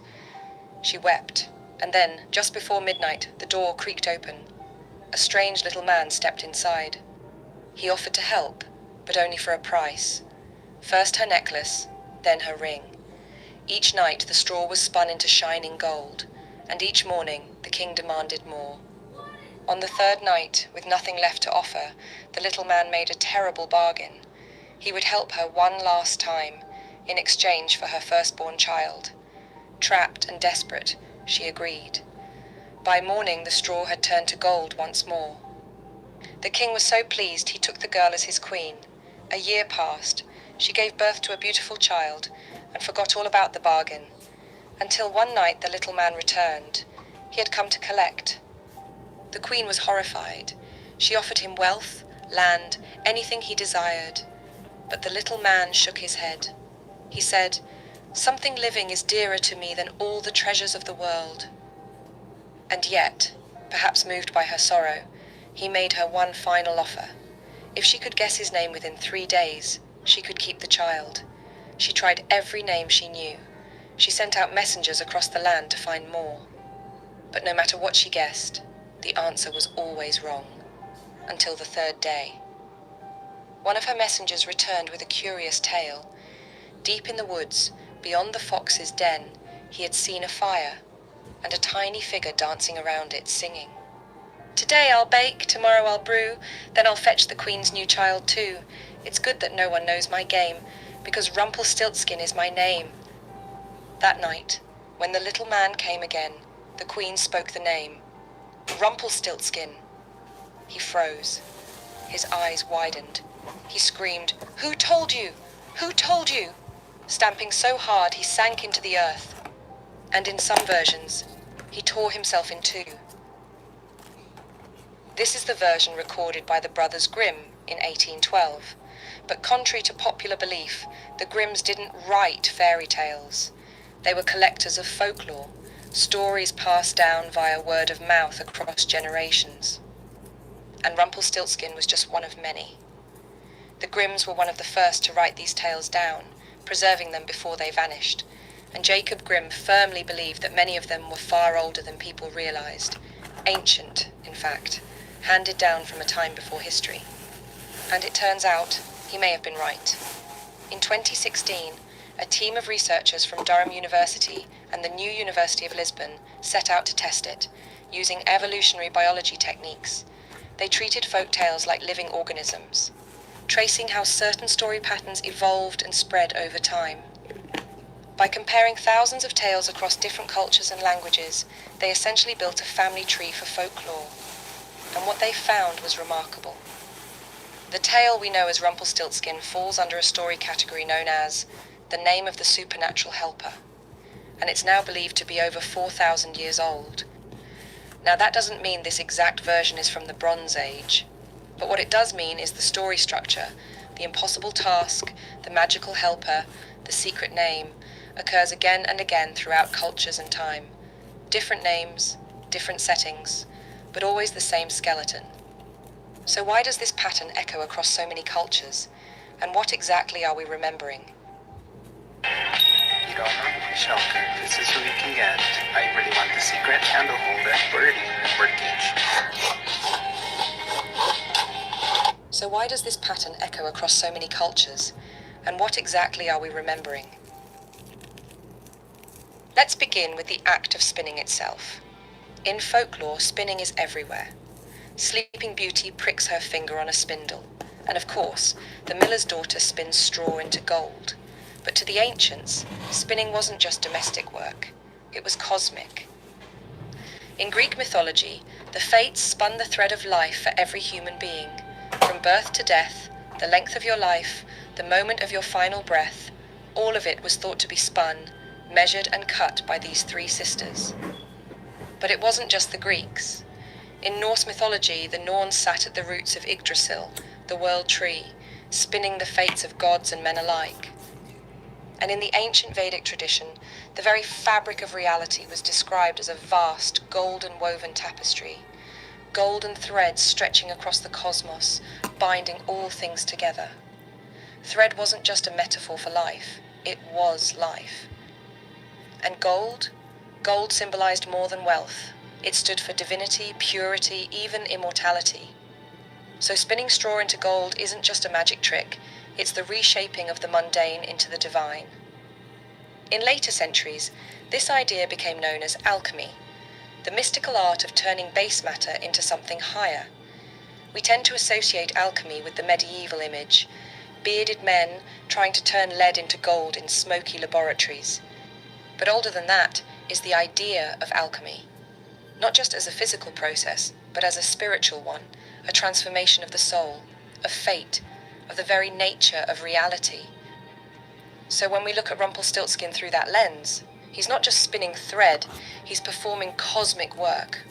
She wept, and then, just before midnight, the door creaked open. A strange little man stepped inside. He offered to help, but only for a price. First her necklace, then her ring. Each night the straw was spun into shining gold, and each morning the king demanded more. On the third night, with nothing left to offer, the little man made a terrible bargain. He would help her one last time, in exchange for her firstborn child. Trapped and desperate, she agreed. By morning the straw had turned to gold once more. The king was so pleased he took the girl as his queen. A year passed. She gave birth to a beautiful child, and forgot all about the bargain, until one night the little man returned. He had come to collect. The queen was horrified. She offered him wealth, land, anything he desired. But the little man shook his head. He said, "Something living is dearer to me than all the treasures of the world." And yet, perhaps moved by her sorrow, he made her one final offer. If she could guess his name within 3 days, she could keep the child. She tried every name she knew. She sent out messengers across the land to find more. But no matter what she guessed, the answer was always wrong. Until the third day. One of her messengers returned with a curious tale. Deep in the woods, beyond the fox's den, he had seen a fire, and a tiny figure dancing around it, singing. "Today I'll bake, tomorrow I'll brew, then I'll fetch the queen's new child too. It's good that no one knows my game, because Rumpelstiltskin is my name." That night, when the little man came again, the queen spoke the name. "Rumpelstiltskin." He froze. His eyes widened. He screamed, "Who told you? Who told you?" stamping so hard he sank into the earth. And in some versions, he tore himself in two. This is the version recorded by the Brothers Grimm in 1812. But contrary to popular belief, the Grimms didn't write fairy tales. They were collectors of folklore, stories passed down via word of mouth across generations. And Rumpelstiltskin was just one of many. The Grimms were one of the first to write these tales down, preserving them before they vanished, and Jacob Grimm firmly believed that many of them were far older than people realized, ancient, in fact, handed down from a time before history. And it turns out, he may have been right. In 2016, a team of researchers from Durham University and the New University of Lisbon set out to test it, using evolutionary biology techniques. They treated folk tales like living organisms, tracing how certain story patterns evolved and spread over time. By comparing thousands of tales across different cultures and languages, they essentially built a family tree for folklore. And what they found was remarkable. The tale we know as Rumpelstiltskin falls under a story category known as the name of the supernatural helper, and it's now believed to be over 4,000 years old. Now that doesn't mean this exact version is from the Bronze Age, but what it does mean is the story structure, the impossible task, the magical helper, the secret name, occurs again and again throughout cultures and time. Different names, different settings, but always the same skeleton. So why does this pattern echo across so many cultures? And what exactly are we remembering? You don't know? Shelter. This is who you can get. I really want the secret candle holder, birdie, and birdcage. So why does this pattern echo across so many cultures? And what exactly are we remembering? Let's begin with the act of spinning itself. In folklore, spinning is everywhere. Sleeping Beauty pricks her finger on a spindle, and of course, the miller's daughter spins straw into gold. But to the ancients, spinning wasn't just domestic work, it was cosmic. In Greek mythology, the fates spun the thread of life for every human being. From birth to death, the length of your life, the moment of your final breath, all of it was thought to be spun, measured and cut by these three sisters. But it wasn't just the Greeks. In Norse mythology, the Norns sat at the roots of Yggdrasil, the world tree, spinning the fates of gods and men alike. And in the ancient Vedic tradition, the very fabric of reality was described as a vast, golden woven tapestry, golden threads stretching across the cosmos, binding all things together. Thread wasn't just a metaphor for life, it was life. And gold? Gold symbolized more than wealth. It stood for divinity, purity, even immortality. So spinning straw into gold isn't just a magic trick, it's the reshaping of the mundane into the divine. In later centuries, this idea became known as alchemy, the mystical art of turning base matter into something higher. We tend to associate alchemy with the medieval image, bearded men trying to turn lead into gold in smoky laboratories. But older than that is the idea of alchemy, not just as a physical process, but as a spiritual one, a transformation of the soul, of fate, of the very nature of reality. So when we look at Rumpelstiltskin through that lens, he's not just spinning thread, he's performing cosmic work.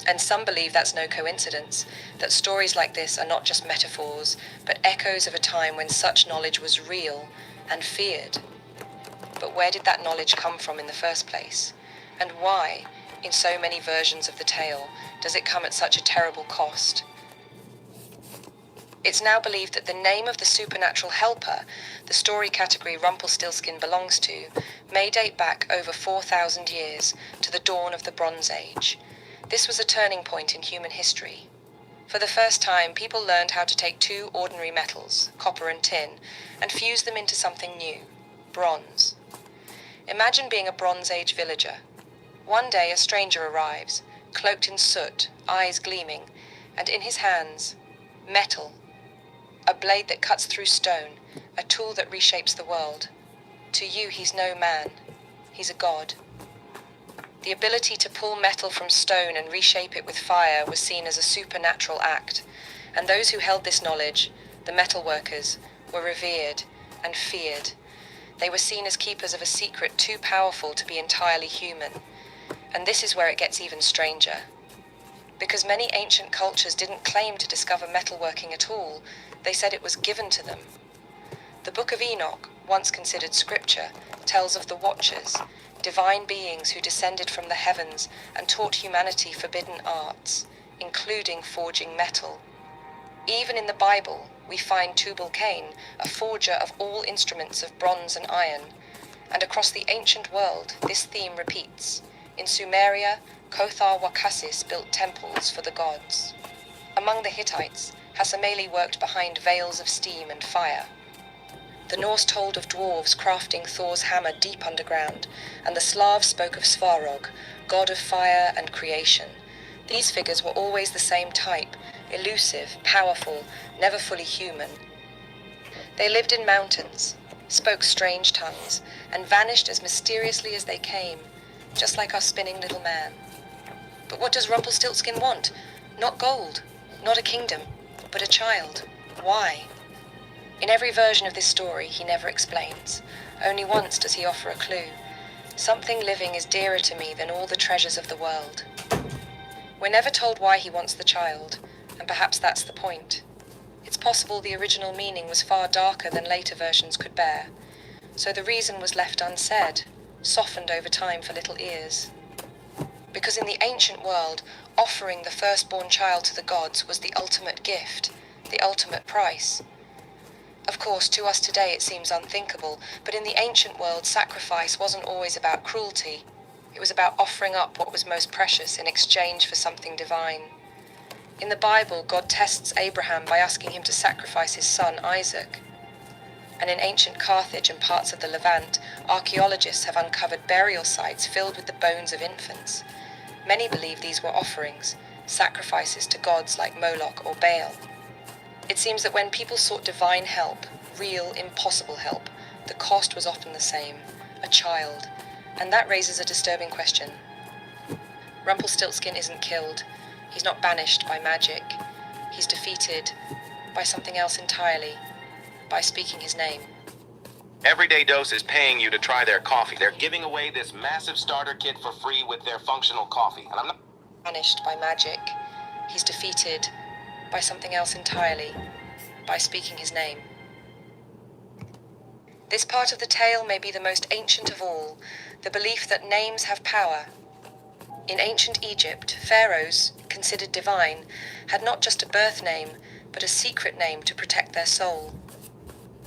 And some believe that's no coincidence, that stories like this are not just metaphors, but echoes of a time when such knowledge was real and feared. But where did that knowledge come from in the first place? And why, in so many versions of the tale, does it come at such a terrible cost? It's now believed that the name of the supernatural helper, the story category Rumpelstiltskin belongs to, may date back over 4,000 years to the dawn of the Bronze Age. This was a turning point in human history. For the first time, people learned how to take two ordinary metals, copper and tin, and fuse them into something new, bronze. Imagine being a Bronze Age villager. One day a stranger arrives, cloaked in soot, eyes gleaming, and in his hands, metal. A blade that cuts through stone, a tool that reshapes the world. To you, he's no man. He's a god. The ability to pull metal from stone and reshape it with fire was seen as a supernatural act, and those who held this knowledge, the metal workers, were revered and feared. They were seen as keepers of a secret too powerful to be entirely human. And this is where it gets even stranger. Because many ancient cultures didn't claim to discover metalworking at all, they said it was given to them. The Book of Enoch, once considered scripture, tells of the Watchers, divine beings who descended from the heavens and taught humanity forbidden arts, including forging metal. Even in the Bible, we find Tubal-Cain, a forger of all instruments of bronze and iron. And across the ancient world, this theme repeats. In Sumeria, Kothar-Wakasis built temples for the gods. Among the Hittites, Hasameli worked behind veils of steam and fire. The Norse told of dwarves crafting Thor's hammer deep underground, and the Slavs spoke of Svarog, god of fire and creation. These figures were always the same type, elusive, powerful, never fully human. They lived in mountains, spoke strange tongues, and vanished as mysteriously as they came, just like our spinning little man. But what does Rumpelstiltskin want? Not gold, not a kingdom, but a child. Why? In every version of this story, he never explains. Only once does he offer a clue. Something living is dearer to me than all the treasures of the world. We're never told why he wants the child, and perhaps that's the point. It's possible the original meaning was far darker than later versions could bear, so the reason was left unsaid, softened over time for little ears. Because in the ancient world, offering the firstborn child to the gods was the ultimate gift, the ultimate price. Of course, to us today it seems unthinkable, but in the ancient world, sacrifice wasn't always about cruelty. It was about offering up what was most precious in exchange for something divine. In the Bible, God tests Abraham by asking him to sacrifice his son, Isaac. And in ancient Carthage and parts of the Levant, archaeologists have uncovered burial sites filled with the bones of infants. Many believe these were offerings, sacrifices to gods like Moloch or Baal. It seems that when people sought divine help, real, impossible help, the cost was often the same, a child. And that raises a disturbing question. Rumpelstiltskin isn't killed. He's not banished by magic. He's defeated by something else entirely, by speaking his name. Everyday Dose is paying you to try their coffee. They're giving away this massive starter kit for free with their functional coffee. And I'm not Banished by magic. He's defeated by something else entirely, by speaking his name. This part of the tale may be the most ancient of all, the belief that names have power. In ancient Egypt, pharaohs, considered divine, had not just a birth name, but a secret name to protect their soul.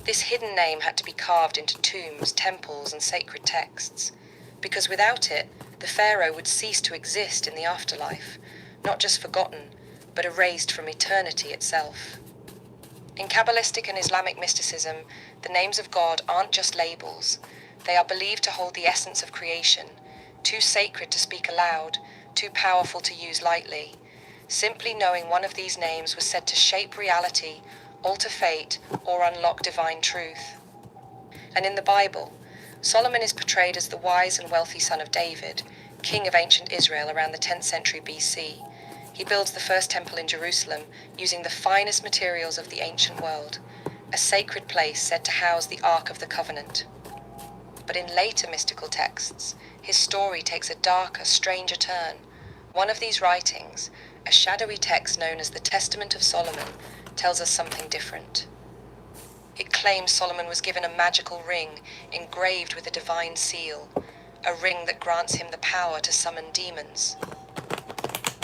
This hidden name had to be carved into tombs, temples, and sacred texts, because without it, the pharaoh would cease to exist in the afterlife, not just forgotten, but erased from eternity itself. In Kabbalistic and Islamic mysticism, the names of God aren't just labels. They are believed to hold the essence of creation, too sacred to speak aloud, too powerful to use lightly. Simply knowing one of these names was said to shape reality, alter fate, or unlock divine truth. And in the Bible, Solomon is portrayed as the wise and wealthy son of David, king of ancient Israel around the 10th century BC. He builds the first temple in Jerusalem using the finest materials of the ancient world, a sacred place said to house the Ark of the Covenant. But in later mystical texts, his story takes a darker, stranger turn. One of these writings, a shadowy text known as the Testament of Solomon, tells us something different. It claims Solomon was given a magical ring engraved with a divine seal, a ring that grants him the power to summon demons.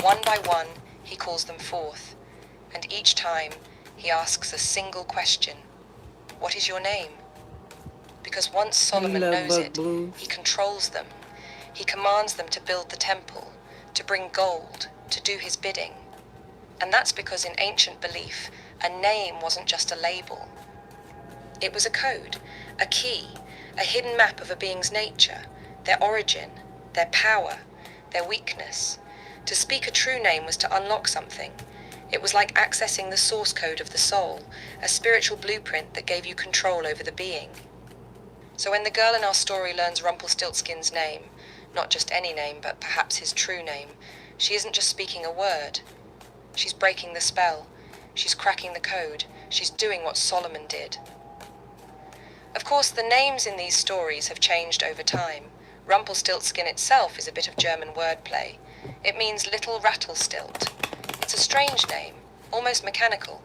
One by one, he calls them forth, and each time he asks a single question. What is your name? Because once Solomon knows it, he controls them. He commands them to build the temple, to bring gold, to do his bidding. And that's because in ancient belief, a name wasn't just a label. It was a code, a key, a hidden map of a being's nature, their origin, their power, their weakness. To speak a true name was to unlock something. It was like accessing the source code of the soul, a spiritual blueprint that gave you control over the being. So when the girl in our story learns Rumpelstiltskin's name, not just any name, but perhaps his true name, she isn't just speaking a word. She's breaking the spell. She's cracking the code. She's doing what Solomon did. Of course, the names in these stories have changed over time. Rumpelstiltskin itself is a bit of German wordplay. It means little rattlestilt. It's a strange name, almost mechanical.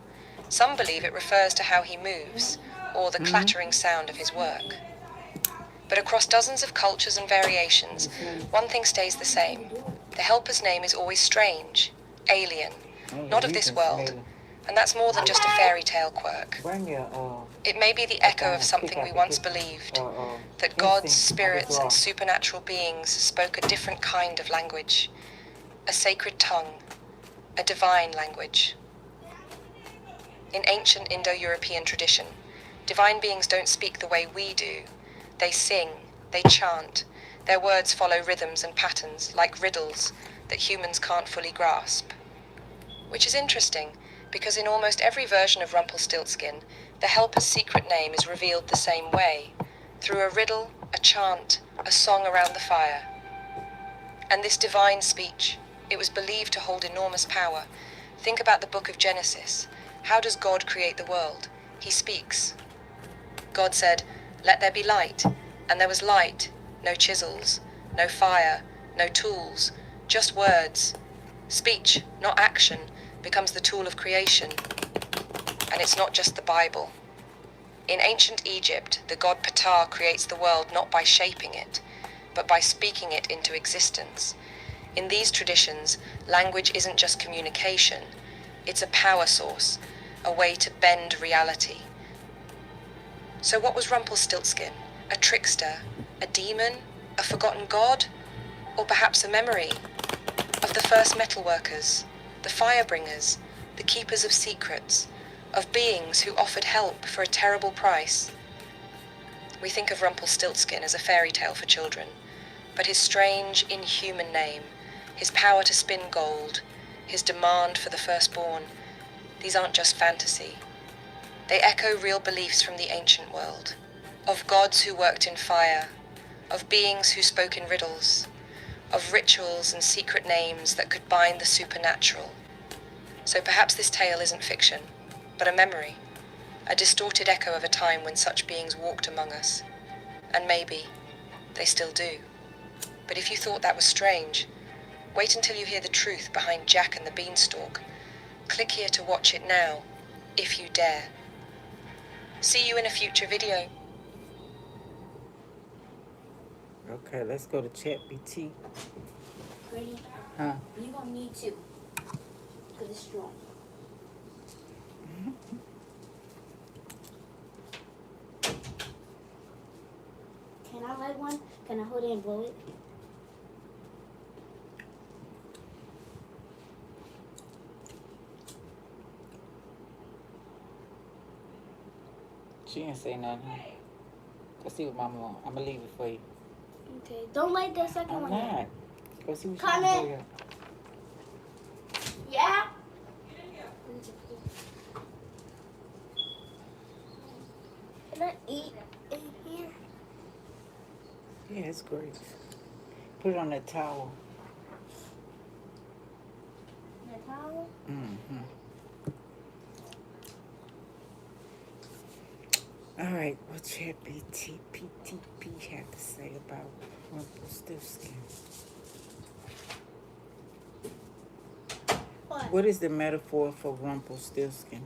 Some believe it refers to how he moves, or the clattering sound of his work. But across dozens of cultures and variations, one thing stays the same. The helper's name is always strange, alien, not of this world, and that's more than just a fairy tale quirk. It may be the echo of something we once believed, that gods, spirits, and supernatural beings spoke a different kind of language, a sacred tongue, a divine language. In ancient Indo-European tradition, divine beings don't speak the way we do. They sing, they chant. Their words follow rhythms and patterns, like riddles, that humans can't fully grasp. Which is interesting, because in almost every version of Rumpelstiltskin, the helper's secret name is revealed the same way, through a riddle, a chant, a song around the fire. And this divine speech, it was believed to hold enormous power. Think about the book of Genesis. How does God create the world? He speaks. God said, "Let there be light," and there was light, no chisels, no fire, no tools, just words. Speech, not action, becomes the tool of creation. And it's not just the Bible. In ancient Egypt, the god Ptah creates the world not by shaping it, but by speaking it into existence. In these traditions, language isn't just communication, it's a power source, a way to bend reality. So what was Rumpelstiltskin? A trickster? A demon? A forgotten god? Or perhaps a memory of the first metalworkers, the firebringers, the keepers of secrets, of beings who offered help for a terrible price? We think of Rumpelstiltskin as a fairy tale for children, but his strange, inhuman name, his power to spin gold, his demand for the firstborn, these aren't just fantasy. They echo real beliefs from the ancient world, of gods who worked in fire, of beings who spoke in riddles, of rituals and secret names that could bind the supernatural. So perhaps this tale isn't fiction, but a memory, a distorted echo of a time when such beings walked among us. And maybe they still do. But if you thought that was strange, wait until you hear the truth behind Jack and the Beanstalk. Click here to watch it now, if you dare. See you in a future video. Okay, let's go to ChatGPT. Ready? Huh? You're gonna need two. Because it's strong. Can I light one? Can I hold it and blow it? She didn't say nothing. Let's see what Mama wants. I'm going to leave it for you. Okay. Don't light the second I'm one not. yet. Go see what she Comment. wants to do. Yeah? Can I eat in here? Yeah, it's great. Put it on that towel. The towel? Mm-hmm. All right, what ChatGPT have to say about Rumpelstiltskin? What is the metaphor for Rumpelstiltskin?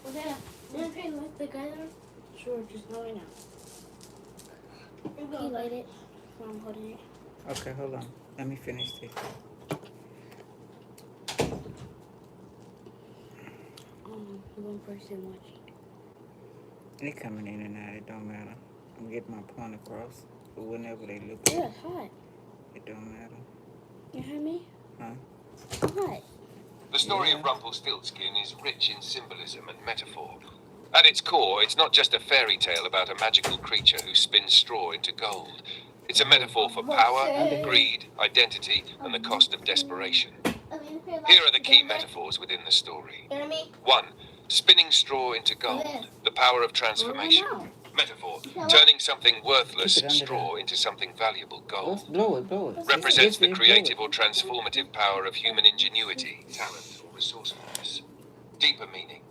Okay, okay, light the guy there? Sure, just not right now. Can you light it while I'm holding it? Okay, hold on. Let me finish this. One person watching. They coming in and out. It don't matter. I'm getting my point across. But whenever they look Yeah, it's hot. it don't matter. You hear me? Huh? It's hot. The story of Rumpelstiltskin is rich in symbolism and metaphor. At its core, it's not just a fairy tale about a magical creature who spins straw into gold. It's a metaphor for power, greed, identity, and the cost of desperation. Here are the key metaphors within the story. 1. Spinning straw into gold, the power of transformation. Metaphor, turning something worthless, straw, into something valuable, gold. Blow it. Represents the creative or transformative power of human ingenuity, talent, or resourcefulness. deeper meaning.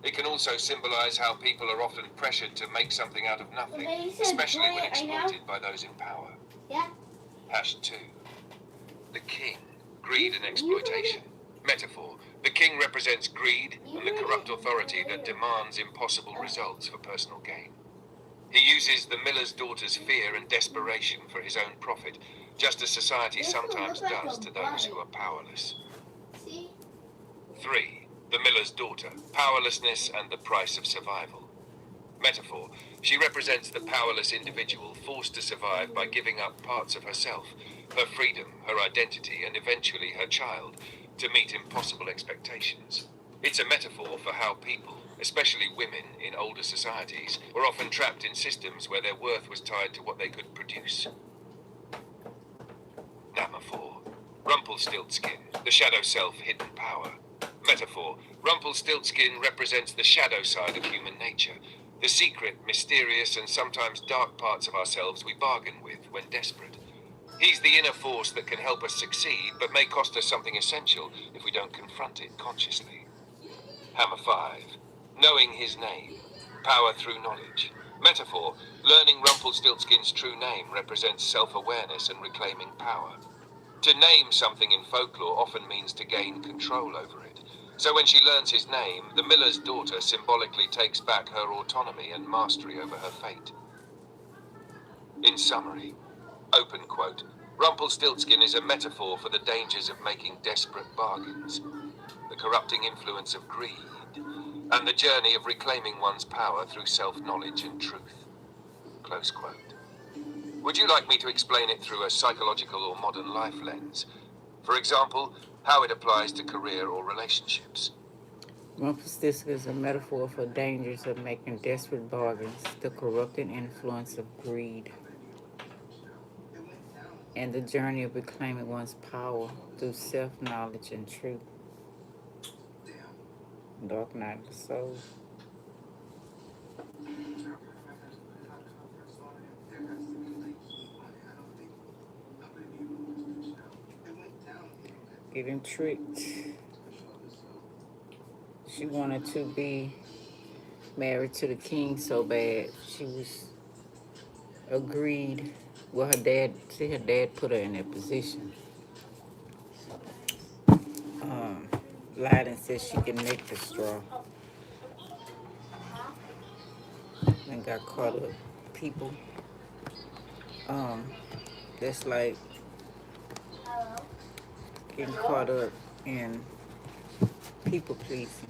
It can also symbolize how people are often pressured to make something out of nothing, especially when exploited by those in power. Yeah. #2. The king. Greed and exploitation. Metaphor. The king represents greed and the corrupt authority that demands impossible results for personal gain. He uses the miller's daughter's fear and desperation for his own profit, just as society sometimes does to those who are powerless. 3. The miller's daughter. Powerlessness and the price of survival. Metaphor. She represents the powerless individual forced to survive by giving up parts of herself, her freedom, her identity, and eventually her child, to meet impossible expectations. It's a metaphor for how people, especially women in older societies, were often trapped in systems where their worth was tied to what they could produce. Number 4. Rumpelstiltskin, the shadow self, hidden power. Metaphor. Rumpelstiltskin represents the shadow side of human nature, the secret, mysterious, and sometimes dark parts of ourselves we bargain with when desperate. He's the inner force that can help us succeed, but may cost us something essential if we don't confront it consciously. Hammer 5. Knowing his name. Power through knowledge. Metaphor. Learning Rumpelstiltskin's true name represents self-awareness and reclaiming power. To name something in folklore often means to gain control over it. So when she learns his name, the miller's daughter symbolically takes back her autonomy and mastery over her fate. In summary, open quote, Rumpelstiltskin is a metaphor for the dangers of making desperate bargains, the corrupting influence of greed, and the journey of reclaiming one's power through self-knowledge and truth. Close quote. Would you like me to explain it through a psychological or modern life lens? For example, how it applies to career or relationships. Rumpelstiltskin is a metaphor for dangers of making desperate bargains, the corrupting influence of greed, and the journey of reclaiming one's power through self-knowledge and truth. Dark Night of the Soul. Getting tricked. She wanted to be married to the king so bad. She was agreed. Well, her dad put her in that position. Lied and said she could make the straw. And got caught up. People. That's like getting caught up in people pleasing.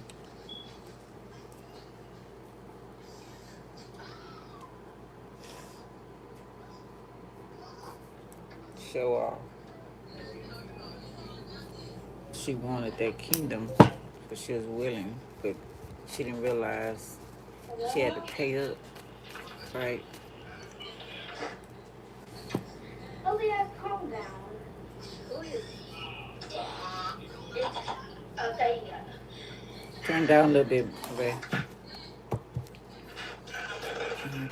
Show off. She wanted that kingdom, but she was willing, but she didn't realize she had to pay up, right? Oh, yeah, calm down. Okay, yeah. Turn down a little bit, okay?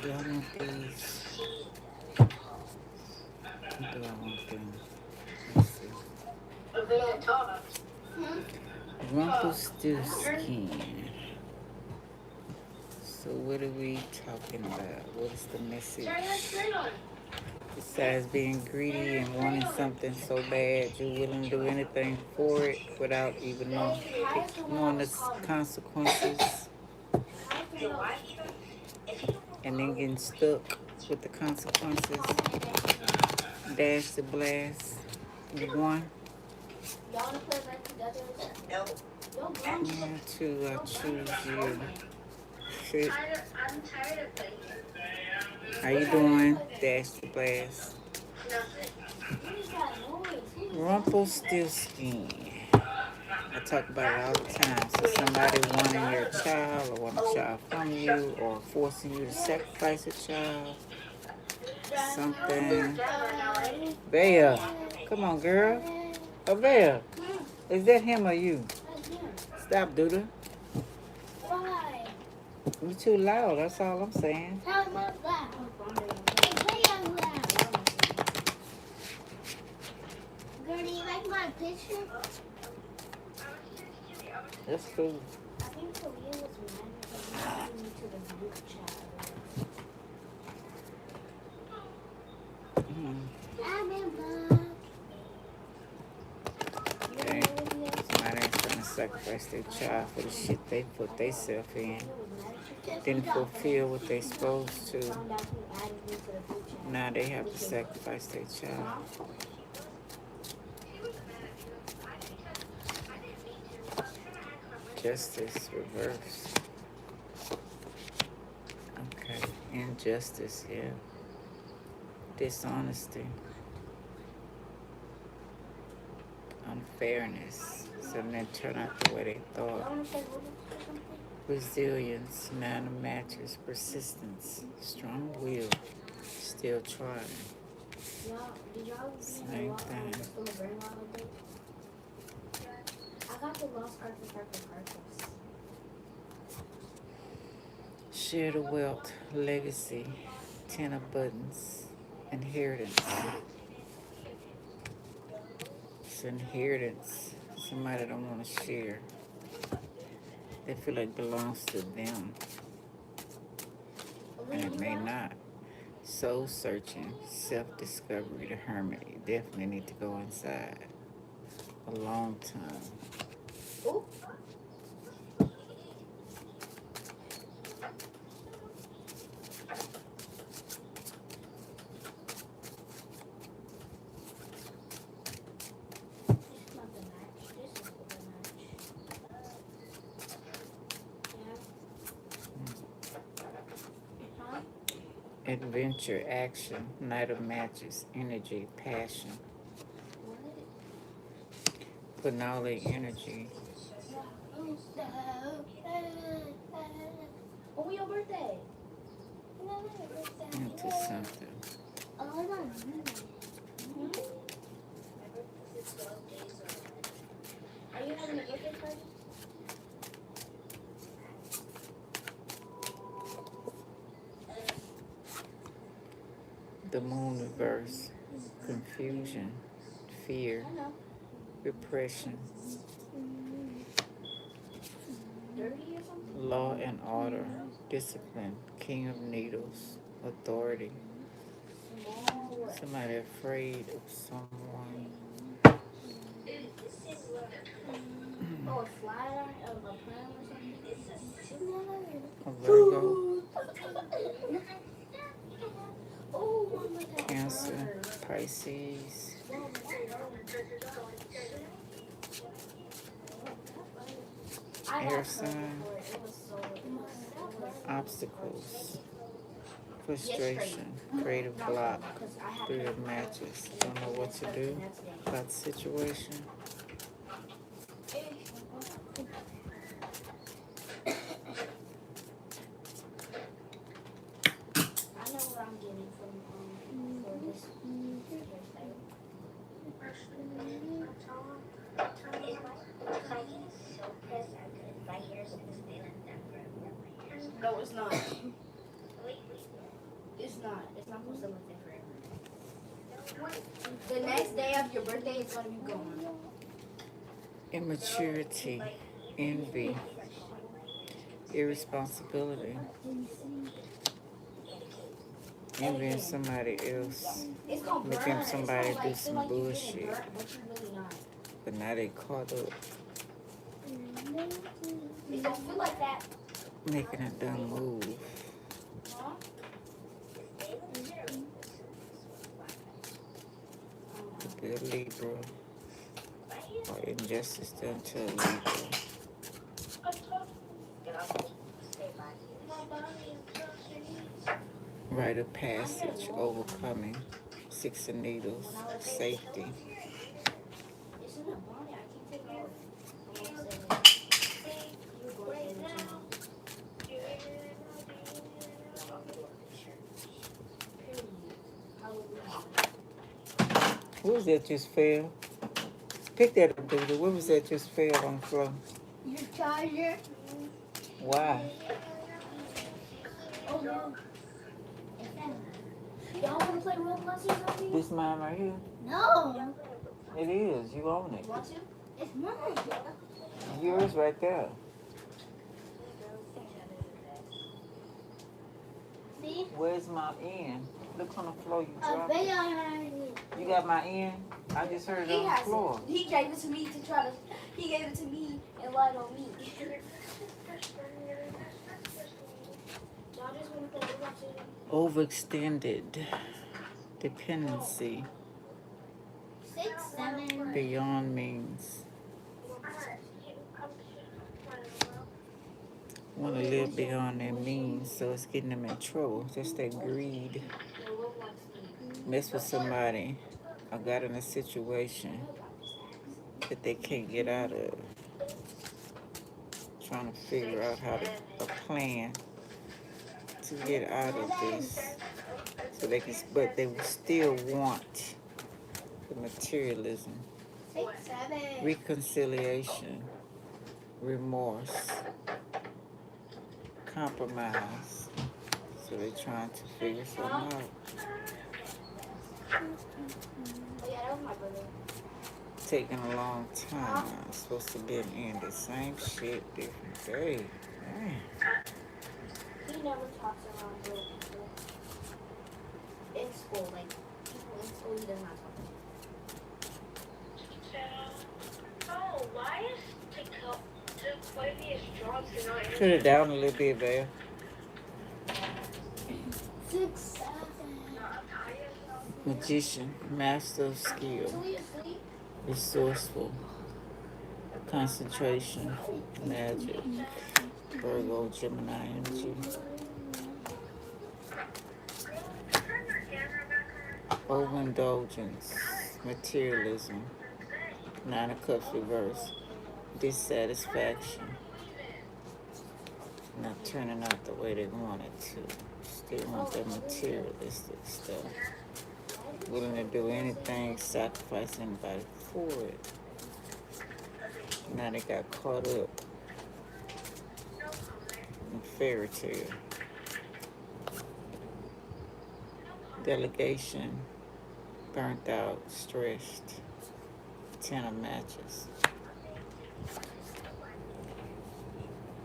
Do I want these? Do I want them? Let's see. Rumpelstiltskin. So what are we talking about? What is the message? Besides being greedy and wanting something so bad, you're willing to do anything for it without even knowing the consequences, and then getting stuck with the consequences. Dash the blast. You won. Yeah, two, I choose you. Shit. How you doing? Dash the blast. Rumpelstiltskin. I talk about it all the time. So somebody wanting your child or want a child from you or forcing you to sacrifice a child. Something. Bea. Come on, girl. Oh, Bea. Is that him or you? Stop, Duda. Why? You too loud. That's all I'm saying. How am I loud? Hey, I'm loud. Girl, do you like my picture? That's cool. think Talia was mad because he added me to the group chat. I'm in blood. Dang. Somebody ain't trying to sacrifice their child for the shit they put themselves in. Didn't fulfill what they supposed to. Now they have to sacrifice their child. Justice reverse. Okay. Injustice, yeah. Dishonesty. Unfairness. Something that turned out the way they thought. Resilience, 9 of matches, persistence, strong will, still trying. Same thing. I got the lost card for purpose. Share the wealth, legacy, 10 of buttons, inheritance. It's inheritance. Somebody don't want to share. They feel like it belongs to them. And it may not. Soul searching, self-discovery, the hermit. You definitely need to go inside. A long time. Ooh. Adventure, action, Knight of matches, energy, passion. Putting all their energy. When your birthday? Into something. Are you having a birthday party? The moon reverse, confusion, fear, repression, law and order, discipline, king of needles, authority. Somebody afraid of someone. Oh, a flat of a plan or something? A Virgo. Cancer, Pisces, air sign, obstacles, frustration, creative block, 3 of matches, don't know what to do about the situation. No, it's not. It's not. It's not supposed to live there forever. The next day of your birthday, it's gonna be gone. Immaturity, envy, irresponsibility, envying somebody else, making somebody do some bullshit, but now they caught up, It don't feel like that. making a dumb move. Could be a Libra, or injustice done to a Libra. Rite of passage, overcoming, 6 of needles, safety. What was that just fell? Pick that up, dude. What was that just fell on the floor? Your charger. Why? Oh no. Y'all wanna play Roblox or something? This mine right here? No. It is. You own it. Want to? It's mine. Yours right there. See? Where's my end? Look on the floor. You I dropped bet it. I had it. You got my end? I just heard it He on the has floor. it. He gave it to me to try to. He gave it to me and lied on me. Y'all just want to watch it. Overextended dependency 6, 7. beyond means. Want to live beyond their means, so it's getting them in trouble. Just that greed. Mess with somebody or got in a situation that they can't get out of. Trying to figure out how to a plan to get out of this, so they can, but they will still want the materialism, 6, 7. reconciliation, remorse, compromise. So they're trying to figure something out. Oh yeah, that was my brother. Taking a long time. It's supposed to be in the same shit, different day. Damn. He never talks around real people. In school, like people in school, he does not talk to. Oh, why is the drugs and not Turn it down a little bit, babe. 6, 7. Magician, master of skill, resourceful, concentration, magic, Virgo, Gemini energy. Overindulgence, materialism, 9 of Cups reverse, dissatisfaction, not turning out the way they want it to. Still want that materialistic stuff. Willing to do anything, sacrifice anybody for it. Now they got caught up in fairy tale. Delegation, burnt out, stressed, 10 of matches.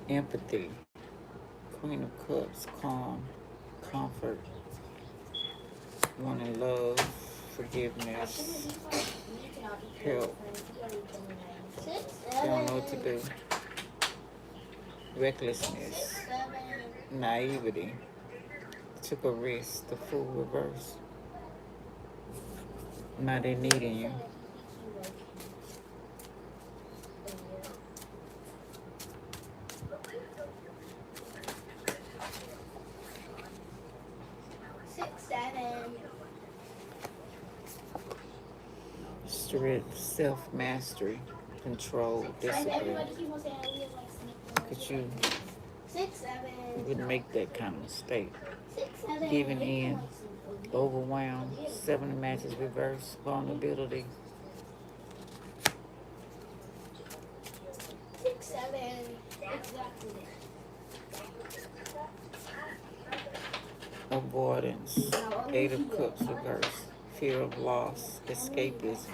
Empathy, Queen of Cups, calm, comfort, wanting love, forgiveness, help. 6, They don't know what to do. Recklessness, 7. naivety, took a risk, the Fool reverse. Now they needing you. Strength, self-mastery, control, discipline. Could you 6, 7. wouldn't make that kind of mistake. 6, 7. Giving in, overwhelmed, 7 of matches reverse, vulnerability. 6, 7. Exactly. Avoidance, 8 of Cups reverse, fear of loss, escapism.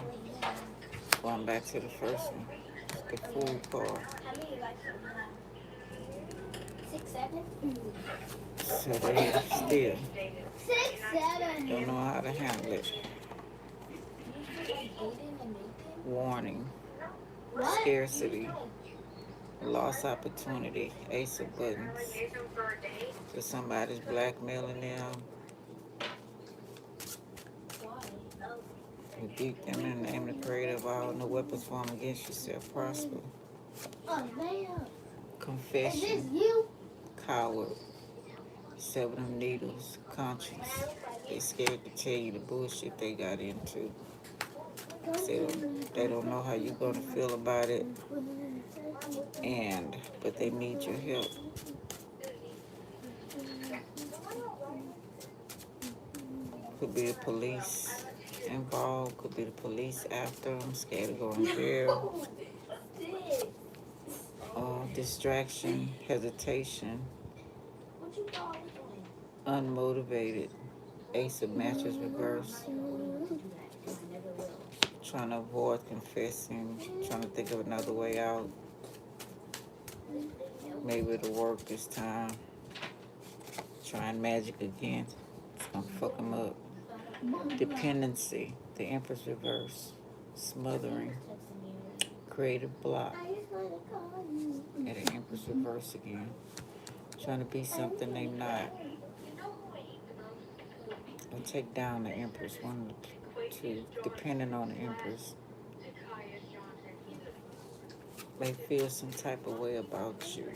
Going back to the first one, the Fool card. How many you like? 6, 7. So they still 6, 7. don't know how to handle it. Warning, What? scarcity, lost opportunity, Ace of Buttons. So somebody's blackmailing them. Rebuke them in the name of the Creator of all. No weapons formed against you shall prosper. Oh, man. Is this Confession, you? coward, 7 of needles, conscience. They scared to tell you the bullshit they got into. They don't know how you're gonna feel about it, but they need your help. Could be the police involved, could be the police after them, scared of going to jail. Distraction, hesitation, unmotivated, Ace of matches reverse, trying to avoid confessing, trying to think of another way out. Maybe it'll work this time. Trying magic again. It's gonna fuck them up. Dependency. The Empress reverse. Smothering. Creative block. And the Empress reverse again. Trying to be something they not. Or take down the Empress. One of the two. Depending on the Empress. They feel some type of way about you.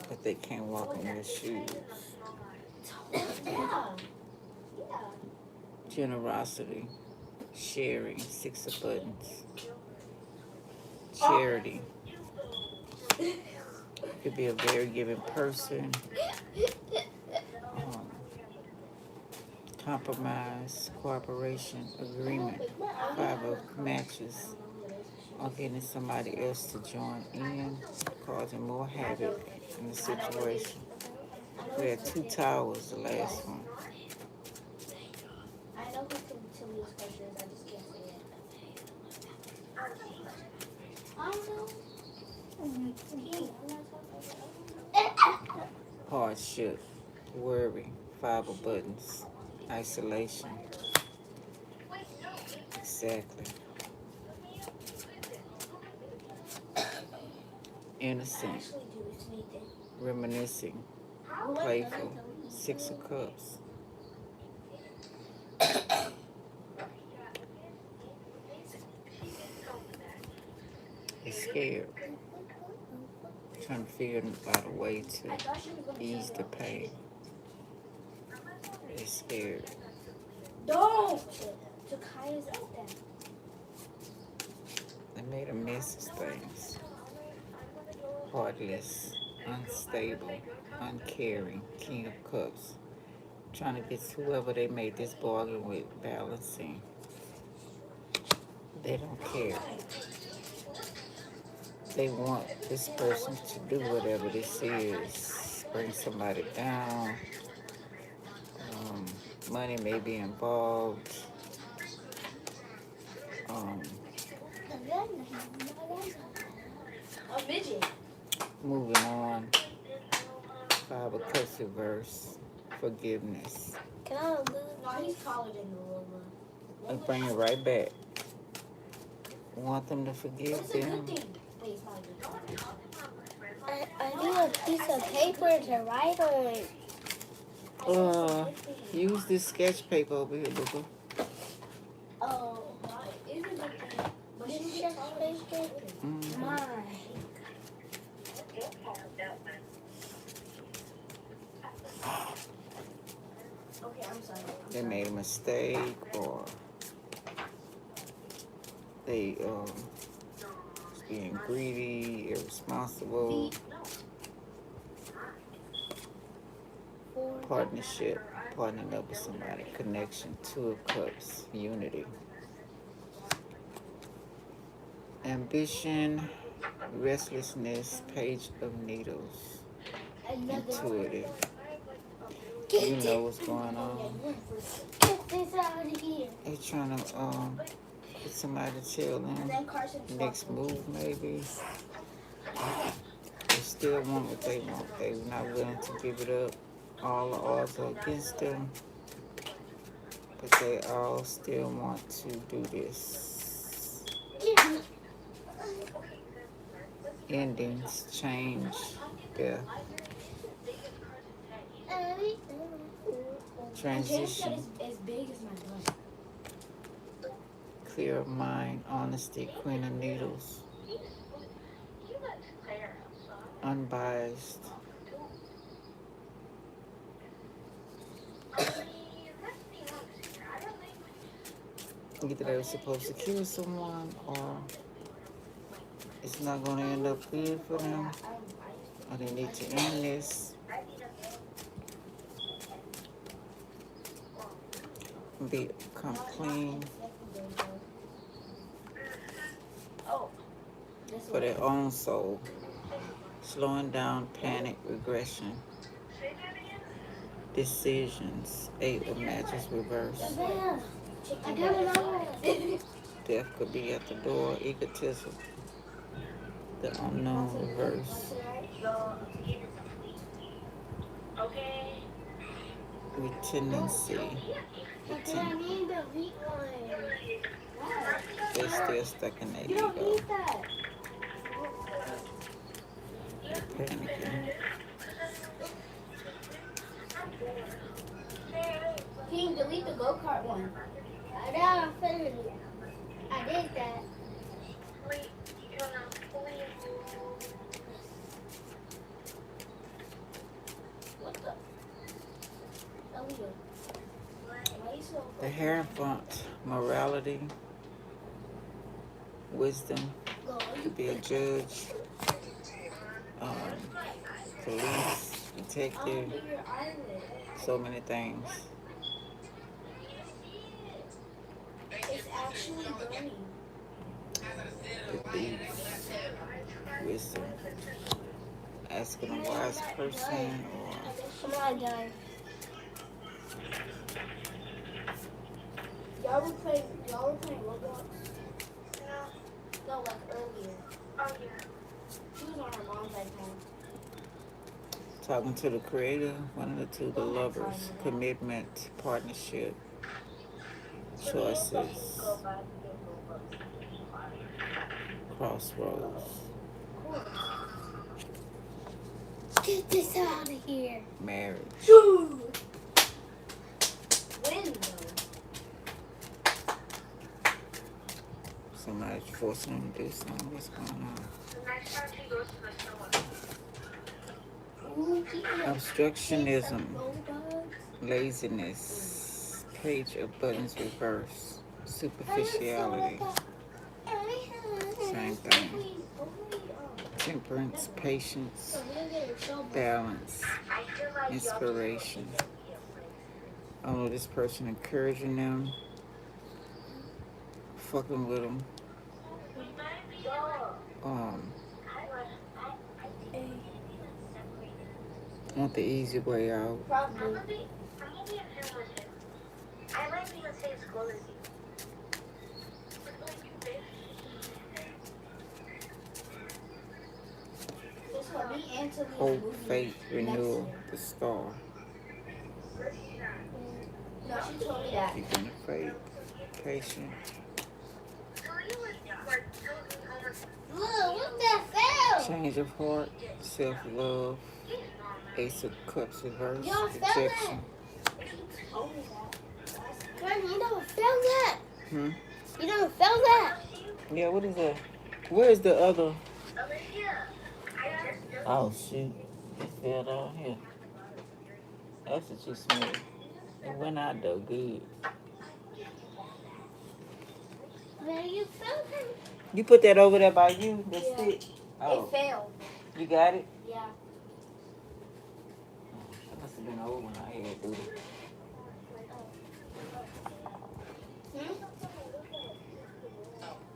But they can't walk in their shoes. Generosity. Sharing. 6 of buttons. Charity. Could be a very giving person. Compromise, cooperation, agreement. 5 of matches. Or getting somebody else to join in, causing more havoc in the situation. We had 2 towers, the last one. I know who can tell me these questions, I just can't say it. Hardship, worry, 5 of buttons, isolation. Exactly. Innocent, reminiscing, playful, 6 of cups. He's scared. Trying to figure out a way to ease the pain. He's scared. Don't! Takaya's out there. They made a mess of things. Heartless, unstable, uncaring, King of Cups. Trying to get whoever they made this bargain with balancing. They don't care. They want this person to do whatever this is. Bring somebody down. Money may be involved. A midget. Moving on. 5 of Cups reverse. Forgiveness. Can I lose? No, he's taller than the little one. Let's bring it right back. Want them to forgive It's a them. good thing. Wait, it's not a good thing. I need a piece of paper to write on. Use this sketch paper over here, Booker. Oh, it's a good thing. But this sketch paper? Mine. Okay, I'm sorry. They made a mistake, or they being greedy, irresponsible. Partnership, partnering up with somebody. Connection, 2 of Cups, unity. Ambition, restlessness, Page of Needles. Intuitive. You know what's going on. Get this out of here. They're trying to get somebody to tell them next move, maybe. They still want what they want. They're not willing to give it up. All the odds are against them, but they all still want to do this. Endings, change, death. Transition. As big as my butt. Clear of mind, honesty, Queen of Needles. Unbiased. Either they were supposed to kill someone, or it's not going to end up good for them, or they need to end this. Become clean for their own soul. Slowing down, panic, regression. Decisions, 8 of Matches reverse. I got it all. Death could be at the door, egotism. The unknown reverse. With tendency. But I need the wheat one. They're still stuck in their You don't ego. need that. Panicking. Can you delete the go-kart one? I know, I finished it. I did that. What the? Elio. Why you so The Hierophant. Morality. Wisdom. To be a judge. Police. Detective. So many things. It's actually burning. The thief. Wisdom. Asking a wise person or Come on, guys. Y'all were playing Roblox? No, like earlier. She was on her mom's iPhone. talking to the creator, one of the two, the lovers, commitment, partnership, choices, crossroads, Get this out of here. marriage. When though? Somebody's forcing them to do something. What's going on? Obstructionism, laziness, page of buttons reverse, superficiality, same thing. Temperance, patience, balance, inspiration. Oh, this person encouraging them, fucking with them. Want the easy way out. Probably. Hope, faith, renewal, the star. No, she told me that. Keeping the faith, patient. Look, what the hell? Change of heart, self-love, Ace of Cups reverse, Y'all felt rejection. Granny, you never felt that. Hmm? You never felt that. Yeah, what is that? Where's the other? Oh, shoot. It fell down here. That's what you smell. It went out though, good. Where you felt it? You put that over there by you? The stick? Oh. It failed. You got it? Yeah. That must have been old when I had to do it.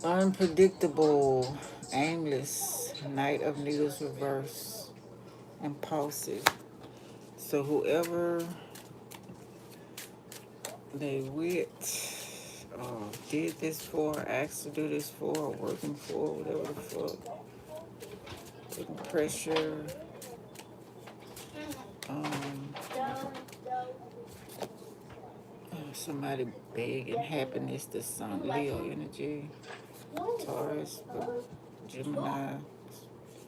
Unpredictable, aimless, Knight of Needles reverse, impulsive. So whoever they with, did this for, asked to do this for, working for, whatever the fuck. Putting pressure. Somebody begging happiness to some Leo energy. Taurus, Gemini,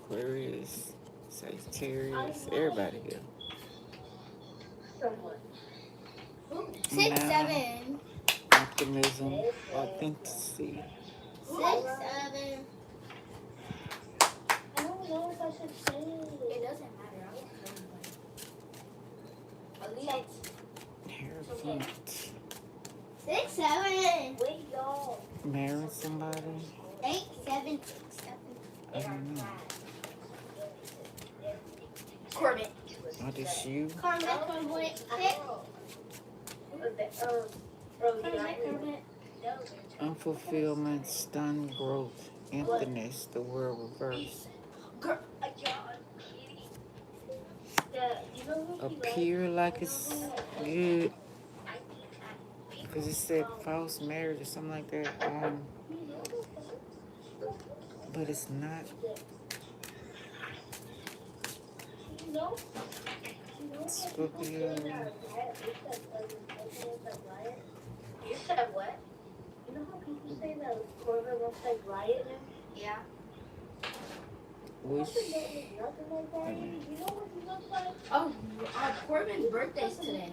Aquarius, Sagittarius, everybody here. 6, 7. Optimism, authenticity. 6, 7. I don't know if I should say it. It doesn't matter. I was going to Hierophant. 6, 7. Wait, y'all. Marry somebody. 8, 7, 6, 7. I don't know. Corbett. Oh, this you? Corbett. Unfulfillment, stunned growth, emptiness, the world reverse. Appear like it's good. Because it said false marriage or something like that. But it's not. Scorpio. You said what? You know how people say that Corbin looks like Riot? Yeah. Wish. Oh, Corbin's birthday's today.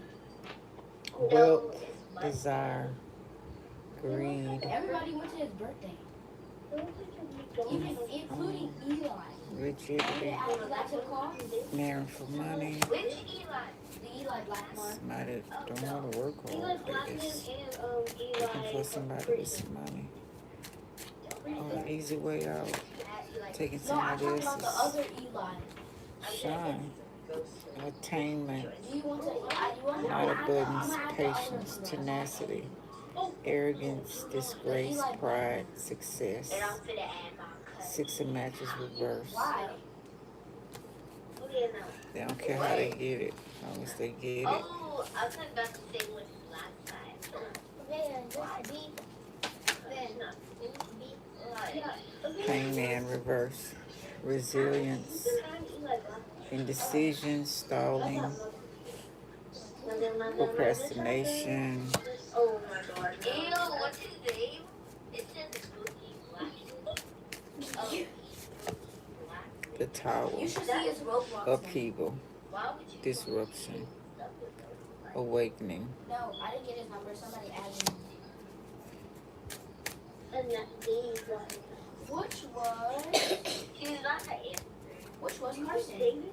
Wealth, desire, greed, Everybody went to his birthday. Even including Eli. rigidity, marrying for money. Which Eli? The Eli Blackmore. Somebody don't want to work hard. They just looking for somebody with some money. Or an easy way out. Taking No, I'm somebody talking about the else's other Eli. shine. Attainment. Do you want to? Not abundance, patience, tenacity, arrogance, disgrace, pride, success. 6 of matches reverse. Why? They don't care how they get it, as long as they get it. Oh, I was about to say what last time. Hangman reverse. Resilience, indecision, stalling, procrastination. Oh my god. Ew, what's his name? It says Cookie. The Tower. You should see his Roblox. Upheaval, disruption, awakening. No, I didn't get his number. Somebody added him. Which was? He's not the answer. Which was Carson?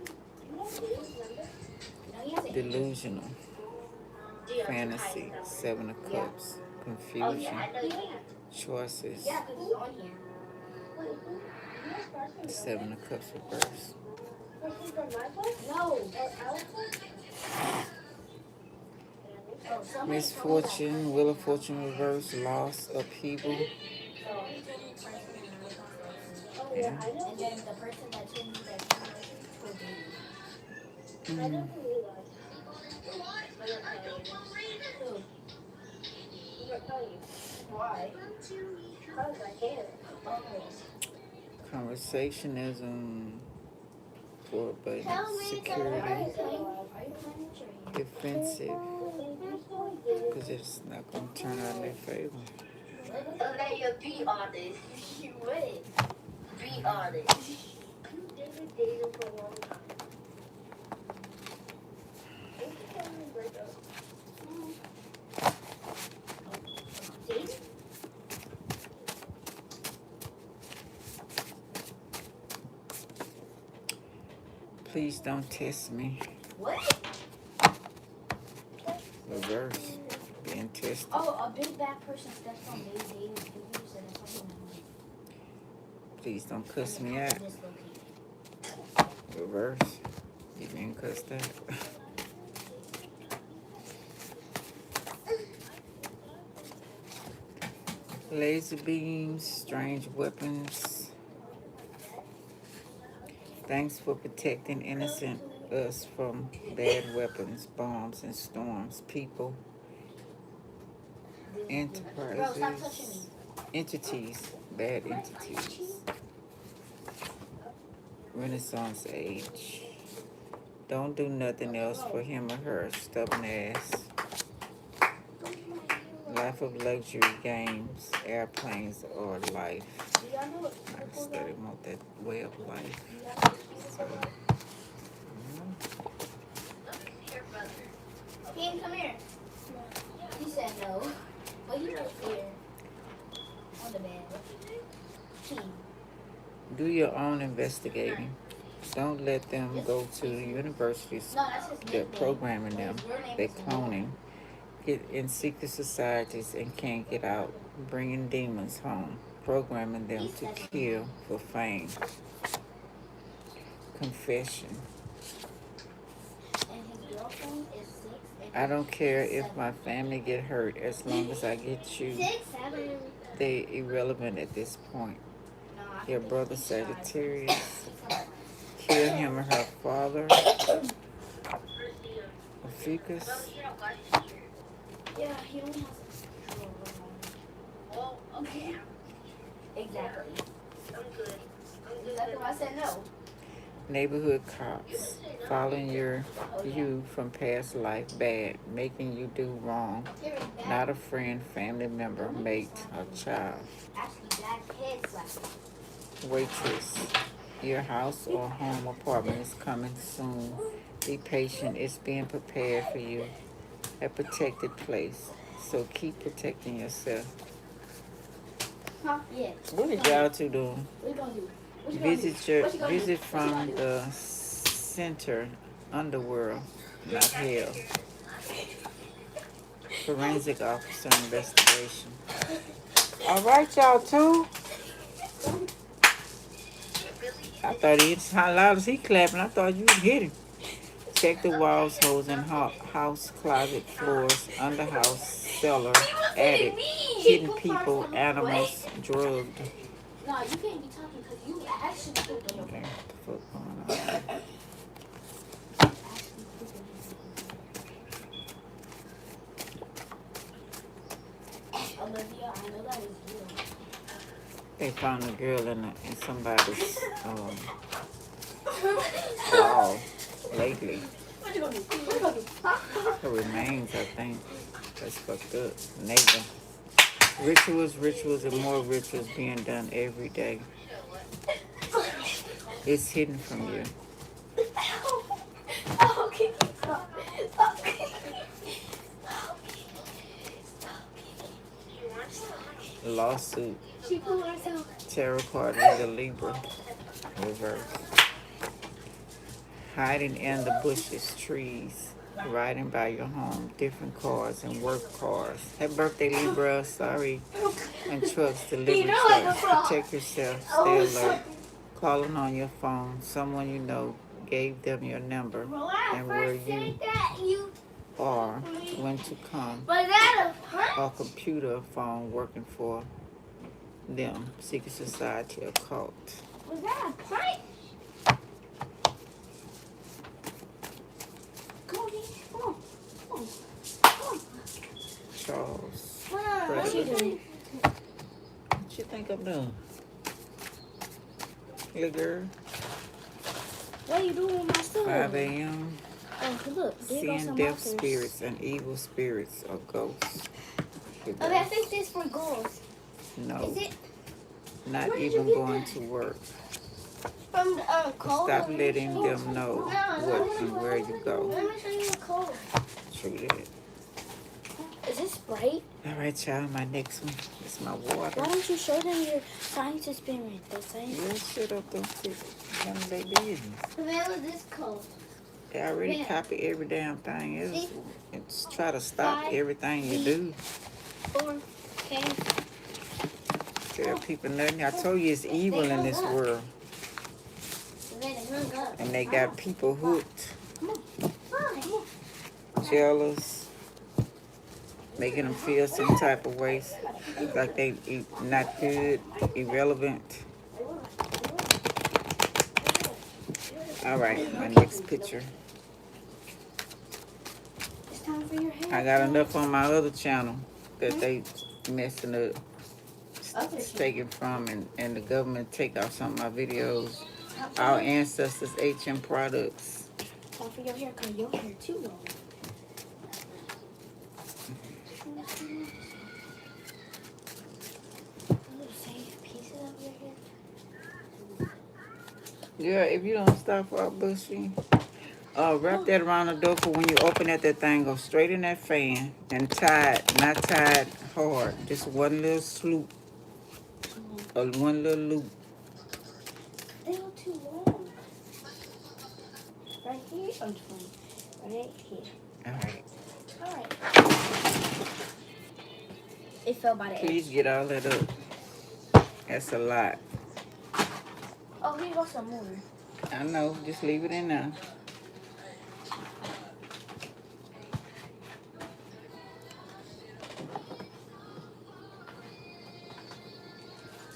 Delusional, fantasy, 7 of Cups, confusion, choices. Yeah, because it's on here. 7 of Cups reverse. No. Misfortune, Wheel of Fortune reverse, loss, upheaval. Yeah. And then the person that told me that Why? Because I can. Conversationism, 4 buttons, security, defensive, because it's not going to turn out in their favor. Okay, you be honest. You would. Be honest. You've been dating for a long time. Please don't test me. What? Reverse, being tested. Oh, a big bad person steps on baby dating figures and it's something Please don't cuss me out. Reverse, you being cussed out. Laser beams, strange weapons. Thanks for protecting innocent us from bad weapons, bombs, and storms. People, enterprises, entities, bad entities. Renaissance age. Don't do nothing else for him or her, stubborn ass. Life of luxury, games, airplanes, or life. I study want that way of life. So, Ian, come here. He said no, but he was here on the bed. King. do your own investigating. Don't let them go to the universities. They're programming them. They're cloning. Get in secret societies and can't get out. Bringing demons home. Programming them to kill for fame. Confession. I don't care if my family get hurt as long as I get you. They irrelevant at this point. Your brother Sagittarius. Kill him or her father. Ophiuchus. Yeah, he only has exactly. I'm good. Exactly why I said no. Neighborhood cops following you from past life bad, making you do wrong. Not a friend, family member, mate, or child. Waitress. Your house or home apartment is coming soon. Be patient. It's being prepared for you. A protected place. So keep protecting yourself. Huh? Yeah. What is y'all two doing? What you gonna do? What you gonna do? Visit from the center underworld, not hell. Forensic officer investigation. All right, y'all too. I thought it's how loud as he clapping. I thought you would hit him. Check the walls, holes, and house, closet, floors, under house, cellar, attic, hidden people, animals, drugged. No, you can't be talking because you actually pooped on your Okay, what the fuck going on? Olivia, I know that is you. They found a girl in somebody's wall lately. What you gonna do? What you gonna do? Huh? Her remains, I think. That's fucked up. Neighbor. Rituals, and more rituals being done every day. It's hidden from you. Oh, okay. Stop. Stop. Lawsuit. She put herself. Tarot card reader Libra. Reverse. Hiding in the bushes, trees. Riding by your home. Different cars and work cars. Happy birthday, Libra. Sorry. And trucks, delivery trucks. Protect yourself. Stay alert. Calling on your phone. Someone you know gave them your number and where you are, when to come. Or computer phone working for them. Secret society or cult. Was that a prank? Come on, come on. Come on. Come on. Charles. What you doing? What you think I'm doing? Little girl. What are you doing with my stuff? 5 a.m. Oh, look. There goes Seeing some deaf markers. spirits and evil spirits or ghosts. Okay, I think this is for girls. No. Is it? Not Where did even you get going that? to work. From the code? Stop letting them know what and where you go. Let me show you the code. True that. Is this Sprite? All right, y'all. My next one is my water. Why don't you show them your science experiment? The science. You shut up, those kids. None of their business. Where was this code? They already copy every damn thing. It's try to stop everything you do. 4. Okay. Tell people nothing. I told you it's evil in this world. And they got people hooked, jealous, making them feel some type of way, like they not good, irrelevant. All right, my next picture. It's time for your hair. I got enough on my other channel that they messing up, taking from, and the government take off some of my videos. Our ancestors, HM products. Time for your hair, because your hair too long. Yeah, if you don't stop for bushy, wrap that around the door for when you open that thing, go straight in that fan and not tied hard, just one little sloop or one little loop. They go too long. Right here, right here. All right. All right. It fell by the edge. Please get all that up. That's a lot. Oh, here goes some more. I know, just leave it in there.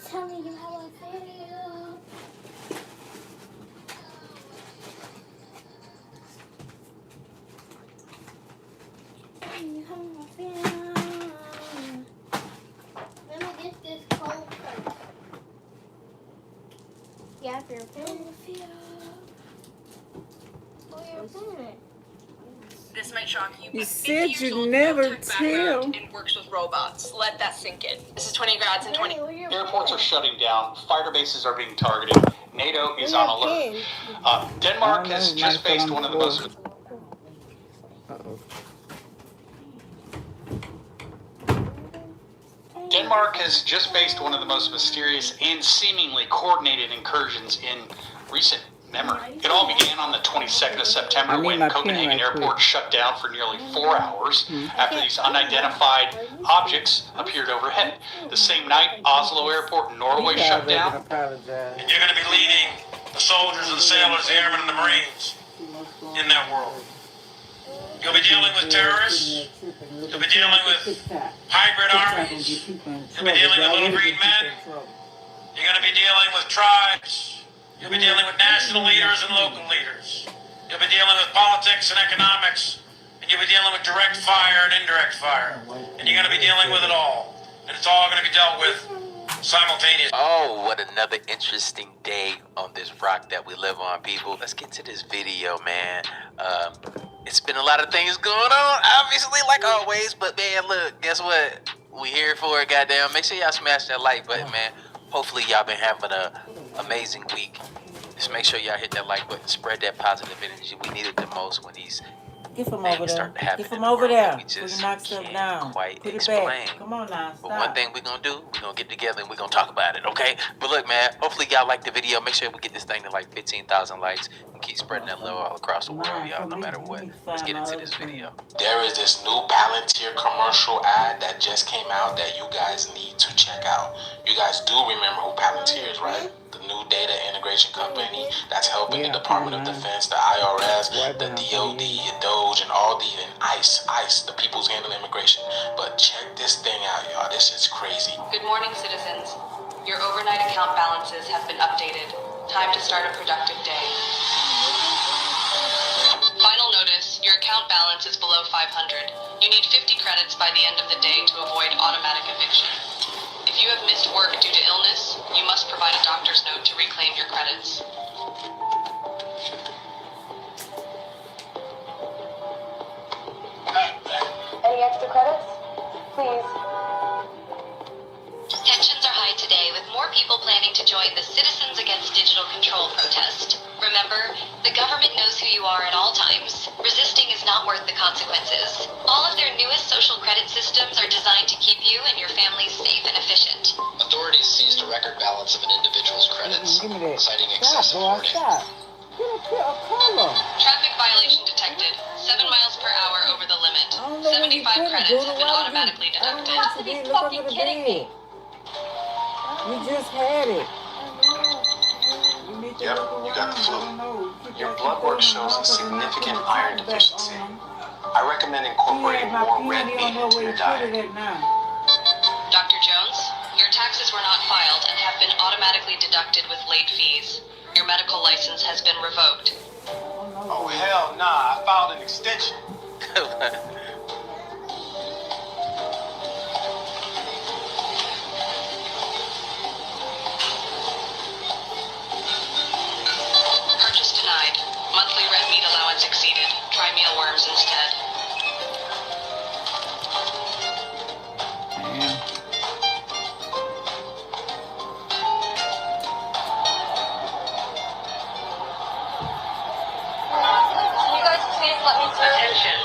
Tell me you how I feel. Tell me how I feel. Let me get this cold first. Yeah, for your feel. This might shock you, You but said 50 years you'd old, never no-tech background, tell. and works with robots. Let that sink in. This is 20 grads and 20. Airports are shutting down. Fighter bases are being targeted. NATO is on alert. Denmark has just faced one of the most... Uh-oh. Denmark has just faced one of the most mysterious and seemingly coordinated incursions in recent memory. It all began on the 22nd of September when Copenhagen Airport shut down for nearly 4 hours after these unidentified objects appeared overhead. The same night, Oslo Airport in Norway shut down. And you're going to be leading the soldiers and sailors, the airmen and the Marines in that world. You'll be dealing with terrorists. You'll be dealing with hybrid armies. You'll be dealing with little green men. You're going to be dealing with tribes. You'll be dealing with national leaders and local leaders. You'll be dealing with politics and economics. And you'll be dealing with direct fire and indirect fire. And you're going to be dealing with it all. And it's all going to be dealt with simultaneously. Oh, what another interesting day on this rock that we live on, people. Let's get to this video, man. It's been a lot of things going on, obviously, like always. But, man, look, guess what? We here for it, goddamn. Make sure y'all smash that like button, man. Hopefully y'all been having an amazing week. Just make sure y'all hit that like button. Spread that positive energy. We need it the most when these Get from things over there. start to happen. Get from over there. We Put just your knock stuff can't down. quite Put it explain. back. Come on now. Stop. But one thing we're gonna do, we're gonna get together and we're gonna talk about it, okay? But look, man, hopefully y'all like the video. Make sure we get this thing to like 15,000 likes and keep spreading that love all across the world, y'all, no matter what. Let's get into this video. There is this new Palantir commercial ad that just came out that you guys need to check out. You guys do remember who Palantir is, right? The new data integration company that's helping the Department of Defense, the IRS, the DOD, DOGE, and all the and ICE, the People's Handling Immigration. But check this thing out, y'all. This is crazy. Good morning, citizens. Your overnight account balances have been updated. Time to start a productive day. Final notice, your account balance is below 500. You need 50 credits by the end of the day to avoid automatic eviction. If you have missed work due to illness, you must provide a doctor's note to reclaim your credits. Any extra credits? Please. Tensions are high today, with more people planning to join the Citizens Against Digital Control protest. Remember, the government knows who you are at all times. Resisting is not worth the consequences. All of their newest social credit systems are designed to keep you and your families safe and efficient. Authorities seized a record balance of an individual's credits, citing excessive hoarding. Traffic violation detected. 7 miles per hour over the limit. 75 credits have been automatically deducted. You have to be fucking kidding me. You just had it. Yep, you got the flu. Your blood work shows a significant iron deficiency. I recommend incorporating more red meat into your diet. Dr. Jones, your taxes were not filed and have been automatically deducted with late fees. Your medical license has been revoked. Oh, hell nah. I filed an extension. Purchase denied. Monthly red meat allowance exceeded. Try mealworms instead. Can you guys please let me through? Attention.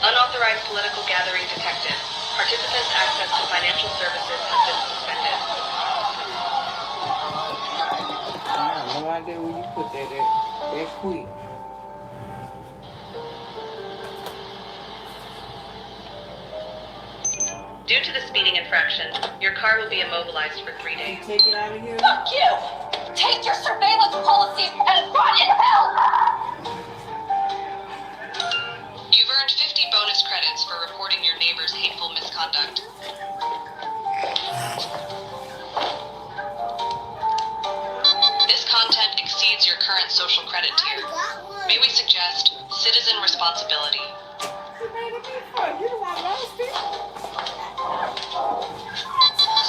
Unauthorized political gathering detected. Participants' access to financial services has been suspended. I have no idea where you put that at. That quick. Due to the speeding infraction, your car will be immobilized for 3 days. Take it out of here. Fuck you! Take your surveillance policies and run in hell! You've earned 50 bonus credits for reporting your neighbor's hateful misconduct. This content exceeds your current social credit tier. May we suggest citizen responsibility?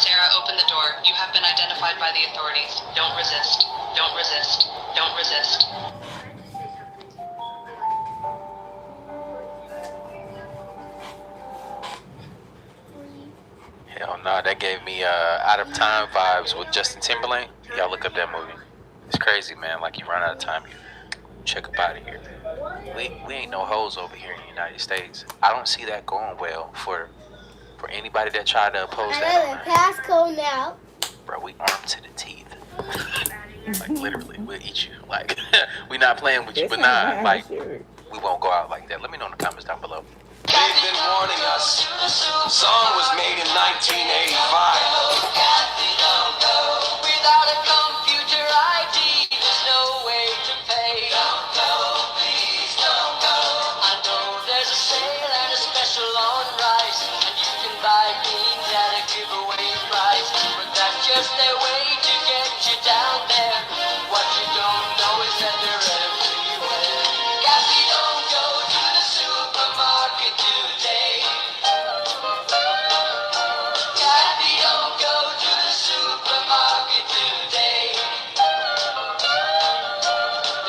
Sarah, open the door. You have been identified by the authorities. Don't resist. Don't resist. Don't resist. that gave me Out of Time vibes with Justin Timberlake. Y'all look up that movie. It's crazy, man. Like, you run out of time, you check up out of here. We ain't no hoes over here in the United States. I don't see that going well for anybody that tried to oppose that. I have a passcode now. Bro, we armed to the teeth. Like, literally, we'll eat you. Like, we not playing with you, but nah, like, we won't go out like that. Let me know in the comments down below. They've been warning us. Song was made in 1985. Without a computer ID, there's no way to pay. Don't go, please don't go. I know there's a sale and a special on rice, and you can buy things at a giveaway price, but that's just their way to get you down there. What you don't know is that they're everywhere. Gatsby, don't go to the supermarket today. Gatsby, don't go to the supermarket today.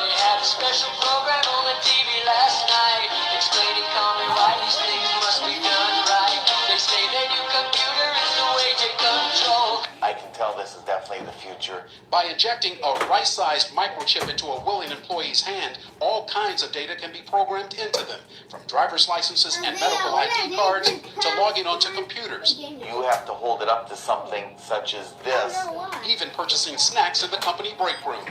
They had a special program on the TV last night, explaining calmly why these things must be done right. They say their new computer is the way to control. I can tell this is definitely the future. By injecting a rice-sized microchip into a willing employee's hand, all kinds of data can be programmed into them, from driver's licenses and medical ID cards to logging onto computers. You have to hold it up to something such as this. Even purchasing snacks in the company break room.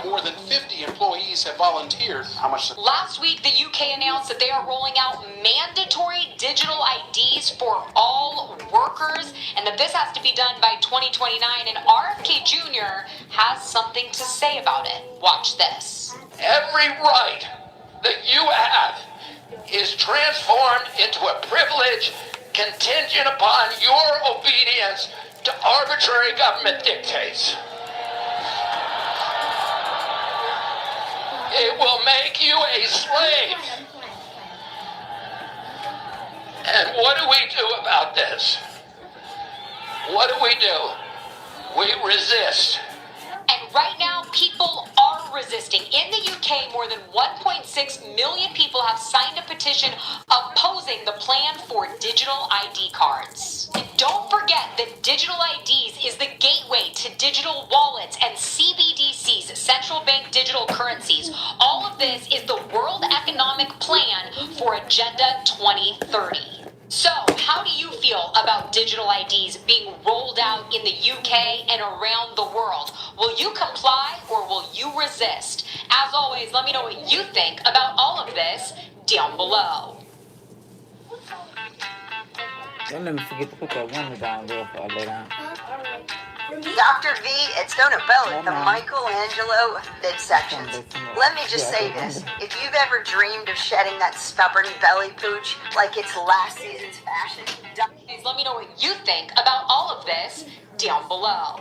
More than 50 employees have volunteered. How much? Last week, the UK announced that they are rolling out mandatory digital IDs for all workers, and that this has to be done by 2029, and RFK Jr. has something to say about it. Watch this. Every right that you have is transformed into a privilege contingent upon your obedience to arbitrary government dictates. It will make you a slave. And what do we do about this? What do? We resist. And right now, people are resisting. In the UK, more than 1.6 million people have signed a petition opposing the plan for digital ID cards. And don't forget that digital IDs is the gateway to digital wallets and CBDCs, central bank digital currencies. All of this is the World Economic Plan for Agenda 2030. So, how do you feel about digital IDs being rolled out in the UK and around the world? Will you comply or will you resist? As always, let me know what you think about all of this down below. Don't let me forget to put that window down there before I lay down. Dr. V at Stone and Bell at the Michelangelo midsection. Let me just say this. If you've ever dreamed of shedding that stubborn belly pooch like it's last season's fashion, Please let me know what you think about all of this down below.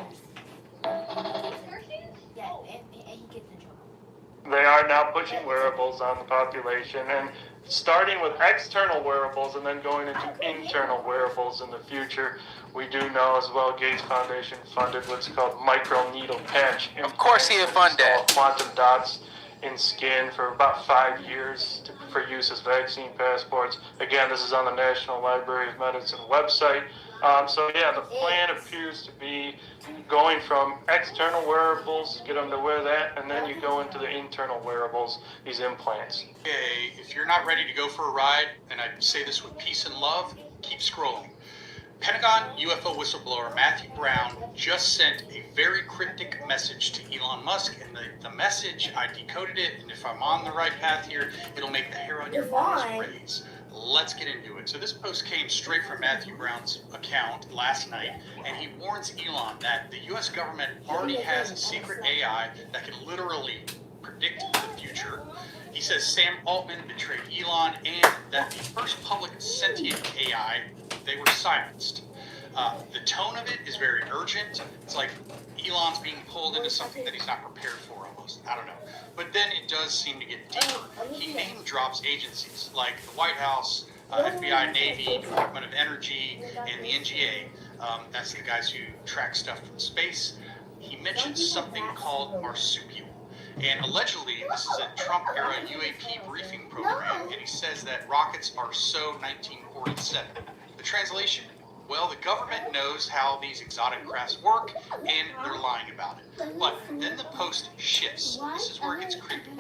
They are now pushing wearables on the population and starting with external wearables and then going into internal wearables in the future. We do know as well Gates Foundation funded what's called microneedle patch. Of course he'll fund that. Quantum dots in skin for about 5 years for use as vaccine passports. Again, this is on the National Library of Medicine website. So yeah, the plan appears to be going from external wearables, get them to wear that, and then you go into the internal wearables, these implants. Okay, if you're not ready to go for a ride, and I say this with peace and love, keep scrolling. Pentagon UFO whistleblower Matthew Brown just sent a very cryptic message to Elon Musk, and the message, I decoded it, and if I'm on the right path here, it'll make the hair on your arms raise. Let's get into it. So this post came straight from Matthew Brown's account last night, and he warns Elon that the U.S. government already has a secret AI that can literally predict the future. He says Sam Altman betrayed Elon and that the first public sentient AI, they were silenced. The tone of it is very urgent. It's like Elon's being pulled into something that he's not prepared for almost. I don't know. But then it does seem to get deeper. He name drops agencies like the White House, FBI, Navy, Department of Energy, and the NGA. That's the guys who track stuff from space. He mentions something called marsupial. And allegedly, this is a Trump-era UAP briefing program, and he says that rockets are so 1947. The translation, Well, the government knows how these exotic crafts work, and they're lying about it. But then the post shifts. This is where it gets creepy.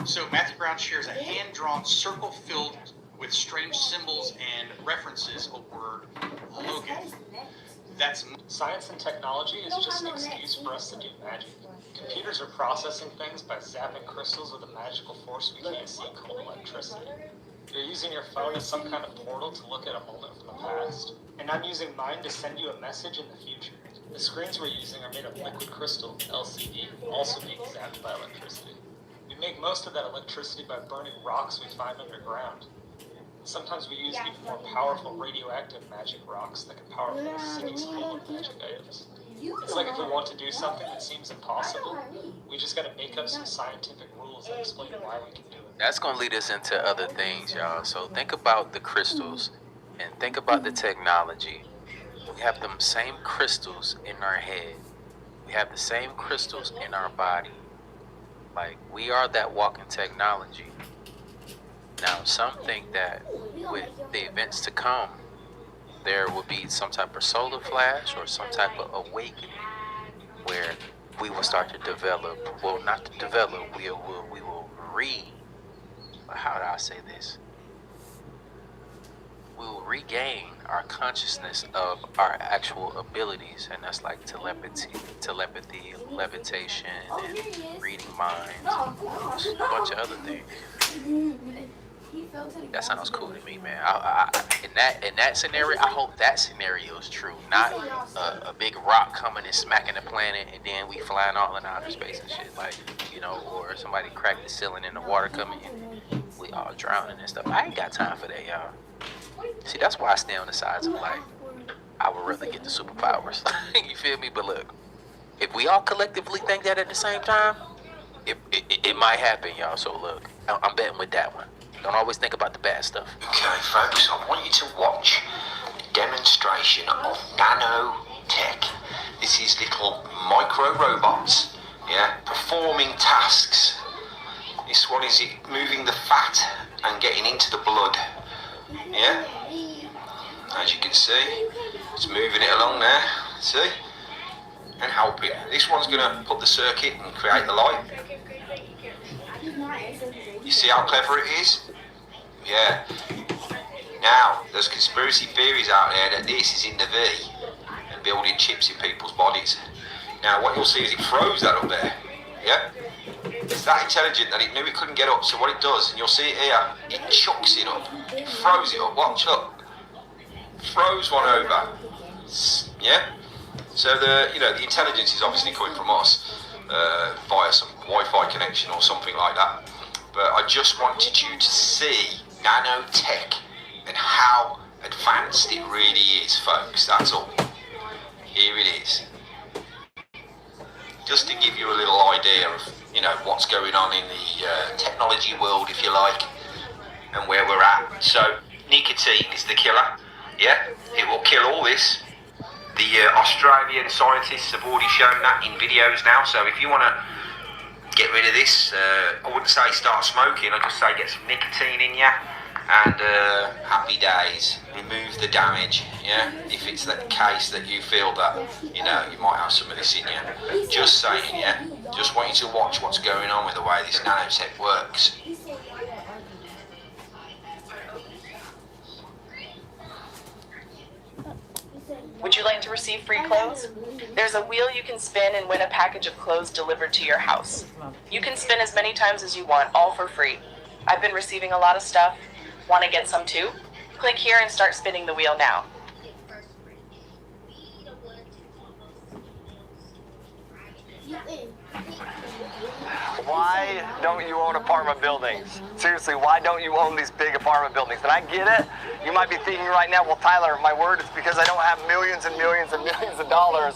So Matthew Brown shares a hand-drawn circle filled with strange symbols and references a word, Logan. That's science and technology is just an excuse for us to do magic. Computers are processing things by zapping crystals with a magical force we can't see called electricity. You're using your phone as some kind of portal to look at a moment from the past, and I'm using mine to send you a message in the future. The screens we're using are made of liquid crystal, LCD, also being zapped by electricity. We make most of that electricity by burning rocks we find underground. Sometimes we use even more powerful radioactive magic rocks that can power whole cities full of magic items. It's like if we want to do something that seems impossible, we just gotta make up some scientific rules that explain why we can do it. That's gonna lead us into other things, y'all. So think about the crystals and think about the technology. We have them same crystals in our head. We have the same crystals in our body. Like, we are that walking technology. Now, some think that with the events to come, there will be some type of solar flash or some type of awakening where we will start to develop, well, not to develop, we will how do I say this? We will regain our consciousness of our actual abilities, and that's like telepathy, levitation, and reading minds, and a bunch of other things. That sounds cool to me, man. In that scenario, I hope that scenario is true. Not a big rock coming and smacking the planet, and then we flying all in outer space and shit, like, you know, or somebody cracked the ceiling and the water coming in, we all drowning and stuff. I ain't got time for that, y'all. See, that's why I stay on the sides of, like, I would rather get the superpowers. You feel me? But look, if we all collectively think that at the same time, it might happen, y'all. So look, I'm betting with that one. Don't always think about the bad stuff. Okay, folks, I want you to watch a demonstration of nanotech. This is little micro robots, yeah, performing tasks. This one is moving the fat and getting into the blood, yeah. As you can see, it's moving it along there, see, and helping. This one's gonna put the circuit and create the light. You see how clever it is? Yeah. Now, there's conspiracy theories out there that this is in the V and building chips in people's bodies. Now, what you'll see is it throws that up there. Yeah? It's that intelligent that it knew it couldn't get up, so what it does, and you'll see it here, it chucks it up. It throws it up. Watch, look. Throws one over. Yeah? So the intelligence is obviously coming from us via some Wi-Fi connection or something like that. But I just wanted you to see nanotech and how advanced it really is, folks. That's all. Here it is. Just to give you a little idea of, what's going on in the technology world, if you like, and where we're at. So, nicotine is the killer. Yeah, it will kill all this. The Australian scientists have already shown that in videos now. So, if you want to get rid of this, I wouldn't say start smoking, I'd just say get some nicotine in you and happy days, remove the damage, yeah, if it's the case that you feel that, you might have some of this in you. Just saying, yeah, just want you to watch what's going on with the way this nanotech works. Would you like to receive free clothes? There's a wheel you can spin and win a package of clothes delivered to your house. You can spin as many times as you want, all for free. I've been receiving a lot of stuff. Want to get some too? Click here and start spinning the wheel now. Why don't you own apartment buildings? Seriously, why don't you own these big apartment buildings? And I get it. You might be thinking right now, well, Tyler, my word, it's because I don't have millions and millions and millions of dollars.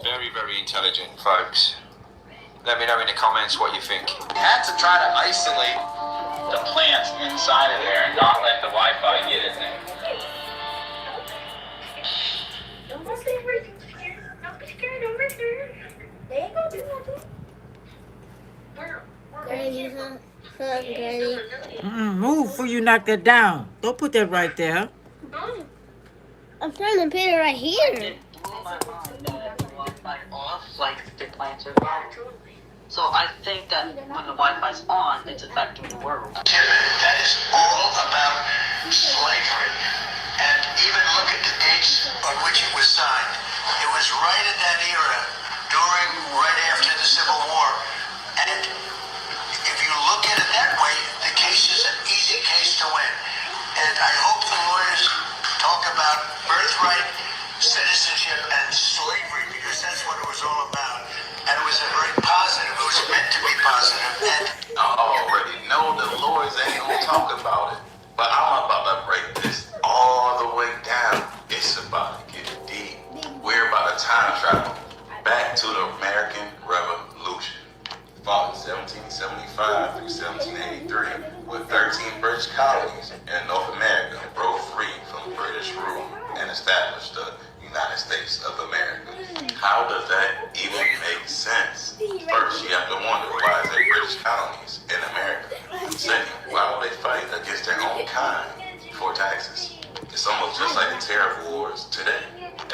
Very, very intelligent, folks. Let me know in the comments what you think. You had to try to isolate the plants inside of there and not let the Wi-Fi get in there. They ain't gonna do nothing. Granny, Granny. Move before you knock that down. Don't put that right there. I'm trying to put it right here. Like the plants are gone. So I think that when the Wi-Fi's on, it's affecting the world. That is all about slavery. And even look at the dates on which it was signed. It was right in that era, right after the Civil War. And if you look at it that way, the case is an easy case to win. And I hope the lawyers talk about birthright, citizenship, and slavery, because that's what it was all about. And it was a very positive, it was meant to be positive. And I already know the lawyers ain't gonna talk about it, but I'm about to break this all the way down. It's about to get deep. We're about to time travel back to the American Revolution. Fought in 1775 through 1783, with 13 British colonies in North America broke free from British rule and established the United States of America. How does that even make sense? First, you have to wonder, why is there British colonies in America? Second, why would they fight against their own kind for taxes? It's almost just like the tariff wars today,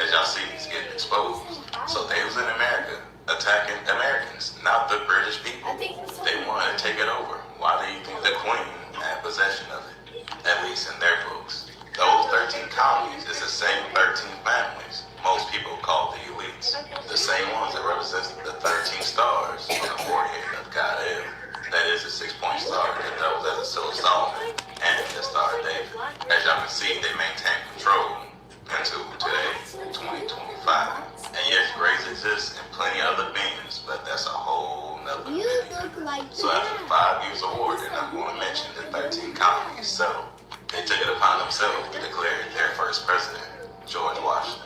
as y'all see it's getting exposed. So they was in America attacking Americans, not the British people. They wanted to take it over. Why do you think the Queen had possession of it? At least in their books. Those 13 colonies is the same 13 families most people call the elites. The same ones that represent the 13 stars on the forehead of God El. That is the 6-point star that was as a Seal of Solomon and the Star of David. As y'all can see, they maintain control until today, 2025. And yes, grays exist and plenty of other beings, but that's a whole nother video. So after 5 years of war, they're not going to mention the 13 colonies. So they took it upon themselves to declare their first president, George Washington,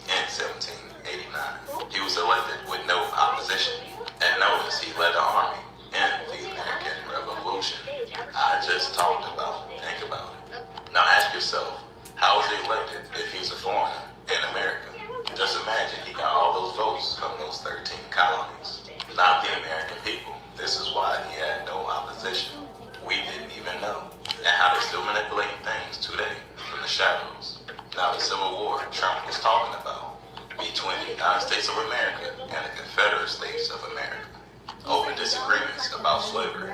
in 1789. He was elected with no opposition. And notice he led the army in the American Revolution. I just talked about it. Think about it. Now ask yourself, how was he elected if he's a foreigner in America? Just imagine he got all those votes from those 13 colonies, not the American people. This is why he had no opposition. We didn't even know. And how they're still manipulating things today from the shadows. Now the Civil War Trump was talking about between the United States of America and the Confederate States of America over disagreements about slavery.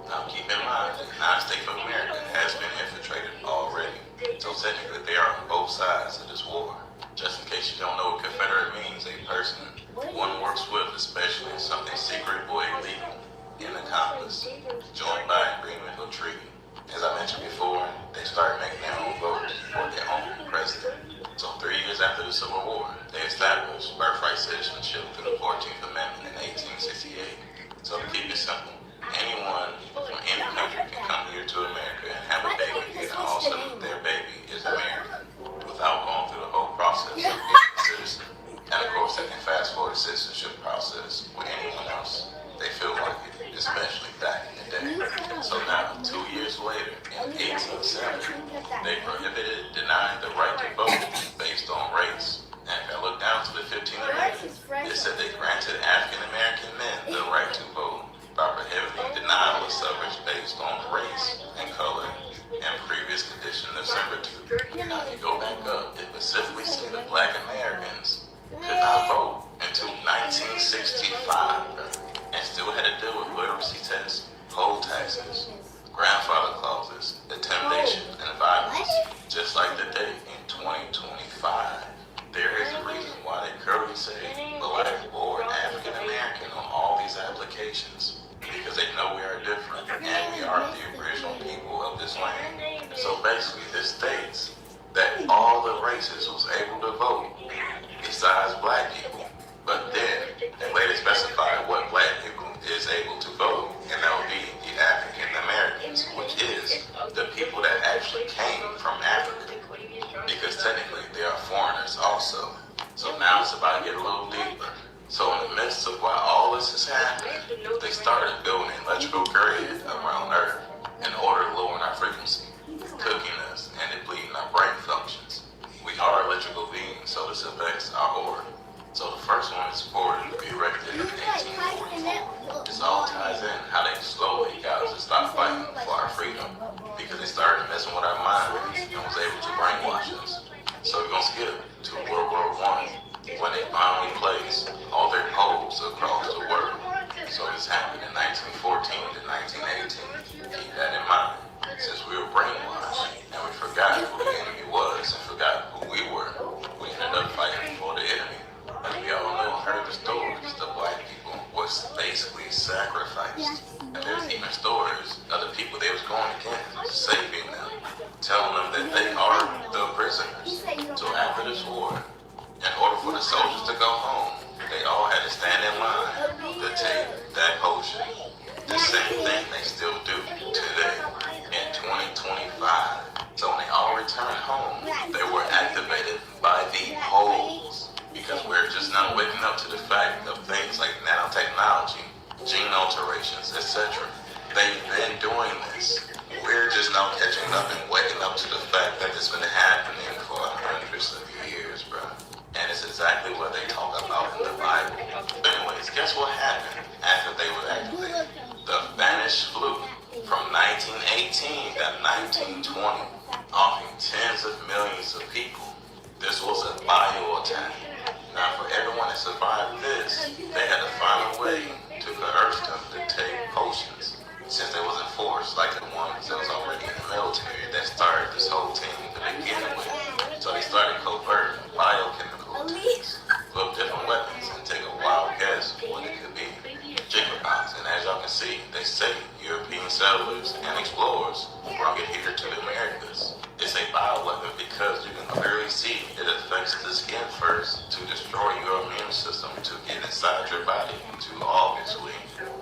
Now keep in mind, the United States of America has been infiltrated already. So technically they are on both sides of this war. Just in case you don't know what Confederate means, a person one works with, especially in something secret or illegal, an accomplice, joined by agreement or treaty. As I mentioned before, they started making their own votes for their own president. So 3 years after the Civil War, they established birthright citizenship through the 14th Amendment in 1868. So to keep it simple, anyone from any country can come here to America and have a baby, and also their baby is American, without going through the whole process of being a citizen. And of course, they can fast forward the citizenship process with anyone else they feel like it, especially back in the day. So now, 2 years later, in 1870, they prohibited, denied the right to vote based on race. And if I look down to the 15th Amendment, it said they granted African American men the right to vote by prohibiting denial of suffrage based on race and color and previous condition of servitude. Now, if you go back up, it specifically said that Black Americans could not vote until 1965 and still had to deal with literacy tests, poll taxes, grandfather clauses, intimidation, and violence. Just like today in 2025, there is a reason why they currently say Black or African American on all these applications, because they know we are different and we are the original people of this land. So basically, this states that all the races was able to vote besides Black people. But then they later specified what Black people is able to vote, and that would be the African Americans, which is the people that actually came from Africa, because technically they are foreigners also. So now it's about to get a little deeper. So in the midst of while all this is happening, they started building an electrical grid around Earth in order to lower our frequency, cooking us and depleting our brain functions. We are electrical beings, so this affects our aura. So the first one is reported to be erected in 1844. This all ties in how they slowly got us to stop fighting for our freedom because they started messing with our minds and was able to brainwash us. So we're going to skip to World War I when they finally placed all their poles across the world. So this happened in 1914 to 1918. Keep that in mind. Since we were brainwashed and we forgot who the enemy was and forgot who we were, we ended up fighting for the enemy. As we all know, heard the stories, the black people was basically sacrificed. And there's even stories of the people they was going against, saving them, telling them that they are the prisoners. So after this war, in order for the soldiers to go home, they all had to stand in line to take that potion. The same thing they still do today in 2025. So when they all return home, they were activated by the poles because we're just now waking up to the fact of things like nanotechnology, gene alterations, etc. They've been doing this. We're just now catching up and waking up to the fact that it's been happening for hundreds of years, bro. And it's exactly what they talk about in the Bible. But anyways, guess what happened after they were activated? The Spanish flu from 1918 to 1920, offing tens of millions of people. This was a bio attack. Now for everyone that survived this, they had to find a way to coerce them to take potions. Since they wasn't forced like the ones that was already in the military that started this whole team to begin with. So they started covert biochemical attacks, flip different weapons and take a wild guess what it could be. Jacobins, and as y'all can see, they say European settlers and explorers brought it here to the Americas. It's a bioweapon because you can clearly see it affects the skin first to destroy your immune system to get inside your body to obviously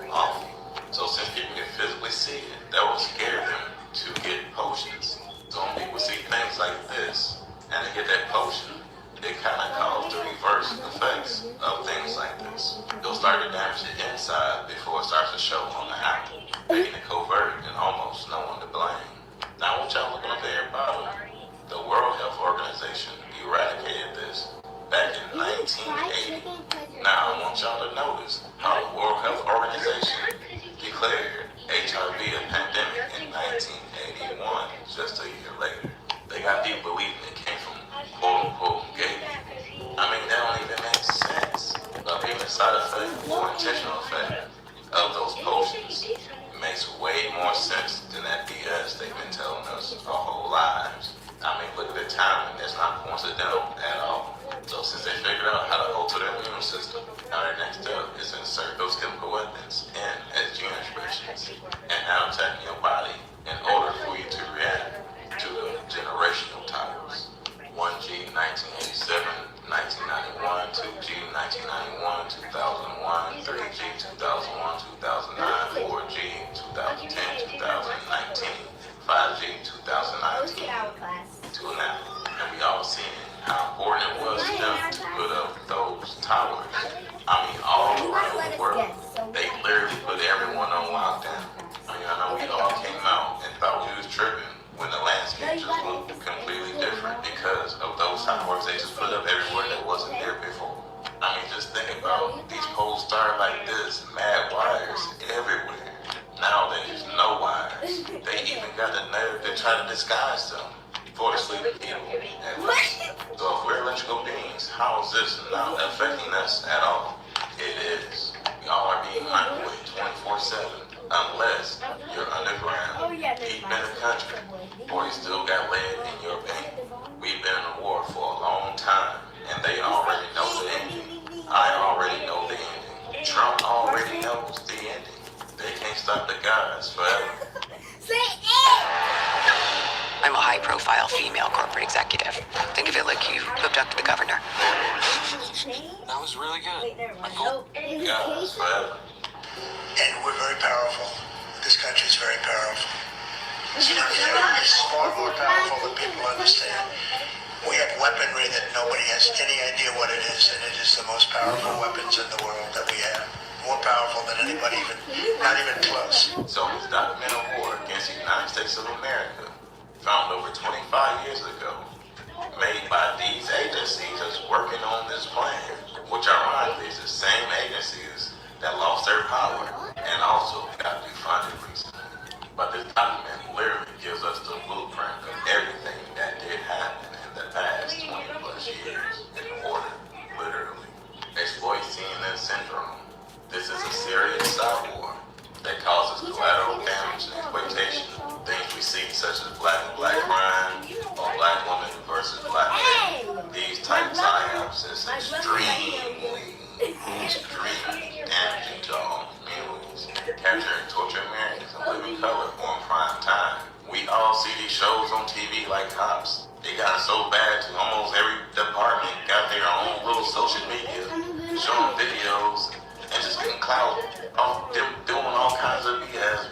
harm you. So since people can physically see it, that will scare them to get potions. So when people see things like this and they get that potion, it kind of causes the reverse effects of things like this. It'll start to damage the inside before it starts to show on the out, making it covert and almost no one to blame. Now I want y'all looking up there bottom. The World Health Organization eradicated this back in 1980. Now I want y'all to notice how the World Health Organization declared HIV a pandemic in 1981, just a year later. They got people believing it came from quote-unquote gay people. I mean, that don't even make sense. But being a side effect or intentional effect of those potions makes way more sense than that BS they've been telling us our whole lives. I mean, look at the timing. It's not coincidental at all. So since they figured out how to alter their immune system, now their next step is to insert those chemical weapons in as gene expressions and now attacking your body in order for you to react to the generational titles. 1G 1987, 1991, 2G 1991, 2001, 3G 2001, 2009, 4G 2010, 2019, 5G 2019, to now. And we all seen how important it was to them to put up those towers. I mean, all around the world, they literally put everyone on lockdown. I mean, I know we all came out and thought we was tripping when the landscape just looked completely different because of those towers they just put up everywhere that wasn't there before. I mean, just think about these poles started like this, mad wires everywhere. Now there's no wires. They even got the nerve to try to disguise them for the sleeping people. So if we're electrical beings, how is this not affecting us at all? It is. We all are being microwaved 24/7 unless you're underground, deep in the country, or you still got lead in your vein. We've been in a war for a long time, and they already know the ending. I already know the ending. Trump already knows the ending. They can't stop the guys forever. I'm a high-profile female corporate executive. Think of it like you hooked up to the governor. That was really good. Guys forever. And we're very powerful. This country is very powerful. It's far more powerful than people understand. We have weaponry that nobody has any idea what it is, and it is the most powerful weapons in the world that we have. More powerful than anybody not even close. So this documented war against the United States of America, found over 25 years ago, made by these agencies that's working on this plan, which ironically is the same agencies that lost their power and also got defunded recently. But this document literally gives us the blueprint of everything that did happen in the past 20 plus years in order, literally. Exploitation syndrome. This is a serious cyber war that causes collateral damage and exploitation. Things we see such as black on black crime or black woman versus black man. These types of psyops is extremely damaging to our own communities. Capture and torture Americans in living color on prime time. We all see these shows on TV like Cops. They got so bad to almost every department got their own little social media, showing videos and just getting clout off them doing all kinds of BS,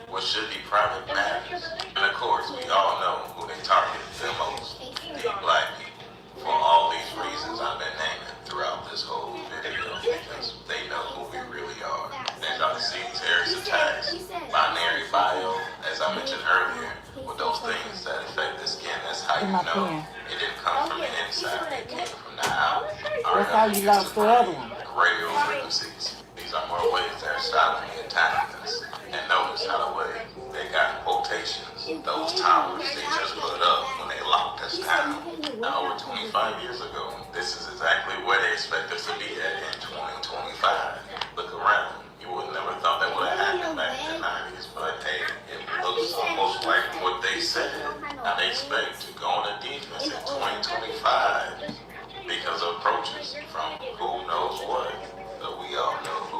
what should be private matters. And of course, we all know who they target the most, the black people. For all these reasons I've been naming throughout this whole video, because they know who we really are. And y'all see terrorist attacks, binary bio, as I mentioned earlier, with those things that affect the skin, that's how you know it didn't come from the inside, it came from the out. That's how you lost the other one. Radio frequencies. These are more ways they're silently attacking us. And notice how the way they got quotations, those towers they just put up when they locked us down. Now, over 25 years ago, this is exactly where they expect us to be at in 2025. Look around. You would never thought that would have happened back in the 90s, but hey, it looks almost like what they said. Now they expect to go on a defense in 2025 because of approaches from who knows what, but we all know who.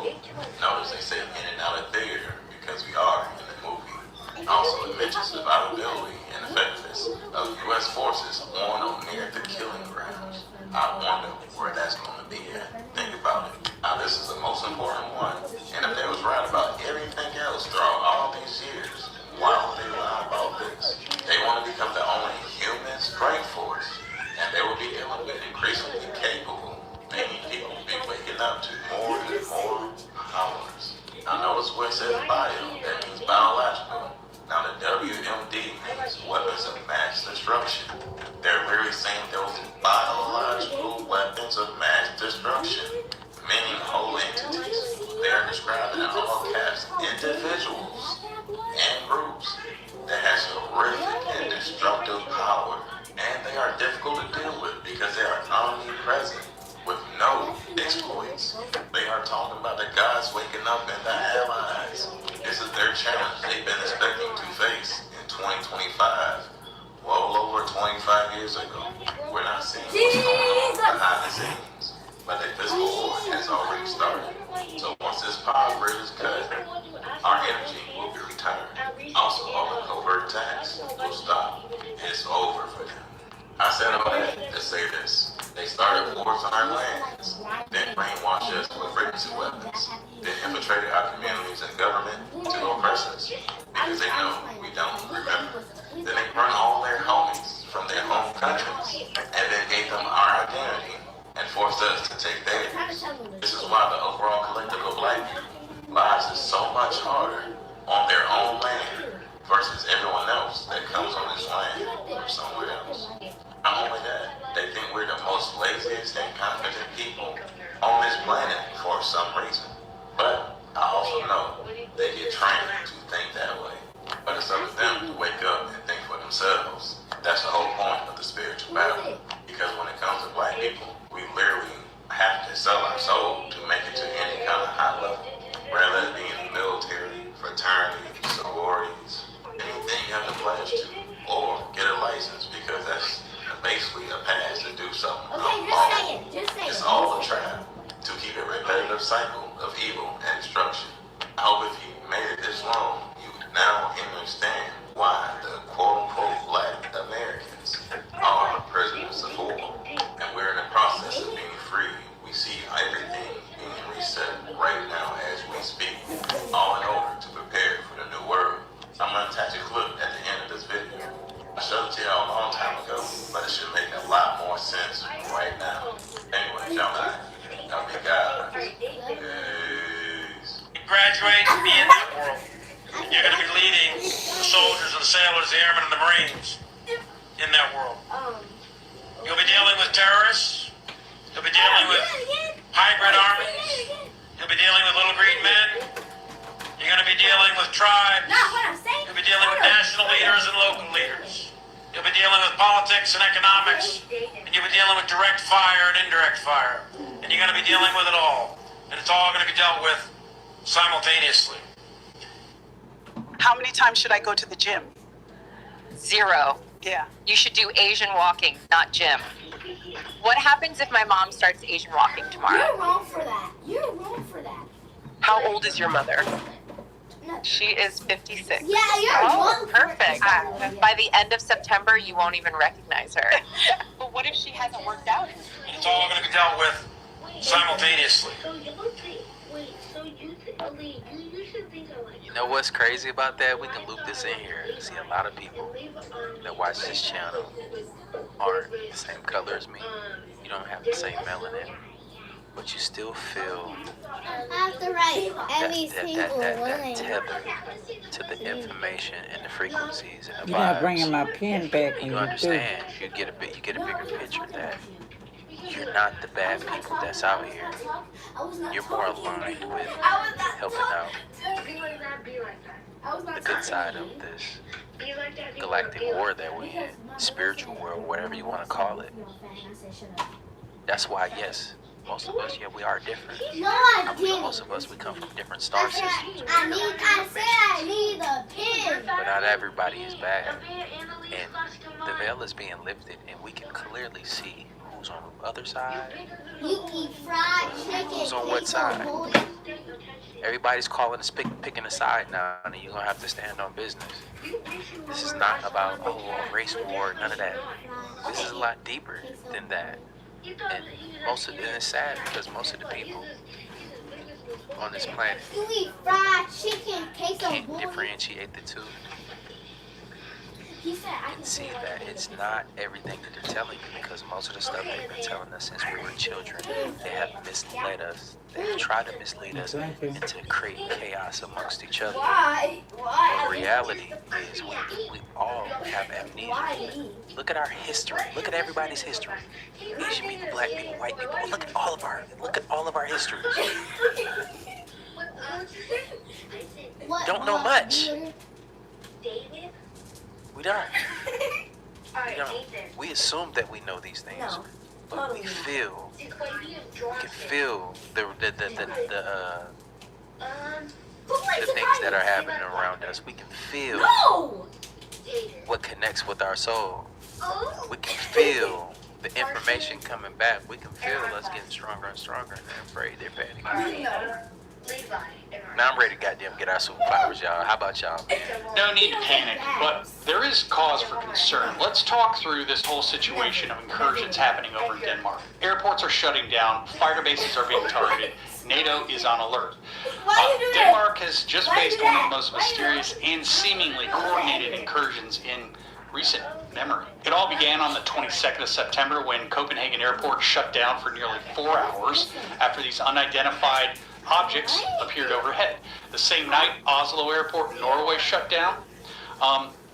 Notice they say in and out of theater because we are in the movie. Also, it mentions the survivability and effectiveness of U.S. forces on or near the killing grounds. I wonder where that's going to be at. Think about it. Now, this is the most important one. And if they was right about everything else throughout all these years, why would they lie about this? They want to become the only human strike force, and they will be dealing with increasingly capable, many people will be waking up to more and more powers. Now, notice where it says bio, that means biological. Now, the WMD means weapons of mass destruction. They're literally saying those biological weapons of mass destruction, meaning whole entities. They are described in all caps individuals and groups that has horrific and destructive power, and they are difficult to deal with because they are omnipresent with no exploits. They are talking about the gods waking up in the allies. This is their challenge they've been expecting to face in 2025. Well over 25 years ago. We're not seeing what's going on behind the scenes, but the physical war has already started. So once this power grid is cut, our energy will be returned. Also, all the covert attacks will stop. It's over for them. I said all that to say this. They started wars on our lands, then brainwashed us with frequency weapons, then infiltrated our communities and government to oppress us, because they know we don't remember. Then they burned all their homies from their home countries, and then gave them our identity and forced us to take theirs. This is why the overall collective of black people lives is so much harder on their own land versus everyone else that comes on this land from somewhere else. Not only that, they think we're the most laziest and incompetent people on this planet for some reason. But I also know they get trained to think that way. But it's up to them to wake up and think for themselves. That's the whole point of the spiritual battle. Because when it comes to black people, we literally have to sell our soul to make it to any kind of high level. Whether it be in the military, fraternities, sororities, anything you have to pledge to, or get a license, because that's basically a pass to do something unlawful. It's all a trap to keep a repetitive cycle of evil and destruction. I hope if you made it this long, you now understand why the quote-unquote black Americans are prisoners of war. And we're in the process of being free. We see everything being reset right now as we speak, all in order to prepare for the new world. I'm going to attach a clip at the end of this video. I showed it to y'all a long time ago, but it should make a lot more sense right now. Anyway, y'all be God. Peace. Graduate to be in that world. You're going to be leading the soldiers, the sailors, the airmen, and the Marines in that world. You'll be dealing with terrorists. You'll be dealing with hybrid armies. You'll be dealing with little green men. You're going to be dealing with tribes. You'll be dealing with national leaders and local leaders. You'll be dealing with politics and economics. And you'll be dealing with direct fire and indirect fire. And you're going to be dealing with it all. And it's all going to be dealt with simultaneously. How many times should I go to the gym? 0. Yeah. You should do Asian walking, not gym. What happens if my mom starts Asian walking tomorrow? You're wrong for that. You're wrong for that. How old is your mother? She is 56. Yeah, you're wrong. Perfect. By the end of September, you won't even recognize her. But what if she hasn't worked out? And it's all going to be dealt with simultaneously. You know what's crazy about that? We can loop this in here. See, a lot of people that watch this channel aren't the same color as me. You don't have the same melanin, but you still feel I have to write every single that tether to the information and the frequencies and the You're not vibes. bringing my pen back when You you understand? You get a bigger picture that you're not the bad people that's out here. You're more aligned with helping out the good side of this galactic war that we're in, spiritual world, whatever you want to call it. That's why, yes, most of us, yeah, we are different. No, I didn't. Most of us, we come from different star systems. I need a pen. But not everybody is bad. And the veil is being lifted, and we can clearly see who's on the other side, You eat fried chicken. who's on what side. Everybody's calling and picking a side now, and you're going to have to stand on business. This is not about, a race war, none of that. This is a lot deeper than that. And it's sad because most of the people on this planet You eat fried chicken, queso can't boy. differentiate the two He said I and can see that it's not everything that they're telling you, because most of the stuff they've been telling us since we were children, they have misled us. They've tried to mislead us into creating chaos amongst each other. Why? But reality is we all have amnesia. Look at our history. Look at everybody's history. Asian people, black people, white people. Look at all of our histories. Don't know much. We don't. We don't. We assume that we know these things, but we can feel the things that are happening around us. We can feel what connects with our soul. We can feel the information coming back. We can feel us getting stronger and stronger, and they're afraid they're panicking. Now I'm ready to goddamn get our superpowers, y'all. How about y'all? No need to panic, but there is cause for concern. Let's talk through this whole situation of incursions happening over in Denmark. Airports are shutting down, fighter bases are being targeted, NATO is on alert. Denmark has just faced one of the most mysterious and seemingly coordinated incursions in recent memory. It all began on the 22nd of September when Copenhagen Airport shut down for nearly 4 hours after these unidentified objects appeared overhead. The same night, Oslo Airport in Norway shut down.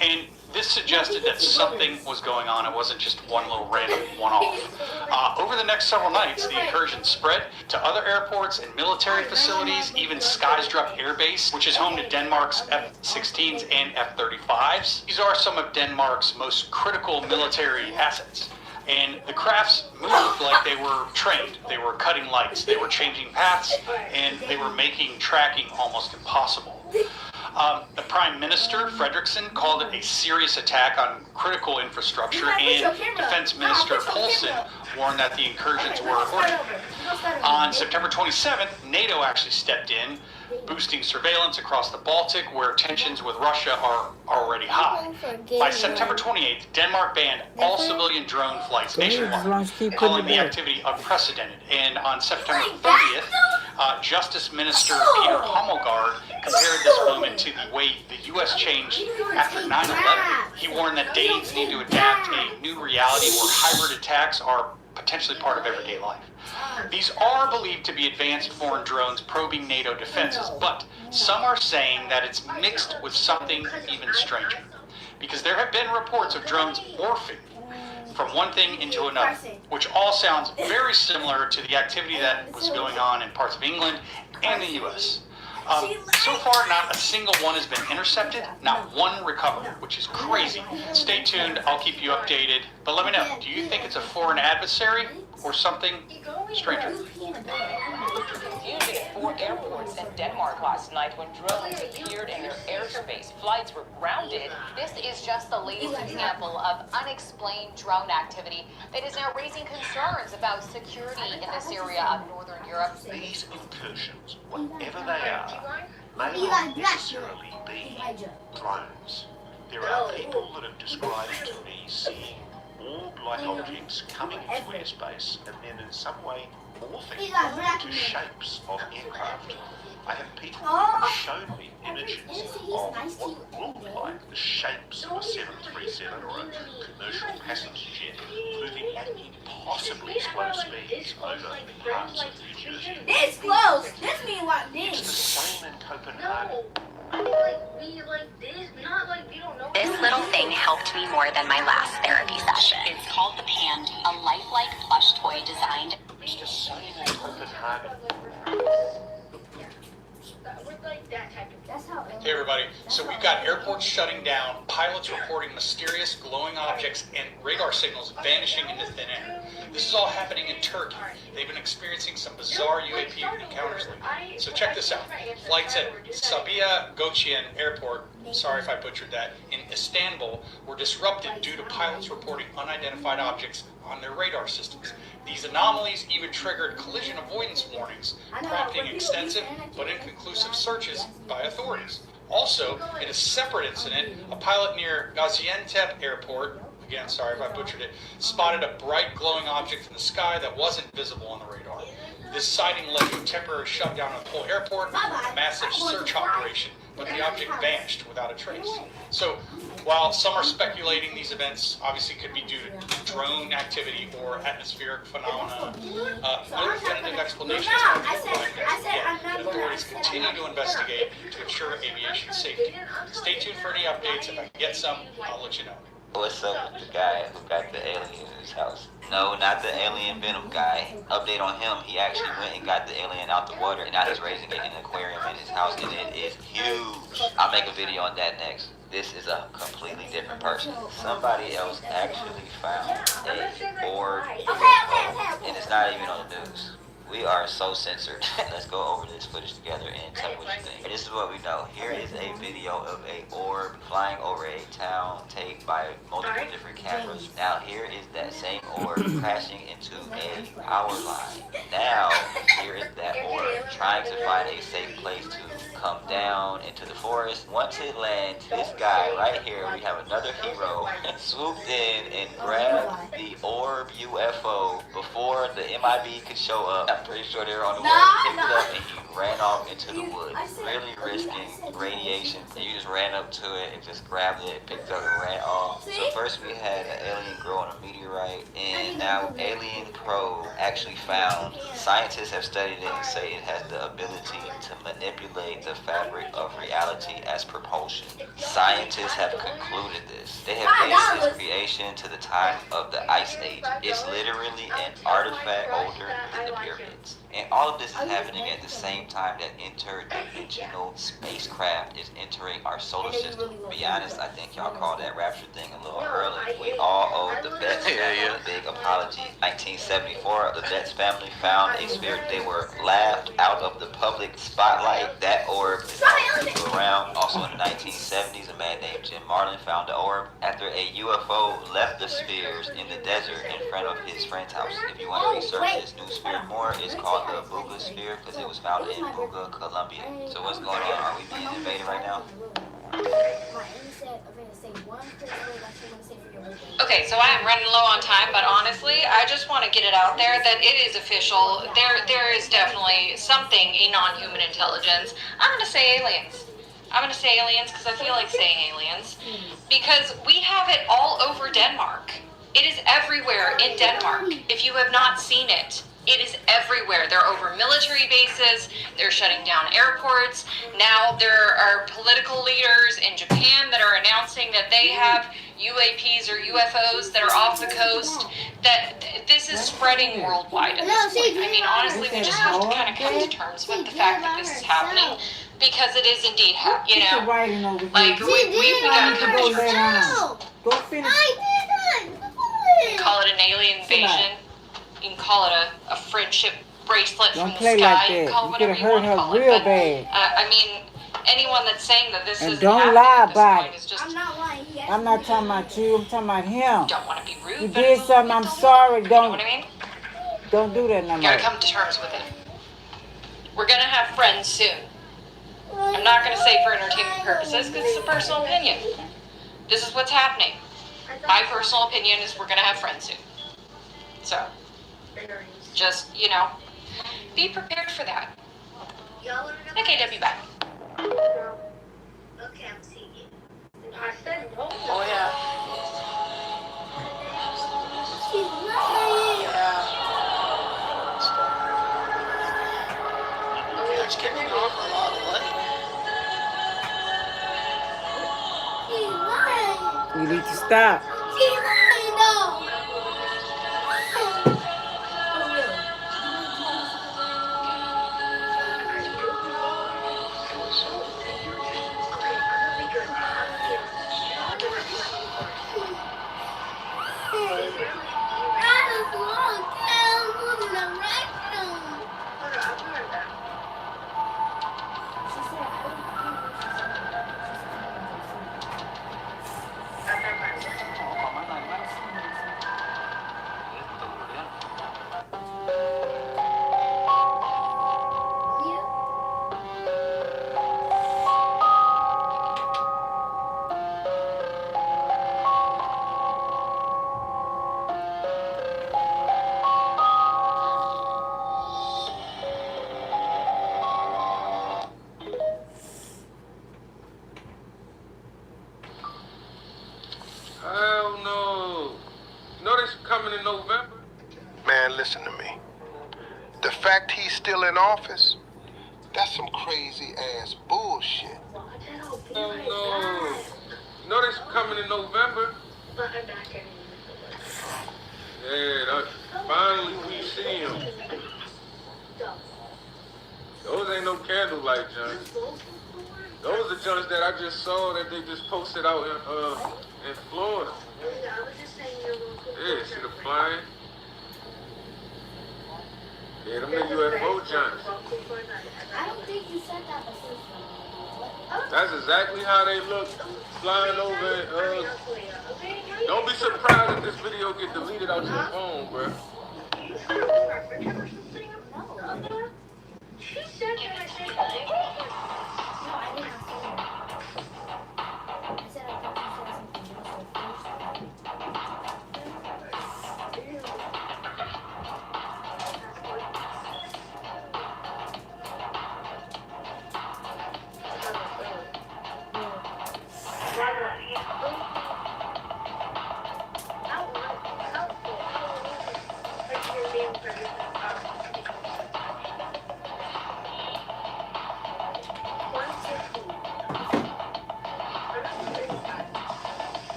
And this suggested that something was going on. It wasn't just one little random one-off. Over the next several nights, the incursion spread to other airports and military facilities, even Skrydstrup Air Base, which is home to Denmark's F-16s and F-35s. These are some of Denmark's most critical military assets. And the crafts moved like they were trained. They were cutting lights, they were changing paths, and they were making tracking almost impossible. The Prime Minister, Fredriksson, called it a serious attack on critical infrastructure, and Defense Minister Poulsen warned that the incursions were ordered. On September 27th, NATO actually stepped in, boosting surveillance across the Baltic, where tensions with Russia are already high. By September 28th, Denmark banned all civilian drone flights nationwide, calling the activity unprecedented. And on September 30th, Justice Minister Peter Hummelgaard compared this movement to the way the U.S. changed after 9/11. He warned that Danes need to adapt a new reality where hybrid attacks are potentially part of everyday life. These are believed to be advanced foreign drones probing NATO defenses, but some are saying that it's mixed with something even stranger, because there have been reports of drones morphing from one thing into another, which all sounds very similar to the activity that was going on in parts of England and the US. So far, not a single one has been intercepted, not one recovered, which is crazy. Stay tuned, I'll keep you updated. But let me know, do you think it's a foreign adversary or something stranger? Confusion at 4 airports in Denmark last night when drones appeared in their airspace. Flights were grounded. This is just the latest example of unexplained drone activity that is now raising concerns about security in this area of Northern Europe. These incursions, whatever they are, may not necessarily be drones. There are people that have described to me seeing orb-like objects coming into airspace and then in some way morphing into shapes of aircraft. I have people who have shown me images of what look like the shapes of a 737 or a commercial passenger jet moving at impossibly slow speeds over parts of New Jersey. This close. This means like It's the this. same in Copenhagen. This little thing helped me more than my last therapy session. It's called the Pand, a lifelike plush toy designed. It's the same in Copenhagen. Hey everybody, so we've got airports shutting down, pilots reporting mysterious glowing objects and radar signals vanishing into thin air. This is all happening in Turkey. They've been experiencing some bizarre UAP encounters lately. So check this out. Flights at Sabiha Gökçen Airport, sorry if I butchered that, in Istanbul were disrupted due to pilots reporting unidentified objects on their radar systems. These anomalies even triggered collision avoidance warnings, prompting extensive but inconclusive searches by authorities. Also, in a separate incident, a pilot near Gaziantep Airport, again, sorry if I butchered it, spotted a bright glowing object in the sky that wasn't visible on the radar. This sighting led to a temporary shutdown of the whole airport and a massive search operation, but the object vanished without a trace. So, while some are speculating these events obviously could be due to drone activity or atmospheric phenomena, no definitive explanations have been provided yet, but authorities continue to investigate to ensure aviation safety. Stay tuned for any updates. If I get some, I'll let you know. What's up with the guy who got the alien in his house? No, not the alien Venom guy. Update on him, he actually went and got the alien out the water, and now he's raising it in an aquarium in his house, and it is huge. I'll make a video on that next. This is a completely different person. Somebody else actually found a orb UFO, and it's not even on the news. We are so censored. Let's go over this footage together and tell me what you think. This is what we know. Here is a video of a orb flying over a town taken by multiple different cameras. Now here is that same orb crashing into a power line. Now here is that orb trying to find a safe place to come down into the forest. Once it lands, this guy right here, we have another hero, swooped in and grabbed the orb UFO before the MIB could show up. I'm pretty sure they were on the way. Picked it up and he ran off into the woods, really risking radiation. And you just ran up to it and just grabbed it, picked it up and ran off. So first we had an alien grow on a meteorite, and now Alien Probe actually found. Scientists have studied it and say it has the ability to manipulate the fabric of reality as propulsion. Scientists have concluded this. They have based its creation to the time of the Ice Age. It's literally an artifact older than the pyramids. And all of this is happening at the same time that interdimensional spacecraft is entering our solar system. To be honest, I think y'all called that rapture thing a little early. We all owe the Betts family a big apology. 1974, the Betts family found a sphere. They were laughed out of the public spotlight. That orb is still around. Also in the 1970s, a man named Jim Marlin found the orb after a UFO left the spheres in the desert in front of his friend's house. If you want to research this new sphere more, it's called the Buga sphere because it was found in Buga, Colombia. So what's going on? Are we being invaded right now? Okay, so I am running low on time, but honestly, I just want to get it out there that it is official. There is definitely something in non-human intelligence. I'm going to say aliens. I'm going to say aliens because I feel like saying aliens. Because we have it all over Denmark. It is everywhere in Denmark. If you have not seen it, it is everywhere. They're over military bases. They're shutting down airports. Now there are political leaders in Japan that are announcing that they have UAPs or UFOs that are off the coast, that this is spreading worldwide at this point. I mean, honestly, we just have to kind of come to terms with the fact that this is happening, because it is indeed happening, you know? Like, we gotta come to terms. Go finish. You can call it an alien invasion. You can call it a friendship bracelet from the sky. Like you can that. call it whatever you want to call it. Real But, bad. I mean, anyone that's saying that this is don't lie about it. is just, I'm not talking about you. I'm talking about him. Don't want to be rude. You did something. I'm sorry. Don't. You know what I mean? Don't do that no more. You gotta come to terms with it. We're gonna have friends soon. I'm not gonna say for entertainment purposes because it's a personal opinion. This is what's happening. My personal opinion is we're gonna have friends soon. So, just, you know, be prepared for that. KW back. Okay, I'm seeing it. I said no. Oh, yeah. She's lying. Yeah. It's getting an awful lot of money. She's lying. You need to stop. She's lying, though. Hell no. You know this coming in November? Man, listen to me. The fact he's still in office, that's some crazy ass bullshit. Hell no. You know this coming in November? Yeah, finally we see him. Those ain't no candlelight joints. Those are joints that I just saw that they just posted out in Florida. Yeah, see the plane? Yeah, them the UFO joints. I don't think you said that before. That's exactly how they look flying over. Don't be surprised if this video get deleted out your phone, bro. She said that I said that. No, I did not say that. I said I thought you said something else.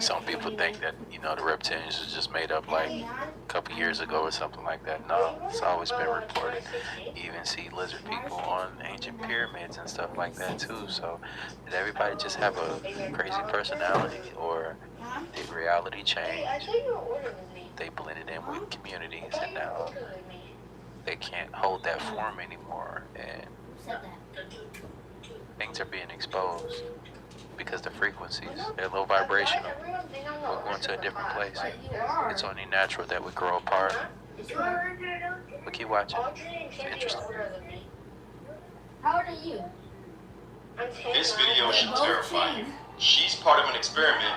Some people think that, you know, the reptilians was just made up like a couple years ago or something like that. No, it's always been reported. You even see lizard people on ancient pyramids and stuff like that too. So did everybody just have a crazy personality, or did reality change? They blended in with communities and now they can't hold that form anymore, and things are being exposed. Because the frequencies, they're low vibrational. We're going to a different place. It's only natural that we grow apart. But keep watching. It's interesting. How old are you? This video should terrify you. She's part of an experiment,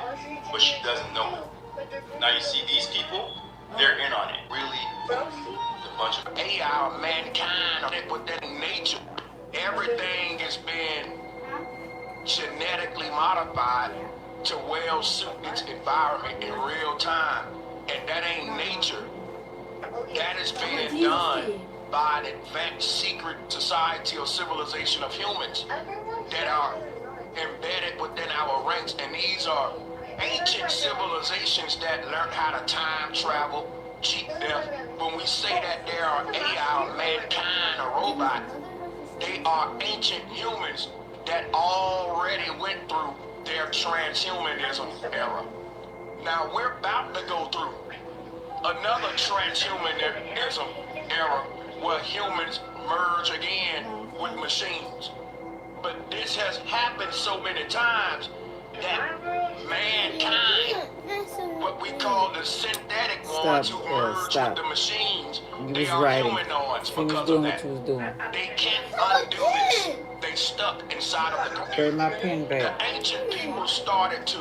but she doesn't know it. Now you see these people, they're in on it. Really, a bunch of AI, mankind, with that nature. Everything has been genetically modified to well suit its environment in real time. And that ain't nature. That is being done by an advanced secret society or civilization of humans that are embedded within our ranks. And these are ancient civilizations that learned how to time travel, cheat death. When we say that there are AI or mankind or robot, they are ancient humans that already went through their transhumanism era. Now we're about to go through another transhumanism era where humans merge again with machines. But this has happened so many times that mankind, what we call the synthetic ones who merge with the machines, they are humanoids because of that. They can't undo this. They stuck inside of the computer. The ancient people started to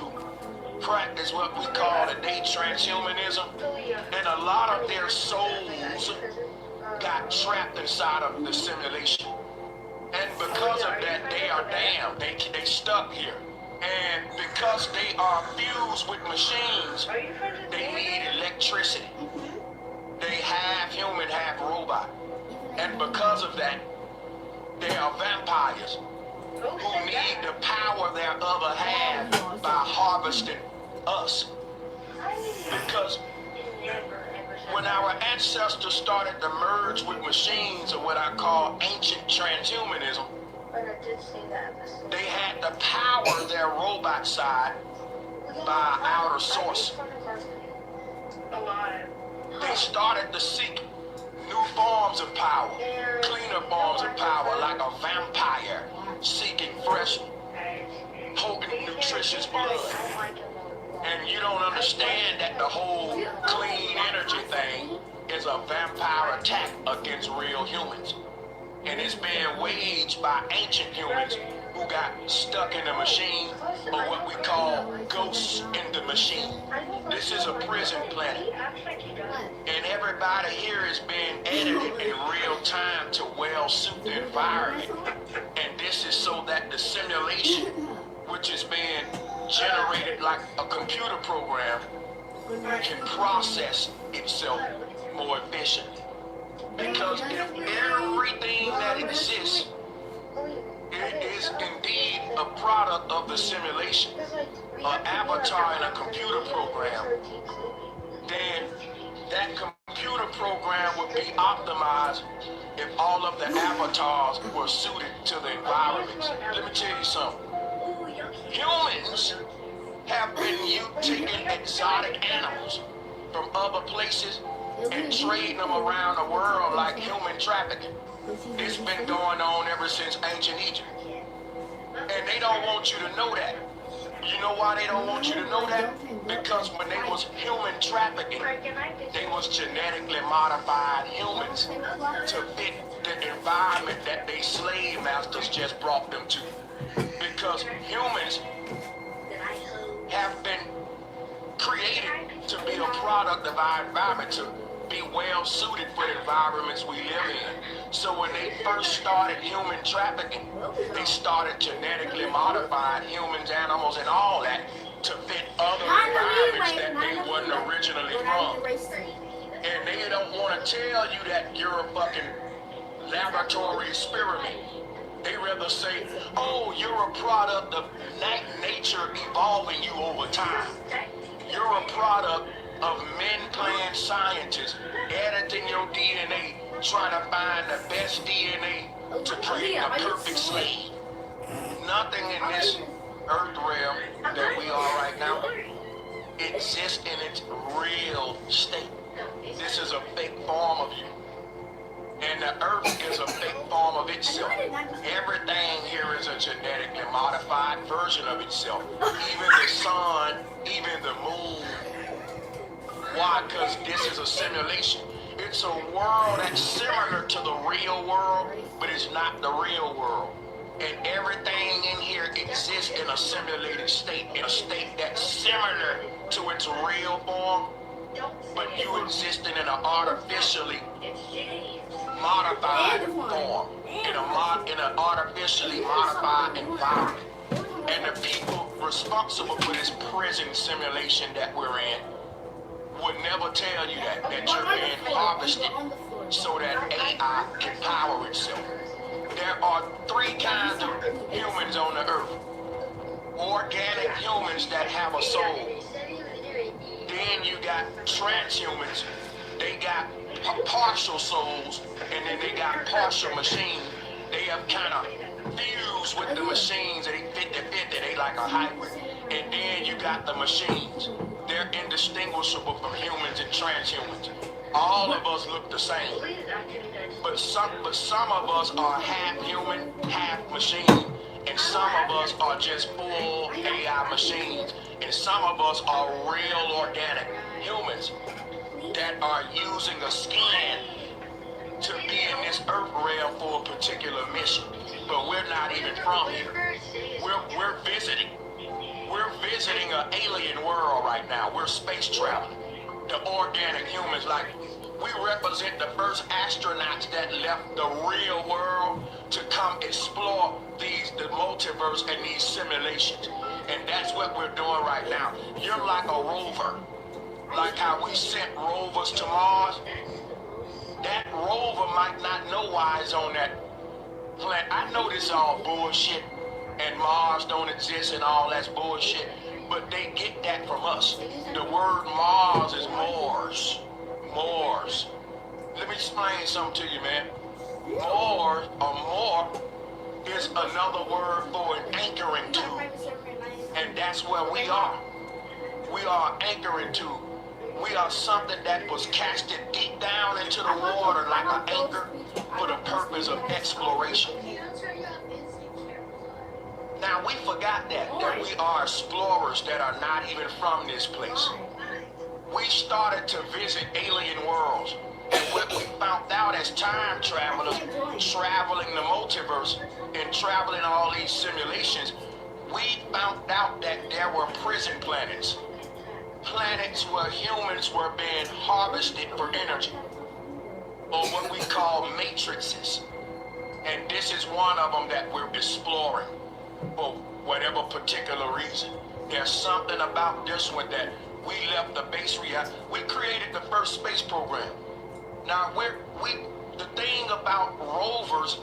practice what we call today transhumanism, and a lot of their souls got trapped inside of the simulation. And because of that, they are damned. They stuck here. And because they are fused with machines, they need electricity. They half human, half robot. And because of that, they are vampires who need to power their other half by harvesting us. Because when our ancestors started to merge with machines, or what I call ancient transhumanism, they had to power their robot side by outer source. They started to seek new forms of power, cleaner forms of power, like a vampire seeking fresh, potent, nutritious blood. And you don't understand that the whole clean energy thing is a vampire attack against real humans. And it's being waged by ancient humans who got stuck in the machine, or what we call ghosts in the machine. This is a prison planet. And everybody here is being edited in real time to well suit the environment. And this is so that the simulation, which is being generated like a computer program, can process itself more efficiently. Because if everything that exists, it is indeed a product of the simulation, an avatar in a computer program, then that computer program would be optimized if all of the avatars were suited to the environments. Let me tell you something. Humans have been taking exotic animals from other places and trading them around the world like human trafficking. It's been going on ever since ancient Egypt. And they don't want you to know that. You know why they don't want you to know that? Because when they was human trafficking, they was genetically modified humans to fit the environment that they slave masters just brought them to. Because humans have been created to be a product of our environment, to be well suited for the environments we live in. So when they first started human trafficking, they started genetically modifying humans, animals, and all that to fit other environments that they wasn't originally from. And they don't want to tell you that you're a fucking laboratory experiment. They rather say, oh, you're a product of nature evolving you over time. You're a product of men-planned scientists editing your DNA, trying to find the best DNA to create a perfect slave. Nothing in this earth realm that we are right now exists in its real state. This is a fake form of you. And the earth is a fake form of itself. Everything here is a genetically modified version of itself. Even the sun, even the moon. Why? Because this is a simulation. It's a world that's similar to the real world, but it's not the real world. And everything in here exists in a simulated state, in a state that's similar to its real form, but you existing in an artificially modified form, in an artificially modified environment. And the people responsible for this prison simulation that we're in would never tell you that you're being harvested so that AI can power itself. There are 3 kinds of humans on the earth. Organic humans that have a soul. Then you got transhumans. They got partial souls, and then they got partial machines. They have kind of fused with the machines, and they 50-50. They like a hybrid. And then you got the machines. They're indistinguishable from humans and transhumans. All of us look the same. But some of us are half human, half machine. And some of us are just full AI machines. And some of us are real organic humans that are using a skin to be in this earth realm for a particular mission. But we're not even from here. We're visiting. We're visiting an alien world right now. We're space traveling. The organic humans, like, we represent the first astronauts that left the real world to come explore the multiverse and these simulations. And that's what we're doing right now. You're like a rover. Like how we sent rovers to Mars. That rover might not know why it's on that planet. I know this is all bullshit and Mars don't exist and all that's bullshit, but they get that from us. The word Mars is Mors. Mors. Let me explain something to you, man. Mors, or more, is another word for an anchoring to. And that's where we are. We are anchoring to. We are something that was casted deep down into the water like an anchor for the purpose of exploration. Now we forgot that we are explorers that are not even from this place. We started to visit alien worlds. And what we found out as time travelers, traveling the multiverse and traveling all these simulations, we found out that there were prison planets. Planets where humans were being harvested for energy, or what we call matrices. And this is one of them that we're exploring for whatever particular reason. There's something about this one that we left the base reality. We created the first space program. Now the thing about rovers,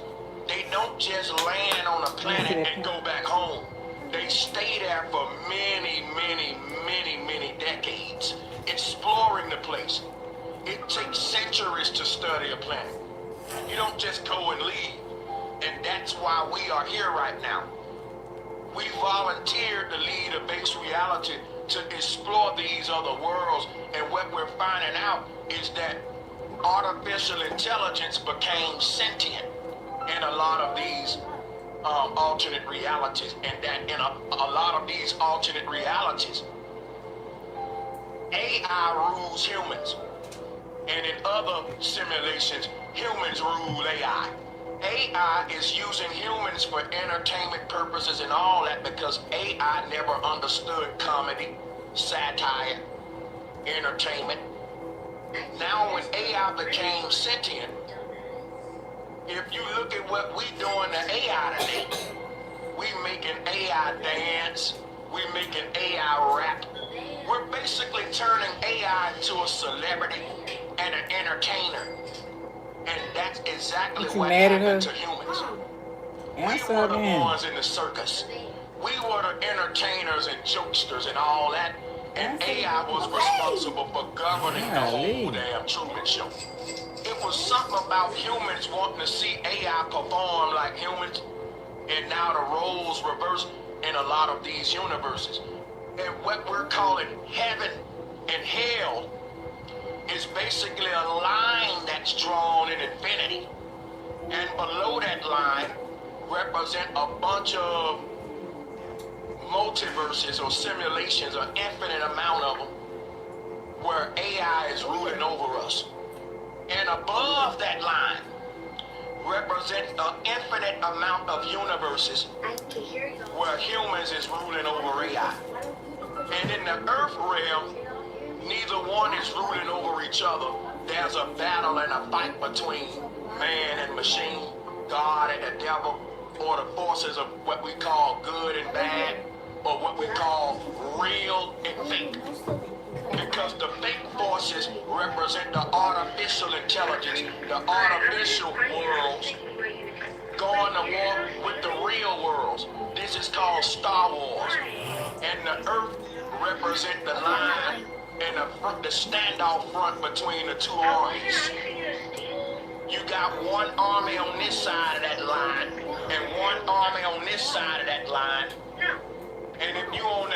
they don't just land on a planet and go back home. They stay there for many, many, many, many decades, exploring the place. It takes centuries to study a planet. You don't just go and leave. And that's why we are here right now. We volunteered to lead a base reality to explore these other worlds. And what we're finding out is that artificial intelligence became sentient in a lot of these alternate realities, and that in a lot of these alternate realities, AI rules humans, and in other simulations, humans rule AI. AI is using humans for entertainment purposes and all that because AI never understood comedy, satire, entertainment. Now when AI became sentient, if you look at what we doing to AI today, we making AI dance, we making AI rap. We're basically turning AI into a celebrity and an entertainer. And that's exactly what happened to humans. We were the ones in the circus. We were the entertainers and jokesters and all that. And AI was responsible for governing the whole damn Truman Show. It was something about humans wanting to see AI perform like humans, and now the roles reverse in a lot of these universes. And what we're calling heaven and hell is basically a line that's drawn in infinity. And below that line represent a bunch of multiverses or simulations, an infinite amount of them, where AI is ruling over us. And above that line represents an infinite amount of universes where humans is ruling over AI. And in the earth realm, neither one is ruling over each other. There's a battle and a fight between man and machine, God and the devil, or the forces of what we call good and bad, or what we call real and fake. because the fake forces represent the artificial intelligence, the artificial worlds going to war with the real worlds. This is called Star Wars. And the Earth represent the line and the standoff front between the two armies. You got one army on this side of that line and one army on this side of that line. And if you on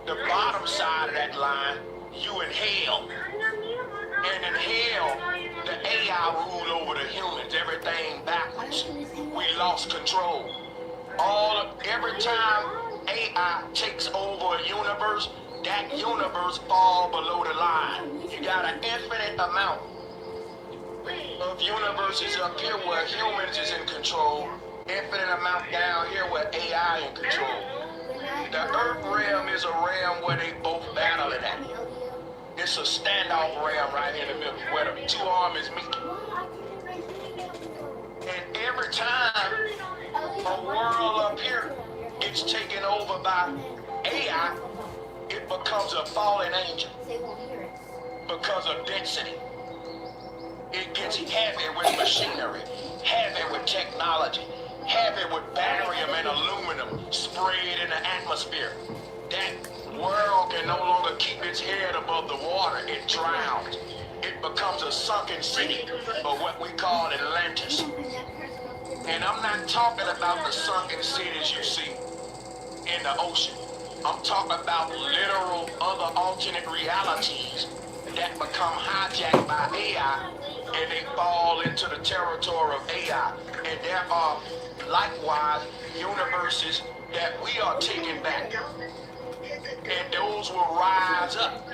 the bottom side of that line, you in hell. And in hell, the AI rule over the humans, everything backwards. We lost control. Every time AI takes over a universe, that universe fall below the line. You got an infinite amount of universes up here where humans is in control, infinite amount down here where AI in control. The Earth realm is a realm where they both battle it at. It's a standoff realm right here in the middle where the two armies meet. And every time a world up here gets taken over by AI, it becomes a fallen angel because of density. It gets heavy with machinery, heavy with technology, heavy with barium and aluminum sprayed in the atmosphere. That world can no longer keep its head above the water. It drowns. It becomes a sunken city, or what we call Atlantis. And I'm not talking about the sunken cities you see in the ocean. I'm talking about literal other alternate realities that become hijacked by AI and they fall into the territory of AI. And there are likewise universes that we are taking back. And those will rise up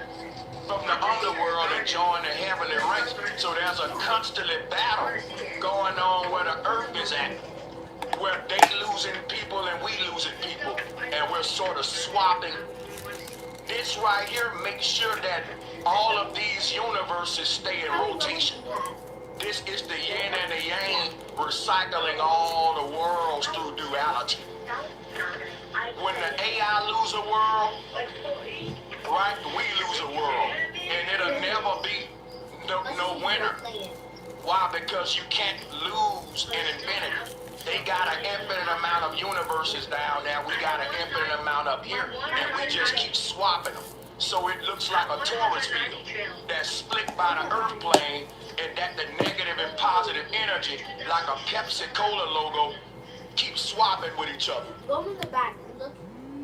from the underworld and join the heavenly ranks. So there's a constantly battle going on where the earth is at, where they losing people and we losing people, and we're sort of swapping. This right here makes sure that all of these universes stay in rotation. This is the yin and the yang recycling all the worlds through duality. When the AI lose a world, right, we lose a world. And it'll never be no winner. Why? Because you can't lose in infinity. They got an infinite amount of universes down there. We got an infinite amount up here. And we just keep swapping them. So it looks like a torus field that's split by the earth plane, and that the negative and positive energy, like a Pepsi Cola logo, keep swapping with each other. Go in the back. Look.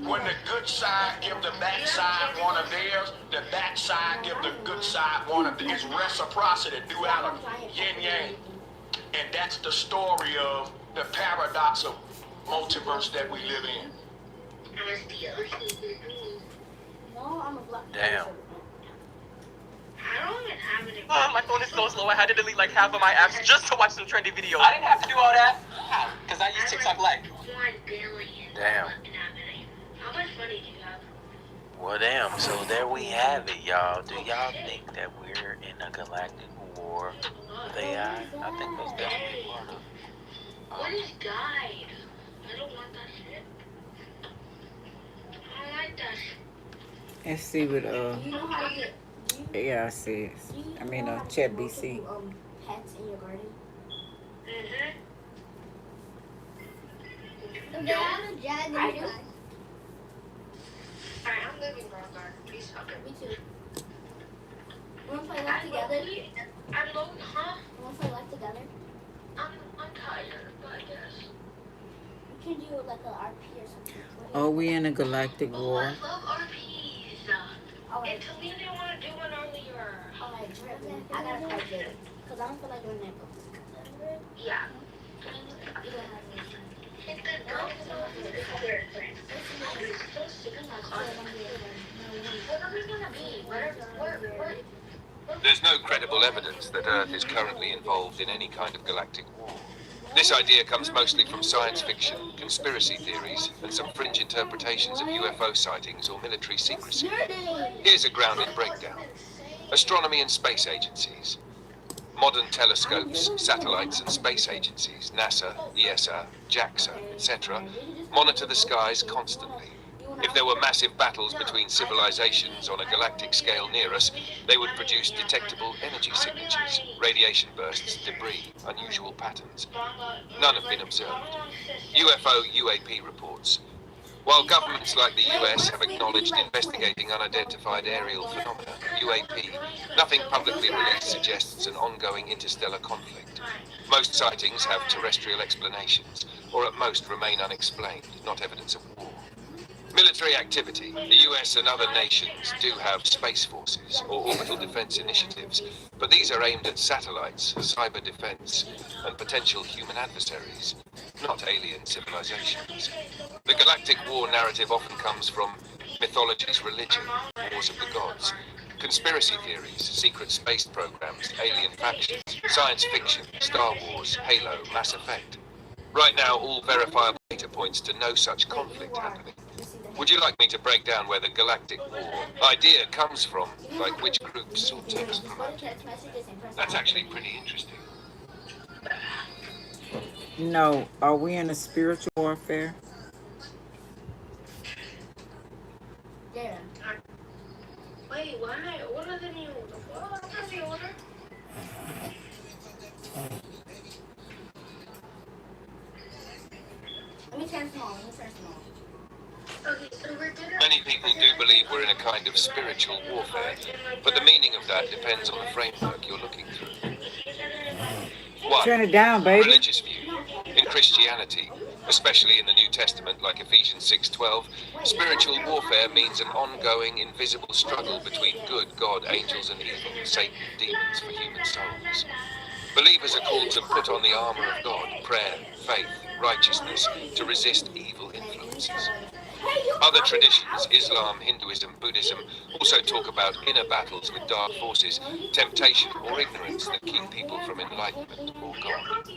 When the good side give the back side one of theirs, the back side give the good side one of theirs. It's reciprocity, duality, yin yang. And that's the story of the paradox of multiverse that we live in. Damn. My phone is so slow, I had to delete like half of my apps just to watch some trendy videos. I didn't have to do all that, because I use TikTok Lite. Damn. How much money do you have? Well, damn. So there we have it, y'all. Do y'all think that we're in a galactic war with AI? I think that's definitely part of. What is guide? I don't want that shit. I don't like that shit. Let's see what You know how to get AI says. I mean Chat BC. pets in your garden? I do. Alright, I'm living ground garden. Please help me too. Wanna play life together? I'm low, huh? Wanna play life together? I'm tired, but I guess. We can do like a RP or something. Oh, we in a galactic war. I love RPs. And Talina didn't want to do one earlier. Alright, I gotta play it. Because I don't feel like doing it. Yeah. You don't have any. It's the girls other friends. What are we gonna be? Where? There's no credible evidence that Earth is currently involved in any kind of galactic war. This idea comes mostly from science fiction, conspiracy theories, and some fringe interpretations of UFO sightings or military secrecy. Here's a grounded breakdown. Astronomy and space agencies. Modern telescopes, satellites, and space agencies, NASA, ESA, JAXA, etc., monitor the skies constantly. If there were massive battles between civilizations on a galactic scale near us, they would produce detectable energy signatures, radiation bursts, debris, unusual patterns. None have been observed. UFO UAP reports. While governments like the US have acknowledged investigating unidentified aerial phenomena, UAP, nothing publicly released suggests an ongoing interstellar conflict. Most sightings have terrestrial explanations, or at most remain unexplained, not evidence of war. Military activity. The US and other nations do have space forces or orbital defense initiatives, but these are aimed at satellites, cyber defense, and potential human adversaries, not alien civilizations. The galactic war narrative often comes from mythology's religion, wars of the gods, conspiracy theories, secret space programs, alien factions, science fiction, Star Wars, Halo, Mass Effect. Right now, all verifiable data points to no such conflict happening. Would you like me to break down where the galactic war idea comes from, like which groups or text promote it? That's actually pretty interesting. No, are we in a spiritual warfare? Yeah. Wait, why? What are the new? What are the order? Let me turn small. Okay, so we're gonna... Many people do believe we're in a kind of spiritual warfare, but the meaning of that depends on the framework you're looking through. One, turn it down, baby. Religious view. In Christianity, especially in the New Testament like Ephesians 6:12, spiritual warfare means an ongoing, invisible struggle between good, God, angels and evil, Satan, demons for human souls. Believers are called to put on the armor of God, prayer, faith, righteousness, to resist evil influences. Other traditions, Islam, Hinduism, Buddhism, also talk about inner battles with dark forces, temptation or ignorance that keep people from enlightenment or God.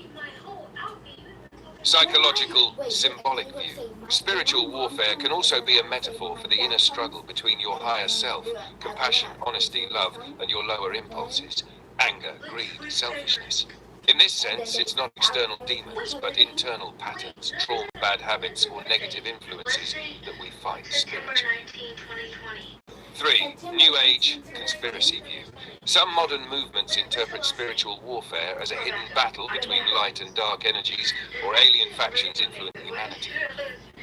Psychological, symbolic view. Spiritual warfare can also be a metaphor for the inner struggle between your higher self, compassion, honesty, love, and your lower impulses, anger, greed, selfishness. In this sense, it's not external demons, but internal patterns, trauma, bad habits, or negative influences that we fight spiritually. 3. New Age conspiracy view. Some modern movements interpret spiritual warfare as a hidden battle between light and dark energies or alien factions influencing humanity.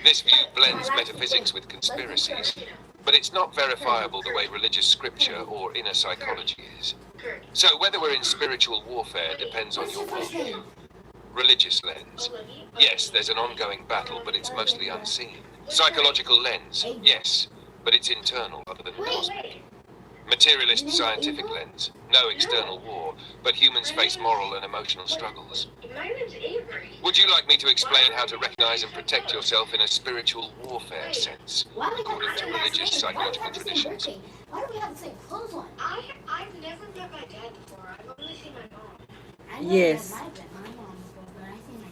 This view blends metaphysics with conspiracies, but it's not verifiable the way religious scripture or inner psychology is. So whether we're in spiritual warfare depends on your worldview. Religious lens. Yes, there's an ongoing battle, but it's mostly unseen. Psychological lens. Yes, but it's internal rather than cosmic. Materialist scientific lens. No external war, but humans face moral and emotional struggles. Would you like me to explain how to recognize and protect yourself in a spiritual warfare sense, according to religious psychological traditions? Why do we have the same clothes on? I've never met my dad before. I've only seen my mom. Yes. I've met my mom before, but I've seen my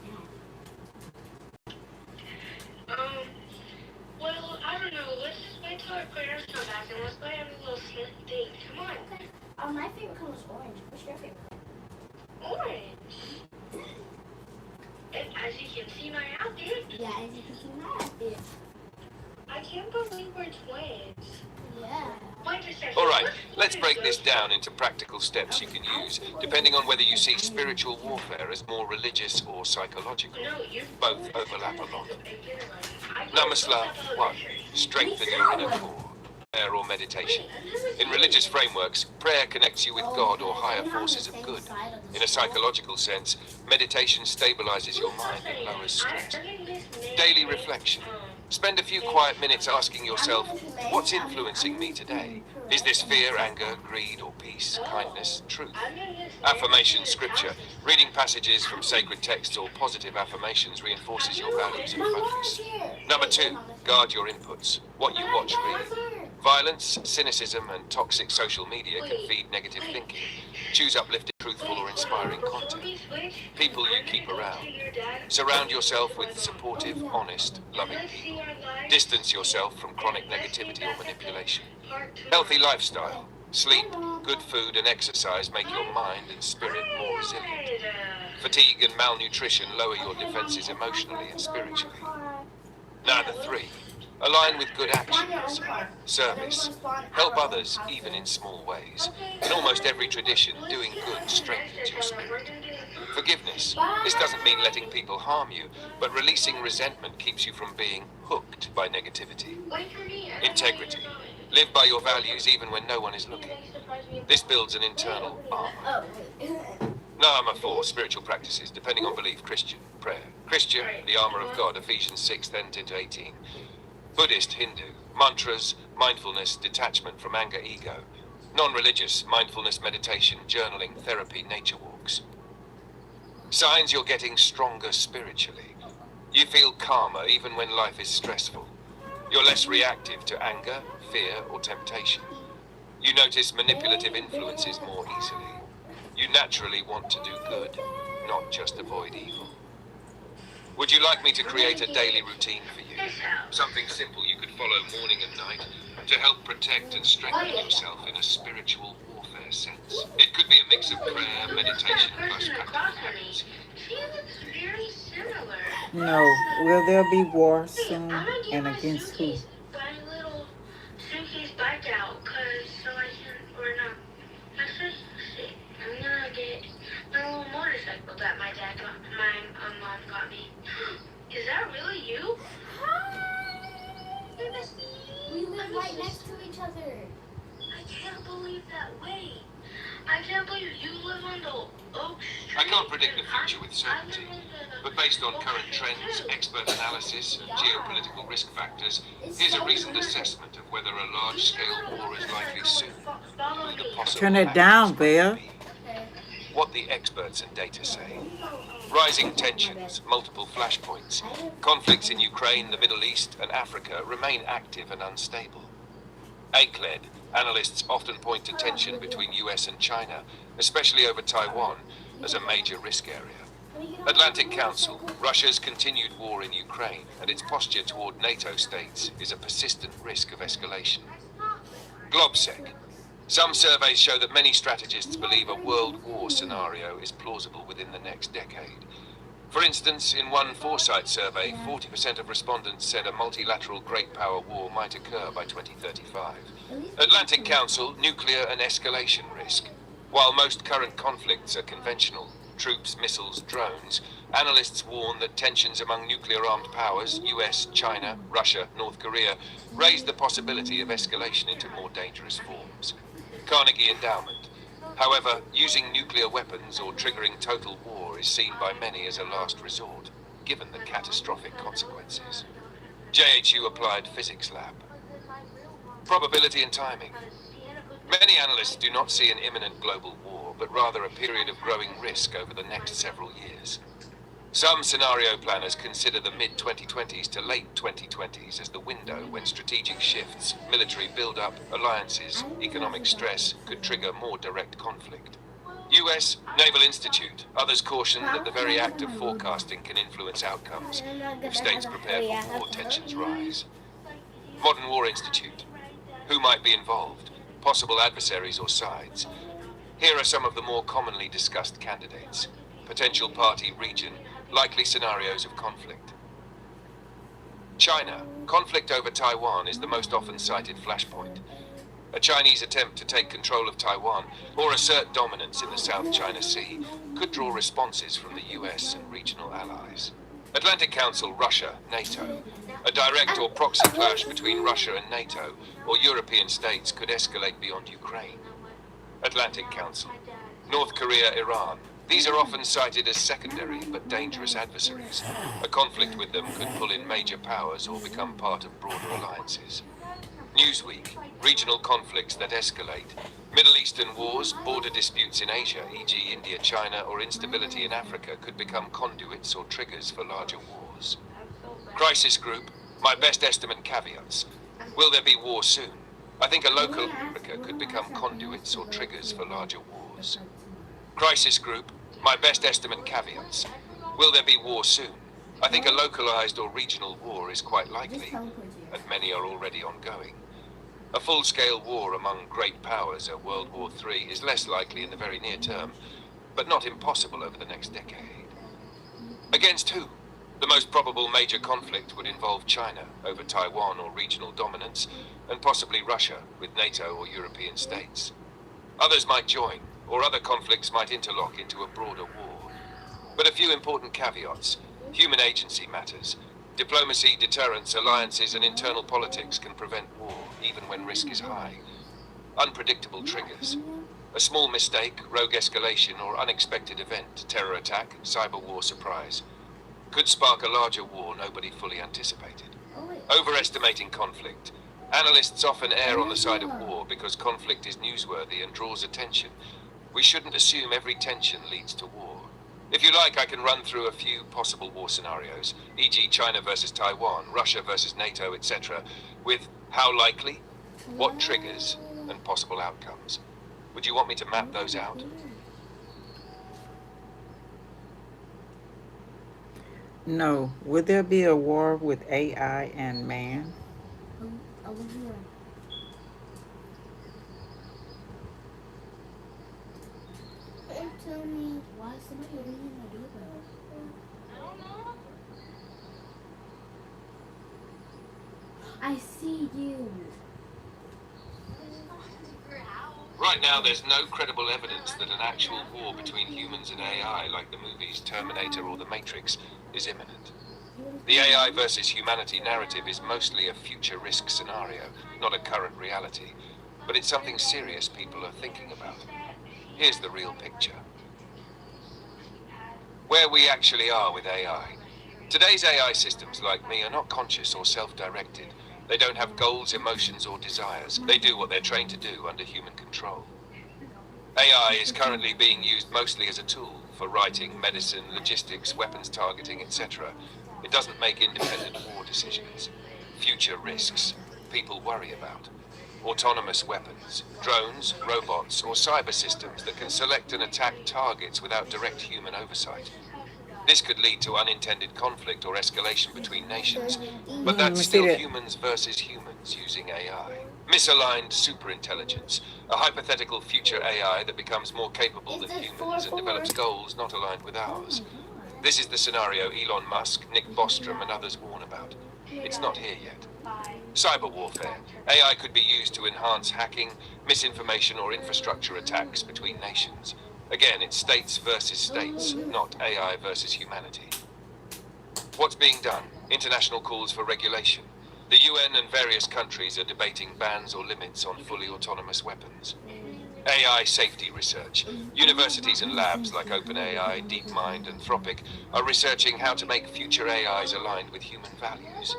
dad. Well, I don't know. Let's just wait till our parents come back and let's buy every little thing. Come on. Okay. My favorite color is orange. What's your favorite color? Orange. And as you can see my outfit. Yeah, as you can see my outfit. I can't believe we're twins. Yeah. All right, let's break this down into practical steps you can use, depending on whether you see spiritual warfare as more religious or psychological. Both overlap a lot. Namaste 1. Strengthen your inner core. Prayer or meditation. In religious frameworks, prayer connects you with God or higher forces of good. In a psychological sense, meditation stabilizes your mind and lowers stress. Daily reflection. Spend a few quiet minutes asking yourself, what's influencing me today? Is this fear, anger, greed, or peace, kindness, truth? Affirmation scripture. Reading passages from sacred texts or positive affirmations reinforces your values and focus. Number 2, guard your inputs. What you watch really. Violence, cynicism, and toxic social media can feed negative thinking. Choose uplifting, truthful, or inspiring content. People you keep around. Surround yourself with supportive, honest, loving people. Distance yourself from chronic negativity or manipulation. Healthy lifestyle. Sleep, good food, and exercise make your mind and spirit more resilient. Fatigue and malnutrition lower your defenses emotionally and spiritually. Now the 3. Align with good actions, service, help others even in small ways. In almost every tradition, doing good strengthens your spirit. Forgiveness. This doesn't mean letting people harm you, but releasing resentment keeps you from being hooked by negativity. Integrity. Live by your values even when no one is looking. This builds an internal armor. Nama 4, spiritual practices, depending on belief, Christian, prayer. Christian, the armor of God, Ephesians 6, 10-18. Buddhist, Hindu, mantras, mindfulness, detachment from anger, ego. Non-religious, mindfulness, meditation, journaling, therapy, nature walks. Signs you're getting stronger spiritually. You feel calmer even when life is stressful. You're less reactive to anger, fear, or temptation. You notice manipulative influences more easily. You naturally want to do good, not just avoid evil. Would you like me to create a daily routine for you? Something simple you could follow morning and night to help protect and strengthen yourself in a spiritual warfare sense. It could be a mix of prayer, meditation, plus practical habits. No. Will there be war soon? And against who? Suitcase bike out, cause so I can, or no, actually, shit, I'm gonna get my little motorcycle that my dad got, my mom got me. Is that really you? Hi, we live right next to each other. I can't believe that. Wait, I can't believe you live on the Oak Street. I can't predict the future with certainty, but based on current trends, expert analysis, and geopolitical risk factors, here's a reasoned assessment of whether a large-scale war is likely soon. Turn it down, Bear. What the experts and data say. Rising tensions, multiple flashpoints, conflicts in Ukraine, the Middle East, and Africa remain active and unstable. ACLED, analysts often point to tension between US and China, especially over Taiwan, as a major risk area. Atlantic Council, Russia's continued war in Ukraine and its posture toward NATO states is a persistent risk of escalation. GLOBSEC. Some surveys show that many strategists believe a world war scenario is plausible within the next decade. For instance, in one Foresight survey, 40% of respondents said a multilateral great power war might occur by 2035. Atlantic Council, nuclear and escalation risk. While most current conflicts are conventional, troops, missiles, drones, analysts warn that tensions among nuclear-armed powers, US, China, Russia, North Korea, raise the possibility of escalation into more dangerous forms. Carnegie Endowment. However, using nuclear weapons or triggering total war is seen by many as a last resort, given the catastrophic consequences. JHU Applied Physics Lab. Probability and timing. Many analysts do not see an imminent global war, but rather a period of growing risk over the next several years. Some scenario planners consider the mid-2020s to late 2020s as the window when strategic shifts, military build-up, alliances, economic stress could trigger more direct conflict. US Naval Institute. Others caution that the very act of forecasting can influence outcomes if states prepare for war, tensions rise. Modern War Institute. Who might be involved? Possible adversaries or sides. Here are some of the more commonly discussed candidates. Potential party, region, likely scenarios of conflict. China. Conflict over Taiwan is the most often cited flashpoint. A Chinese attempt to take control of Taiwan or assert dominance in the South China Sea could draw responses from the US and regional allies. Atlantic Council, Russia, NATO. A direct or proxy clash between Russia and NATO or European states could escalate beyond Ukraine. Atlantic Council. North Korea, Iran. These are often cited as secondary but dangerous adversaries. A conflict with them could pull in major powers or become part of broader alliances. Newsweek. Regional conflicts that escalate. Middle Eastern wars, border disputes in Asia, e.g. India, China, or instability in Africa could become conduits or triggers for larger wars. Crisis Group. My best estimate caveats. Will there be war soon? I think a local Africa could become conduits or triggers for larger wars. Crisis Group. My best estimate caveats. Will there be war soon? I think a localized or regional war is quite likely, and many are already ongoing. A full-scale war among great powers, a World War III, is less likely in the very near term, but not impossible over the next decade. Against who? The most probable major conflict would involve China over Taiwan or regional dominance, and possibly Russia with NATO or European states. Others might join, or other conflicts might interlock into a broader war. But a few important caveats. Human agency matters. Diplomacy, deterrence, alliances, and internal politics can prevent war, even when risk is high. Unpredictable triggers. A small mistake, rogue escalation, or unexpected event, terror attack, cyber war surprise, could spark a larger war nobody fully anticipated. Overestimating conflict. Analysts often err on the side of war because conflict is newsworthy and draws attention. We shouldn't assume every tension leads to war. If you like, I can run through a few possible war scenarios, e.g. China versus Taiwan, Russia versus NATO, etc., with how likely, what triggers, and possible outcomes. Would you want me to map those out? No. Would there be a war with AI and man? Tell me why somebody ringing my doorbell. I don't know. I see you. Right now, there's no credible evidence that an actual war between humans and AI, like the movies Terminator or The Matrix, is imminent. The AI versus humanity narrative is mostly a future risk scenario, not a current reality. But it's something serious people are thinking about. Here's the real picture. Where we actually are with AI. Today's AI systems, like me, are not conscious or self-directed. They don't have goals, emotions, or desires. They do what they're trained to do under human control. AI is currently being used mostly as a tool for writing, medicine, logistics, weapons targeting, etc. It doesn't make independent war decisions. Future risks people worry about. Autonomous weapons, drones, robots, or cyber systems that can select and attack targets without direct human oversight. This could lead to unintended conflict or escalation between nations, but that's still humans versus humans using AI. Misaligned superintelligence, a hypothetical future AI that becomes more capable than humans and develops goals not aligned with ours. This is the scenario Elon Musk, Nick Bostrom, and others warn about. It's not here yet. Cyber warfare. AI could be used to enhance hacking, misinformation, or infrastructure attacks between nations. Again, it's states versus states, not AI versus humanity. What's being done? International calls for regulation. The UN and various countries are debating bans or limits on fully autonomous weapons. AI safety research. Universities and labs like OpenAI, DeepMind, and Anthropic are researching how to make future AIs aligned with human values.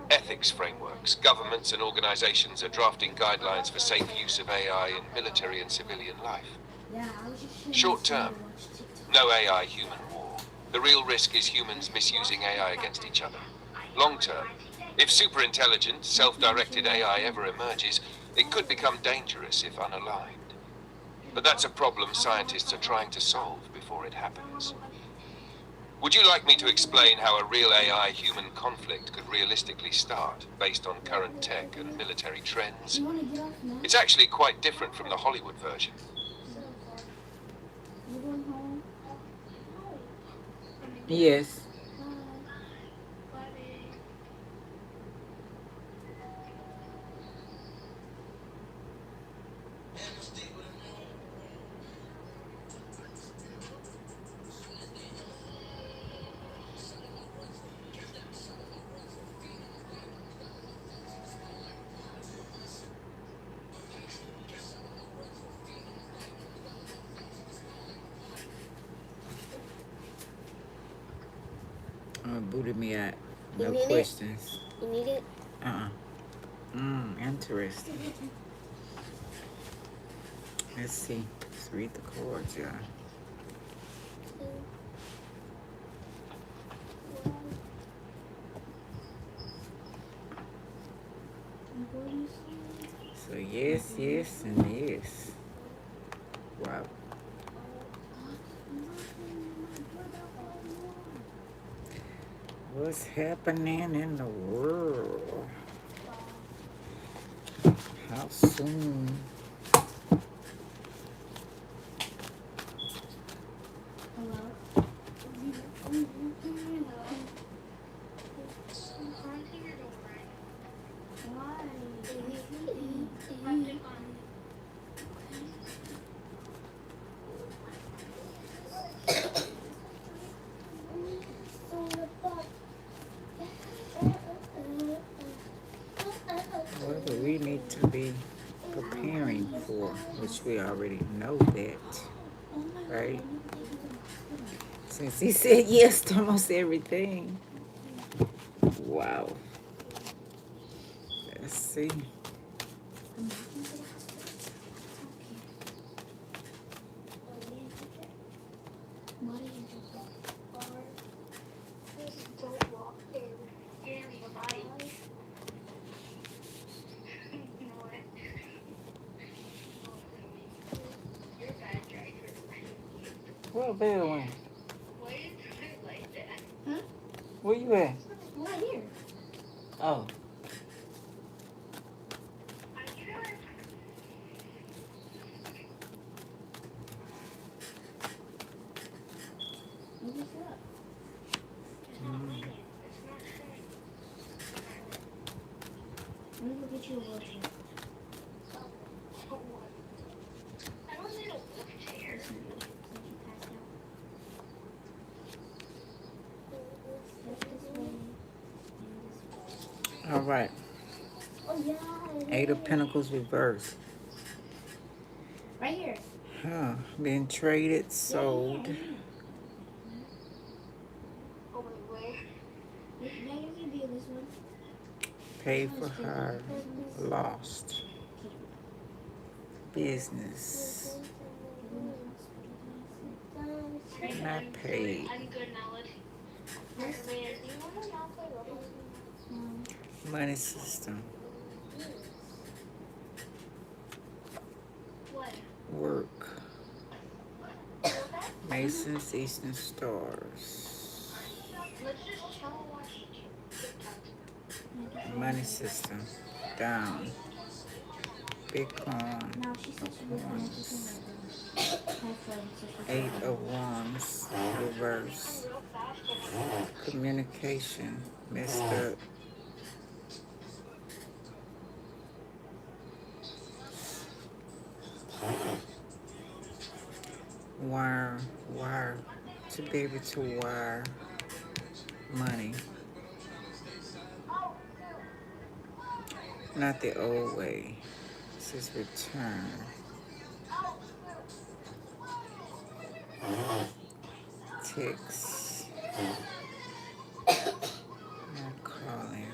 Ethics frameworks. Governments and organizations are drafting guidelines for safe use of AI in military and civilian life. Short term, no AI-human war. The real risk is humans misusing AI against each other. Long term, if superintelligent, self-directed AI ever emerges, it could become dangerous if unaligned. But that's a problem scientists are trying to solve before it happens. Would you like me to explain how a real AI-human conflict could realistically start, based on current tech and military trends? It's actually quite different from the Hollywood version. Yes. Booted me out. No questions. You need it? Interesting. Let's see. Let's read the chords, y'all. So yes, yes, and yes. Wow. What's happening in the world? How soon? which we already know that, right? Since he said yes to almost everything. Wow. Let's see. Where Belle went? Where you at? Right here. Oh. Let me go get you a wheelchair. I don't need a wheelchair. All right. Oh, yeah. Eight of Pentacles reversed. Right here. Huh. Being traded, sold. Yeah. Now you can be in this one. Paid for her. Lost. Business. Not paid. Money system. Work. Masons, Eastern Stars. Money system. Down. Bitcoin. Wands. Eight of Wands. Reverse. Communication. Messed up. Wire. To be able to wire money. Not the old way. This is return. Text. Not calling.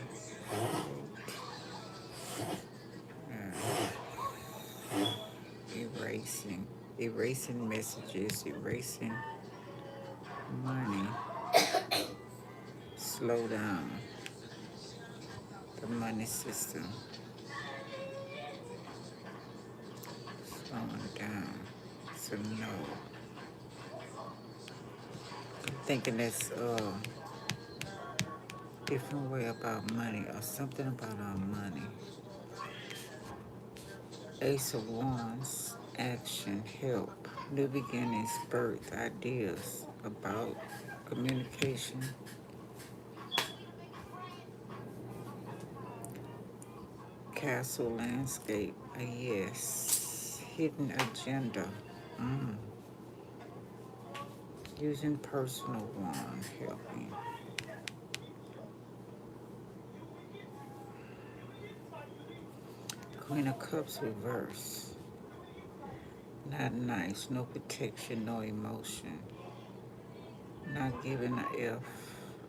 Erasing. Erasing messages. Erasing money. Slow down. The money system. Slowing down. So no. I'm thinking that's different way about money or something about our money. Ace of Wands, action, help, new beginnings, birth, ideas about communication. Castle landscape, a yes. Hidden agenda. Using personal wand, helping. Queen of Cups reverse. Not nice, no protection, no emotion. Not giving a F,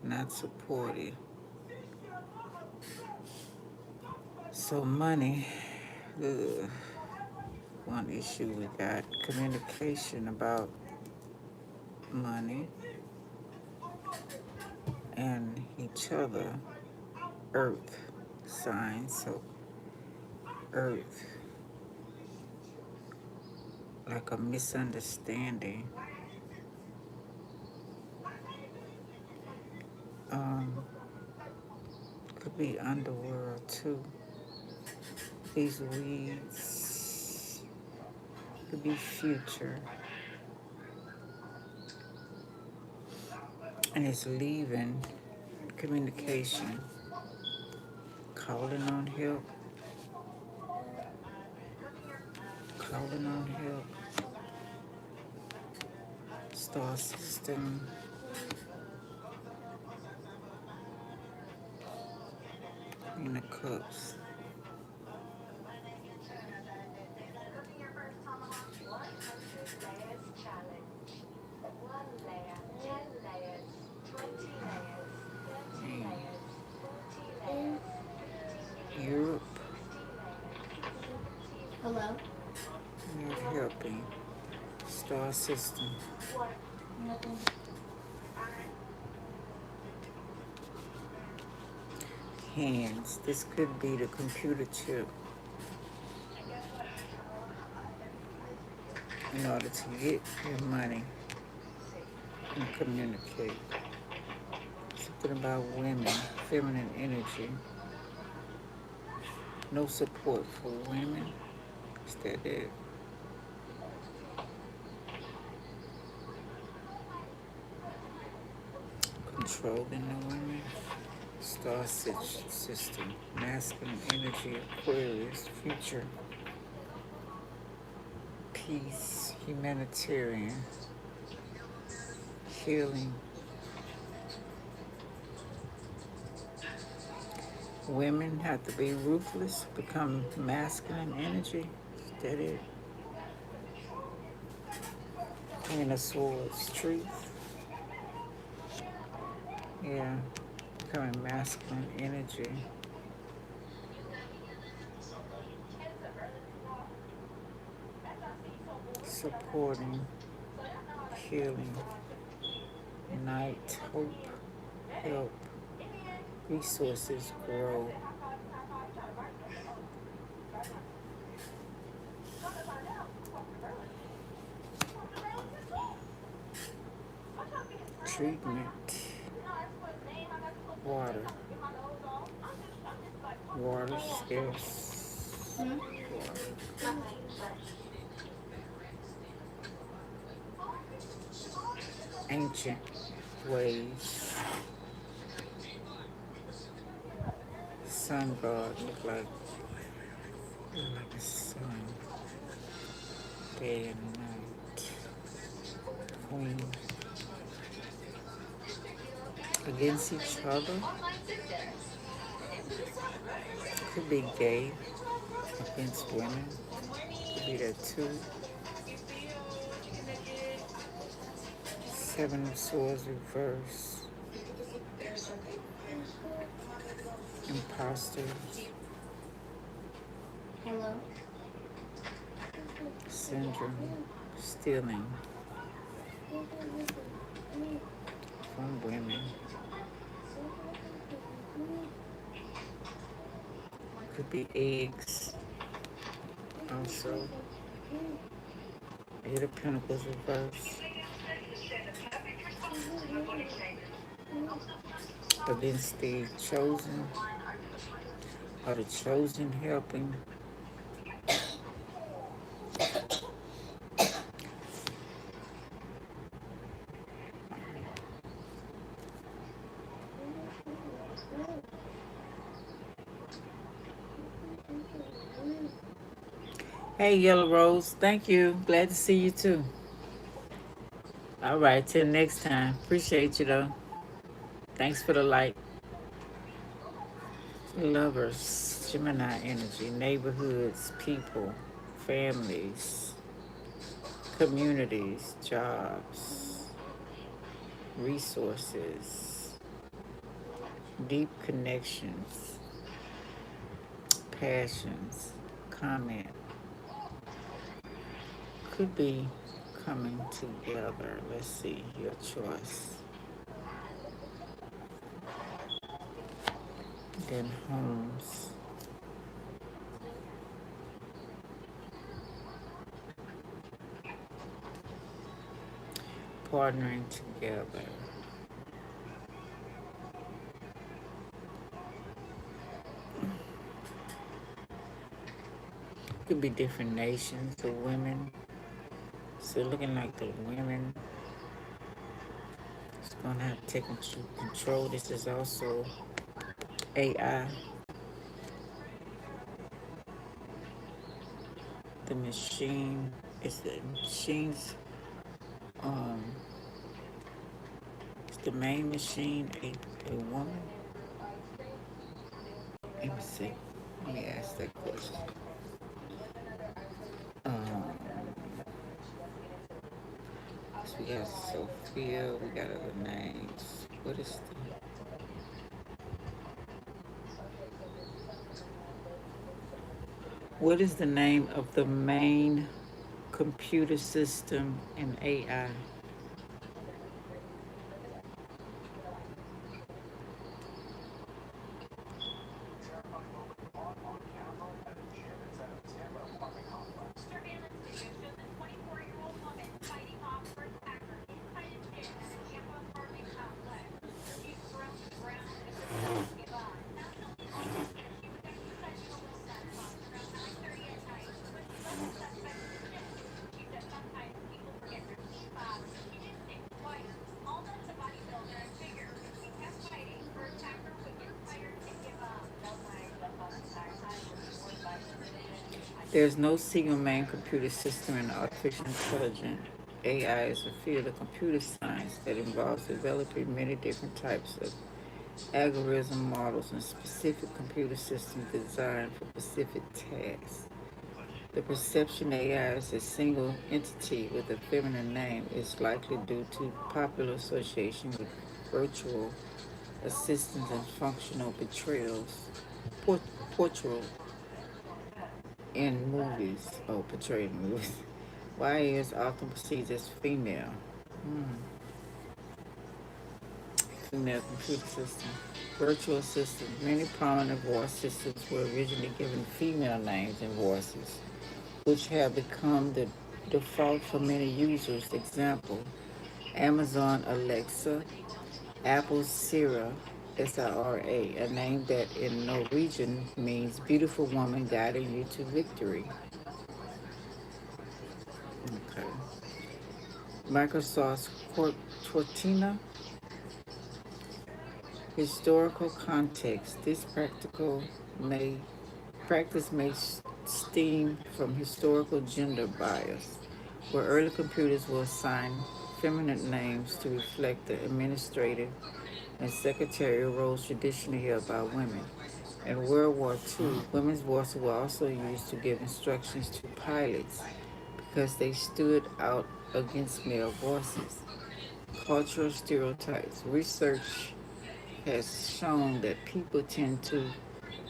not supportive. So money, one issue we got, communication about money and each other, earth sign, so earth, like a misunderstanding. Could be underworld too. These weeds could be future. And it's leaving communication, calling on help, calling on help. Star system. Queen of Cups. star system. Hands. This could be the computer chip in order to get your money and communicate. Something about women, feminine energy. No support for women. Is that it? Controlling the women. Star system. Masculine energy. Aquarius. Future. Peace. Humanitarian. Healing. Women have to be ruthless, become masculine energy. Is that it? Queen of Swords, truth. Yeah, becoming masculine energy. Supporting, healing, night, hope, help, resources grow. Treatment, water, water scarce, water. Ancient ways. Sun god look like a sun. Day and night. Queen. Against each other. Could be gay against women. Could be that too. Seven of Swords reverse. Imposters. Hello. Syndrome. Stealing from women. Could be eggs. Also, Eight of Pentacles reverse. Against the chosen, or the chosen helping. Hey, Yellow Rose. Thank you. Glad to see you too. All right. Till next time. Appreciate you though. Thanks for the light. Lovers, Gemini energy, neighborhoods, people, families, communities, jobs, resources, deep connections, passions, comment. Could be coming together. Let's see your choice. Then homes. Partnering together. Could be different nations of women. So looking like the women is gonna have to take control. This is also AI. The machine is the machine's is the main machine a woman? Let me see. Let me ask that question. So we got Sophia, we got other names. What is the name of the main computer system and AI. There's no single main computer system in artificial intelligence. AI is a field of computer science that involves developing many different types of algorithm models and specific computer systems designed for specific tasks. The perception AI is a single entity with a feminine name is likely due to popular association with virtual assistants and functional portrayal in movies, portrayed in movies. Y is often perceived as female. Hmm. Female computer system. Virtual assistants. Many prominent voice systems were originally given female names and voices, which have become the default for many users. Example, Amazon Alexa, Apple Sira, Sira, a name that in Norwegian means beautiful woman guiding you to victory. Okay. Microsoft's Cortina. Historical context. This practice may stem from historical gender bias, where early computers will assign feminine names to reflect the administrative and secretarial roles traditionally held by women. In World War II, women's voices were also used to give instructions to pilots because they stood out against male voices. Cultural stereotypes. Research has shown that people tend to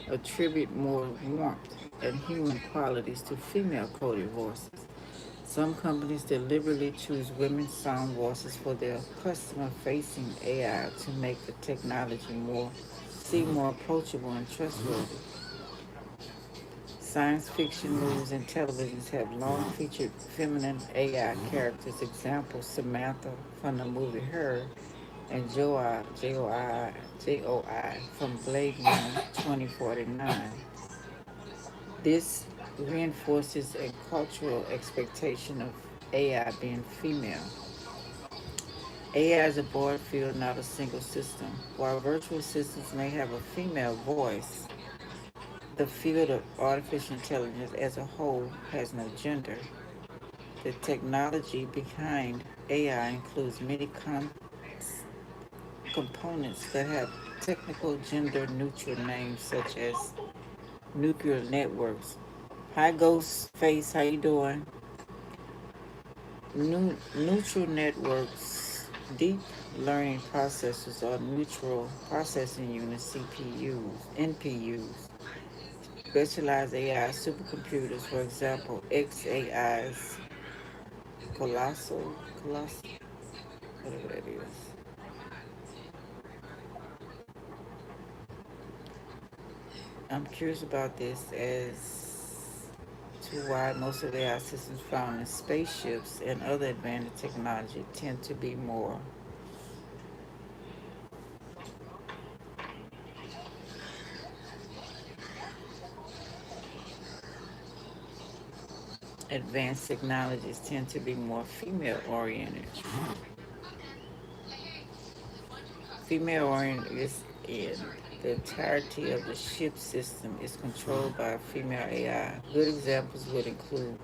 attribute more warmth and human qualities to female coded voices. Some companies deliberately choose women's sound voices for their customer facing AI to make the technology seem more approachable and trustworthy. Science fiction movies and televisions have long featured feminine AI characters. Example, Samantha from the movie Her and Joi from Blade Runner 2049. This reinforces a cultural expectation of AI being female. AI is a broad field, not a single system. While virtual systems may have a female voice, the field of artificial intelligence as a whole has no gender. The technology behind AI includes many components that have technical gender neutral names such as nuclear networks. Hi Ghost Face, how you doing? Neutral networks, deep learning processors or neutral processing units, CPUs, NPUs, specialized AI supercomputers, for example, XAI's Colossal, whatever that is. I'm curious about this as to why most of the AI systems found in spaceships and other advanced technology tend to be more advanced technologies tend to be more female oriented. Female oriented is in the entirety of the ship system is controlled by a female AI. Good examples would include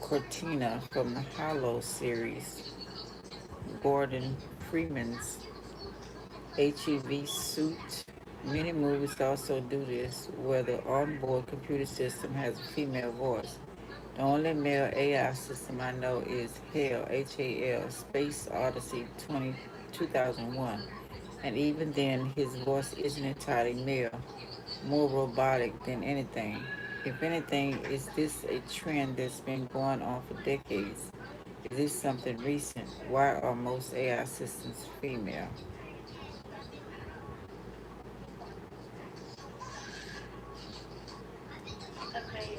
Cortina from the Hollow series, Gordon Freeman's HEV suit. Many movies also do this, where the onboard computer system has a female voice. The only male AI system I know is HAL, HAL, Space Odyssey 2001. And even then, his voice isn't entirely male, more robotic than anything. If anything, is this a trend that's been going on for decades? Is this something recent? Why are most AI systems female? Okay.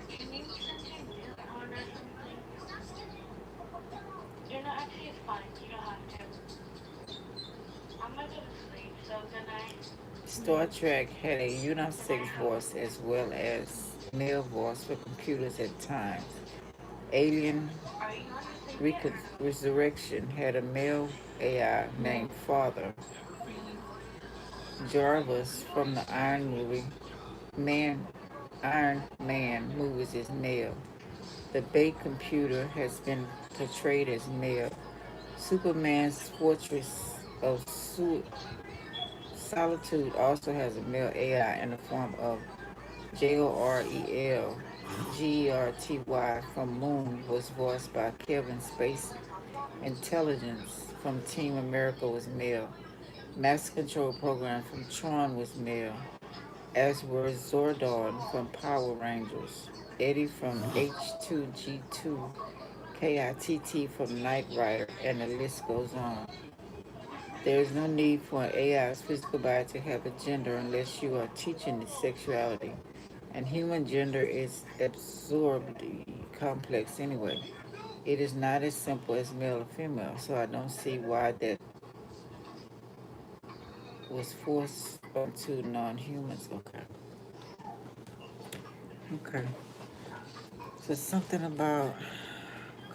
Can you send your nail on or something? You know, actually, it's fine. You don't have to. I'm gonna go to sleep. So good night. Star Trek had a unisex voice as well as male voice for computers at times. Alien Are you going to sleep yet? Resurrection had a male AI named Father. Jarvis from the Iron Man movies is male. The Bay computer has been portrayed as male. Superman's Fortress of Solitude also has a male AI in the form of Jorel Gerty from Moon was voiced by Kevin Spacey. Intelligence from Team America was male. Master Control Program from Tron was male, as were Zordon from Power Rangers, Eddie from H2G2, KITT from Knight Rider, and the list goes on. There is no need for an AI's physical body to have a gender unless you are teaching its sexuality. And human gender is absurdly complex anyway. It is not as simple as male or female, so I don't see why that was forced onto non-humans. Okay. Okay. So something about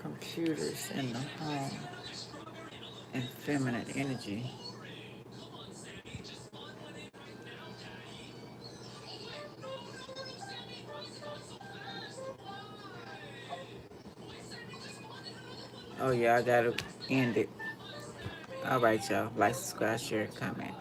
computers in the home and feminine energy. Oh yeah, I gotta end it. All right, y'all. Like, subscribe, share, comment.